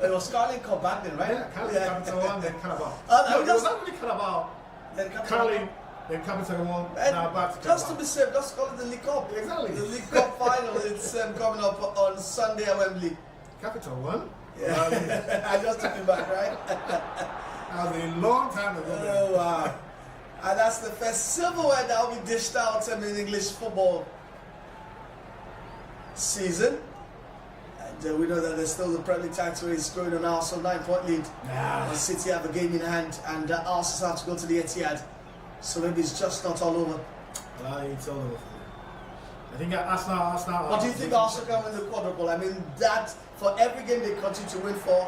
It was Carling Cup back then, right? Yeah, Capital One, then Carabao. No, It was not really Carabao. Then Capital Carling, then Capital One, And now back to just to Carabao. be safe, just call it the League Cup. Exactly. The League Cup final. It's coming up on Sunday at Wembley. Capital One? Yeah. I just took it back, right? That was a long time ago. man. Oh, wow. And that's the first silverware that will be dished out in English football season. And we know that there's still the Premier League title race going on. Arsenal 9-point lead. Nah. And City have a game in hand, and Arsenal have to go to the Etihad. So maybe it's just not all over. It's all over. I think Arsenal. But do you think Arsenal can win the quadruple? I mean, that for every game they continue to win for,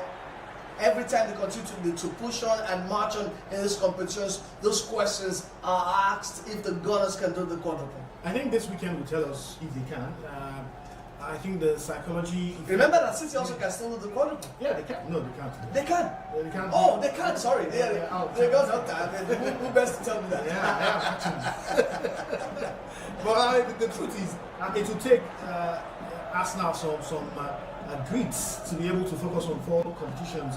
every time they continue to push on and march on in these competitions, those questions are asked if the Gunners can do the quadruple. I think this weekend will tell us if they can. I think the psychology. Remember that City also can still do the quadruple. Yeah, they can. No, they can't. They can. They can't. Oh, they can. Sorry, Yeah, they got up there. Who best to tell me that? Yeah, actually. But the truth is, it will take Arsenal some grits to be able to focus on 4 competitions.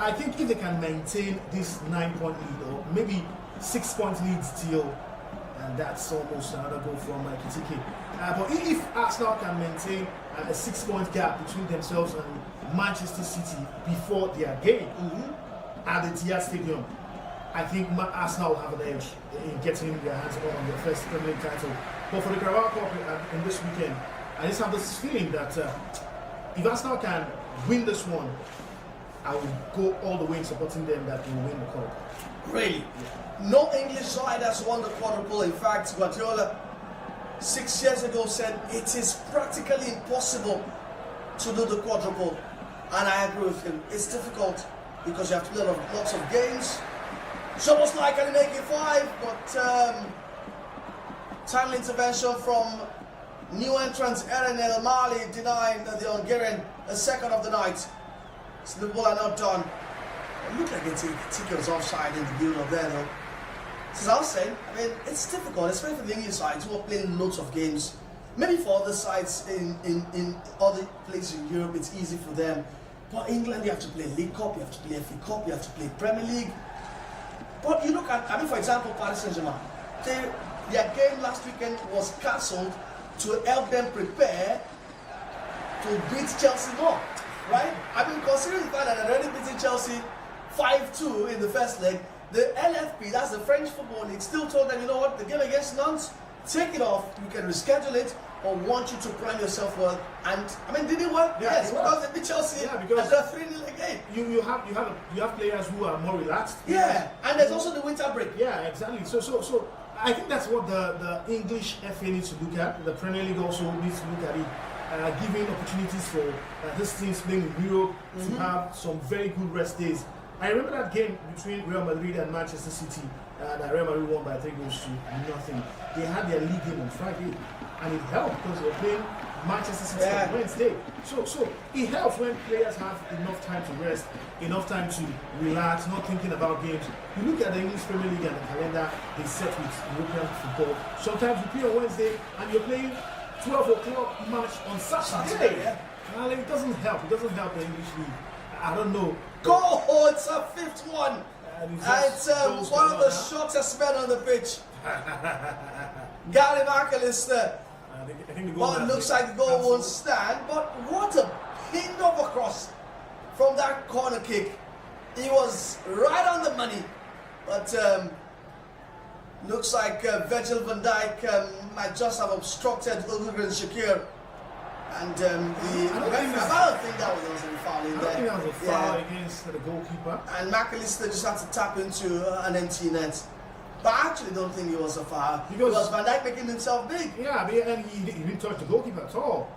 I think if they can maintain this 9-point lead, or maybe 6-point lead still, and that's almost another goal from Kitiki. But if Arsenal can maintain a 6-point gap between themselves and Manchester City before their game at the Etihad Stadium, I think Arsenal will have an edge in getting their hands on their first Premier League title. But for the Carabao Cup in this weekend, I just have this feeling that if Arsenal can win this one, I will go all the way in supporting them that will win the cup. Really? No English side has won the quadruple. In fact, Guardiola 6 years ago said it is practically impossible to do the quadruple. And I agree with him. It's difficult because you have to play lots of games. It's almost like an make it 5, but timely intervention from new entrant Eren El Mali denying the Hungarian a second of the night. So the ball are not done. It looked like Tiki was offside in the build-up there, though. As I was saying, I mean, it's difficult, especially for the English sides who are playing loads of games. Maybe for other sides in other places in Europe, it's easy for them. But England, you have to play League Cup, you have to play FA Cup, you have to play Premier League. But you look at, I mean, for example, Paris Saint-Germain. Their game last weekend was cancelled to help them prepare to beat Chelsea more, right? I mean, considering the fact that they're already beating Chelsea 5-2 in the first leg, the LFP, that's the French Football League, still told them, you know what, the game against Nantes, take it off, you can reschedule it, or want you to prime yourself well. And I mean, did it work? Yeah, Yes, it worked. because they beat Chelsea Yeah, because and they're 3-0 again. You have players who are more relaxed. Yeah, and there's also the winter break. Yeah, exactly. So I think that's what the English FA needs to look at. The Premier League also needs to look at it, giving opportunities for these teams playing in Europe to have some very good rest days. I remember that game between Real Madrid and Manchester City that Real Madrid won by 3-0. They had their league game on Friday, and it helped because they were playing Manchester City on Wednesday. So it helps when players have enough time to rest, enough time to relax, not thinking about games. You look at the English Premier League and the calendar they set with European football. Sometimes you play on Wednesday and you're playing 12 o'clock match on Saturday. Well, it doesn't help. It doesn't help the English league. I don't know. Oh, it's a 5th one. And It's one of the shortest men on the pitch. Gary McAllister. I think the goal Well, it looks like the goal won't stand, but what a pin over cross from that corner kick. He was right on the money, but looks like Virgil van Dijk might just have obstructed Ulrich Shakir. And I don't think that was a foul in there. I think that was a foul against the goalkeeper. And McAllister just had to tap into an empty net. But I actually don't think it was a foul. Because Van Dijk making himself big. Yeah, and he didn't touch the goalkeeper at all.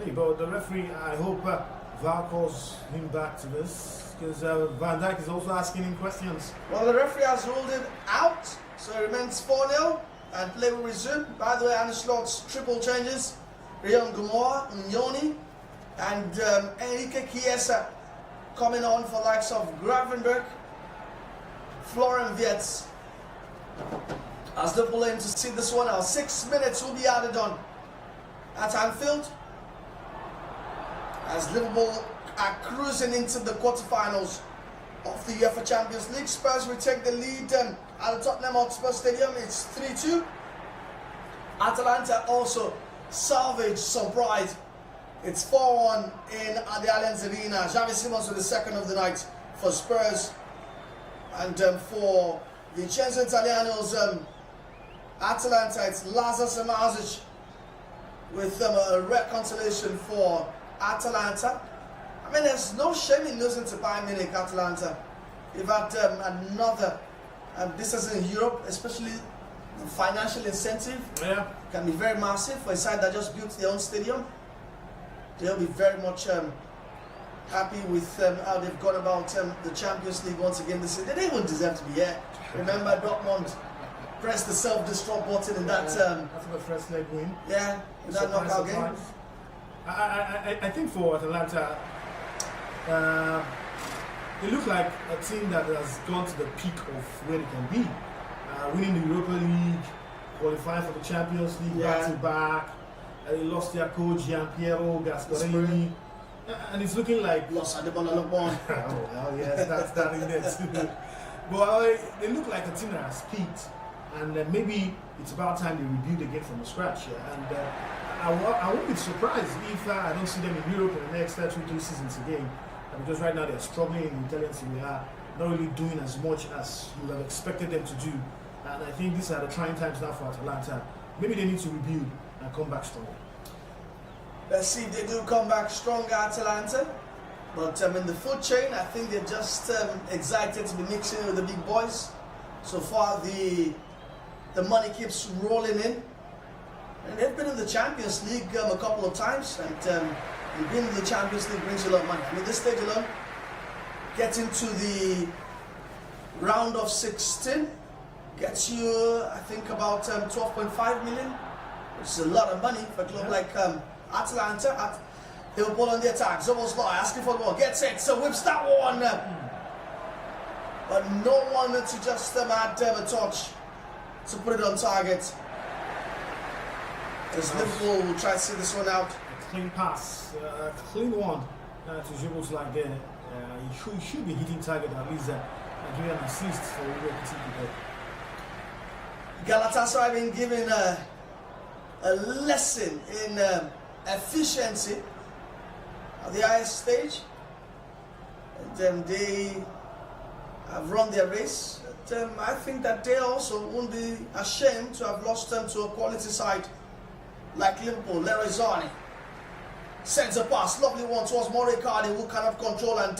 Hey, but the referee, I hope VAR calls him back to this. because Van Dijk is also asking him questions. Well, the referee has ruled it out, so it remains 4-0 and play will resume. By the way, Arne Slot's triple changes. Rion Gumor, Nyoni, and Enrique Chiesa coming on for likes of Gravenberg, Florian Wirtz. As Liverpool aim to see this one out, 6 minutes will be added on at Anfield. As Liverpool are cruising into the quarterfinals of the UEFA Champions League. Spurs will take the lead at the Tottenham Hotspur Stadium. It's 3-2. Atalanta also salvaged some pride. It's 4-1 in the Allianz Arena. Xavi Simons with the second of the night for Spurs. And for Vincenzo Italiano's Atalanta, it's Lazar Samazic with a red consolation for Atalanta. I mean, there's no shame in losing to Bayern Munich, Atalanta. You've had another, this is in Europe, especially the financial incentive can be very massive for a side that just built their own stadium. They'll be very much happy with how they've gone about the Champions League once again this season. They didn't even deserve to be here. Remember, Dortmund pressed the self-destruct button in that. That's the first leg win. Yeah, in that knockout game. I think for Atalanta, they look like a team that has gone to the peak of where they can be. Winning the Europa League, qualifying for the Champions League back-to-back. They lost their coach, Gianpiero Gasparini. And it's looking like... Lost Adebayo Lobon. Oh, yes, that's in there too. But they look like a team that has peaked. And maybe it's about time they rebuild again from scratch. And I won't be surprised if I don't see them in Europe in the next 2-3 seasons again. Because right now they're struggling in Italian Serie A, not really doing as much as you would have expected them to do. And I think these are the trying times now for Atalanta. Maybe they need to rebuild and come back strong. Let's see if they do come back stronger, Atalanta. But in the food chain, I think they're just excited to be mixing with the big boys. So far, the money keeps rolling in. And they've been in the Champions League a couple of times. And being in the Champions League brings you a lot of money. I mean, this stage alone, getting to the round of 16 gets you, I think, about 12.5 million, which is a lot of money for a club like Atalanta. At Liverpool on the attack. Zoboslai asking for the ball, gets it, so whips that one. But no one to just add a touch to put it on target. As Liverpool will try to see this one out. A clean pass, a clean one to Zoboslai there. He should be hitting target at least giving an assist for Liverpool. Galatasaray been given a lesson in efficiency at the highest stage. And they have run their race. I think that they also won't be ashamed to have lost them to a quality side like Liverpool. Leroy Zani sends a pass, lovely one towards Morikadi, who cannot control, and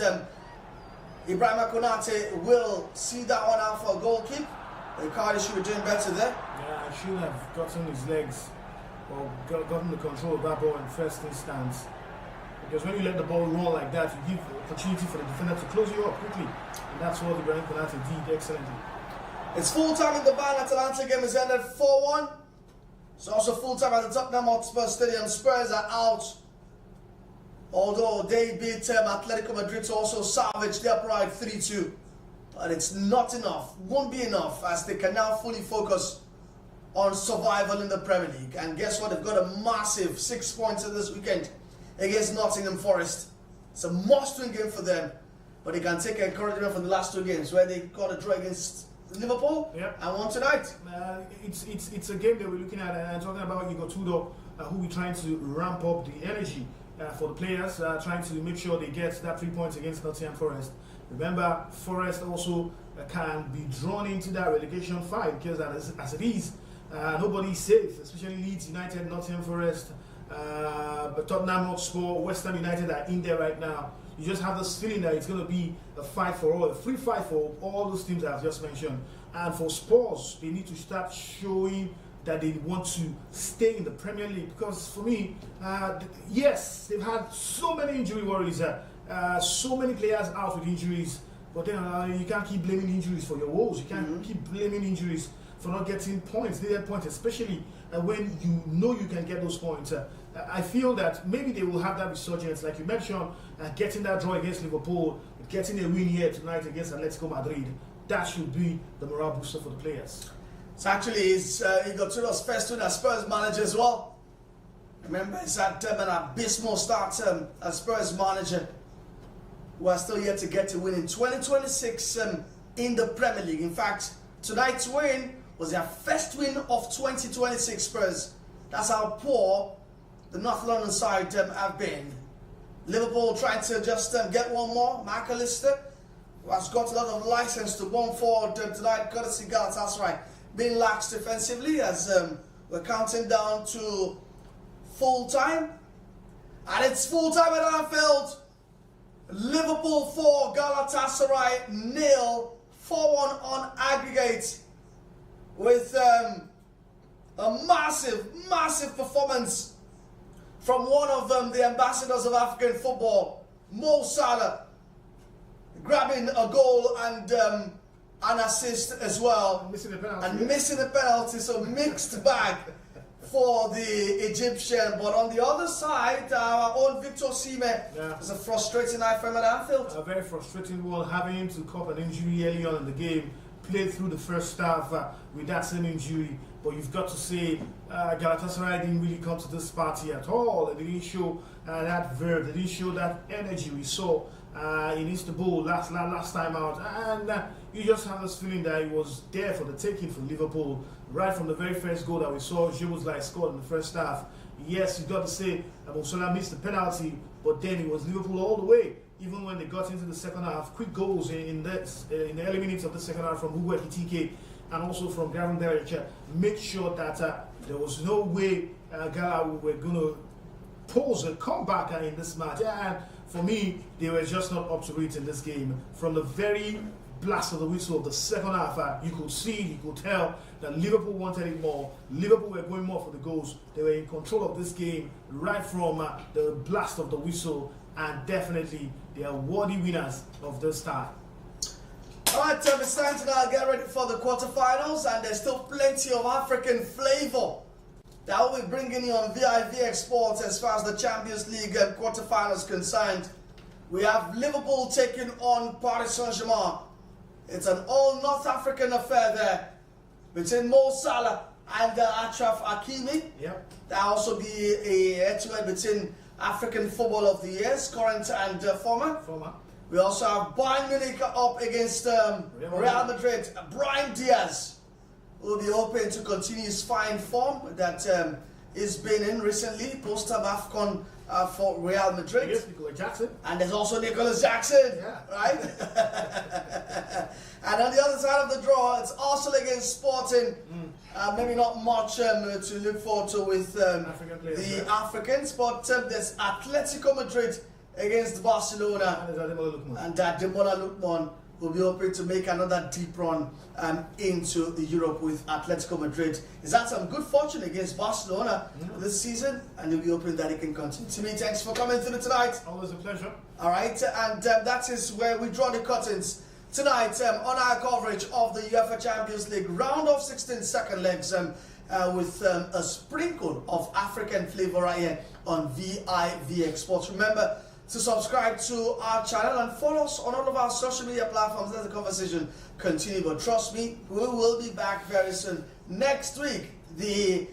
Ibrahima Konate will see that one out for a goal kick. Icardi should be doing better there. Yeah, he should have gotten his legs or gotten the control of that ball in first instance. Because when you let the ball roll like that, you give opportunity for the defender to close you up quickly. And that's what Ibrahima Konate did excellently. It's full time in the Bayern Atalanta game is ended 4-1. It's also full time at the Tottenham Hotspur Stadium. Spurs are out. Although they beat Atletico Madrid to also salvage their pride 3-2. But it's not enough, won't be enough, as they can now fully focus on survival in the Premier League. And guess what? They've got a massive 6 points in this weekend against Nottingham Forest. It's a must-win game for them, but they can take encouragement from the last 2 games where they got a draw against Liverpool and won tonight. It's a game that we're looking at, and talking about Igor Tudor, who we're trying to ramp up the energy for the players, trying to make sure they get that 3 points against Nottingham Forest. Remember, Forest also can be drawn into that relegation fight, because as it is, nobody's safe, especially Leeds United, Nottingham Forest, but Tottenham Hotspur, West Ham United are in there right now. You just have this feeling that it's going to be a fight for all, a free fight for all those teams that I've just mentioned. And for Spurs, they need to start showing that they want to stay in the Premier League, because for me, yes, they've had so many injury worries So many players out with injuries, but then you can't keep blaming injuries for your woes. You can't keep blaming injuries for not getting points, needed points, especially when you know you can get those points. I feel that maybe they will have that resurgence, like you mentioned, getting that draw against Liverpool, getting a win here tonight against Atletico Madrid. That should be the morale booster for the players. So actually, he got to us first win as Spurs manager as well. Remember, he's had an abysmal start as Spurs manager. We are still yet to get to win in 2026 in the Premier League. In fact, tonight's win was their first win of 2026 Spurs. That's how poor the North London side have been. Liverpool trying to just get one more. McAllister, who has got a lot of license to bomb forward tonight, courtesy Galatasaray, being lax defensively as we're counting down to full time. And it's full time at Anfield. Liverpool 4, Galatasaray 0, 4-1 on aggregate, with a massive performance from one of the ambassadors of African football, Mo Salah, grabbing a goal and an assist as well, Missing a penalty. and missing a penalty. So mixed bag for the Egyptian. But on the other side, our own Victor Osimhen was a frustrating night for him at Anfield. A very frustrating one, having to cop an injury early on in the game. Played through the first half with that same injury, but you've got to say Galatasaray didn't really come to this party at all. They didn't show that verve, they didn't show that energy we saw in Istanbul last time out, and you just have this feeling that it was there for the taking for Liverpool right from the very first goal that we saw. Jebuzlai scored in the first half. Yes, you've got to say Mo Salah missed the penalty, but then it was Liverpool all the way. Even when they got into the second half, quick goals in the early minutes of the second half from Hugo Ekitike and also from Gavin Derrick made sure that there was no way Gala were going to pose a comeback in this match. And for me, they were just not up to it in this game. From the very blast of the whistle of the second half, you could see, you could tell that Liverpool wanted it more. Liverpool were going more for the goals. They were in control of this game right from the blast of the whistle, and definitely they are worthy winners of this tie. Alright, it's time to now get ready for the quarterfinals, and there's still plenty of African flavor that will be bringing you on VIVX Sports as far as the Champions League quarterfinals concerned. We have Liverpool taking on Paris Saint-Germain. It's an all North African affair there between Mo Salah and Achraf Hakimi. Yep. There'll also be a head-to-head between African Football of the Years, current and former. We also have Bayern Munich up against Real Madrid. Brahim Diaz will be hoping to continue his fine form that he's been in recently, post-AFCON for Real Madrid. Yes, Nicolas Jackson. And there's also Nicolas Jackson, right? And on the other side of the draw, it's Arsenal against Sporting. Maybe not much to look forward to with the Africans, but there's Atletico Madrid against Barcelona. And Demola Lukman will be hoping to make another deep run into Europe with Atletico Madrid. He's had some good fortune against Barcelona this season, and he'll be hoping that he can continue. To me, thanks for coming through tonight. Always a pleasure. All right, and that is where we draw the curtains tonight on our coverage of the UEFA Champions League round of 16 second legs with a sprinkle of African flavor right here on VIVX Sports. Remember to subscribe to our channel and follow us on all of our social media platforms. Let the conversation continue. But trust me, we will be back very soon. Next week, the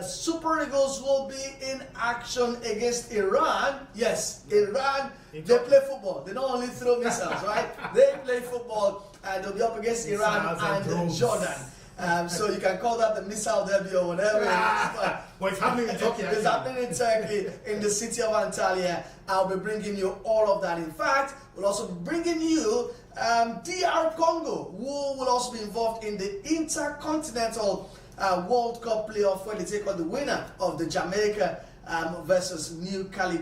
Super Eagles will be in action against Iran. Yes, Iran, they play football. They don't only throw missiles, right? They play football, and they'll be up against Iran and Jordan. So you can call that the missile derby or whatever. Well, it's happening in Turkey. It's happening in Turkey, in the city of Antalya. I'll be bringing you all of that. In fact, we'll also be bringing you DR Congo, who will also be involved in the Intercontinental World Cup playoff, where they take on the winner of the Jamaica versus New Caledonia.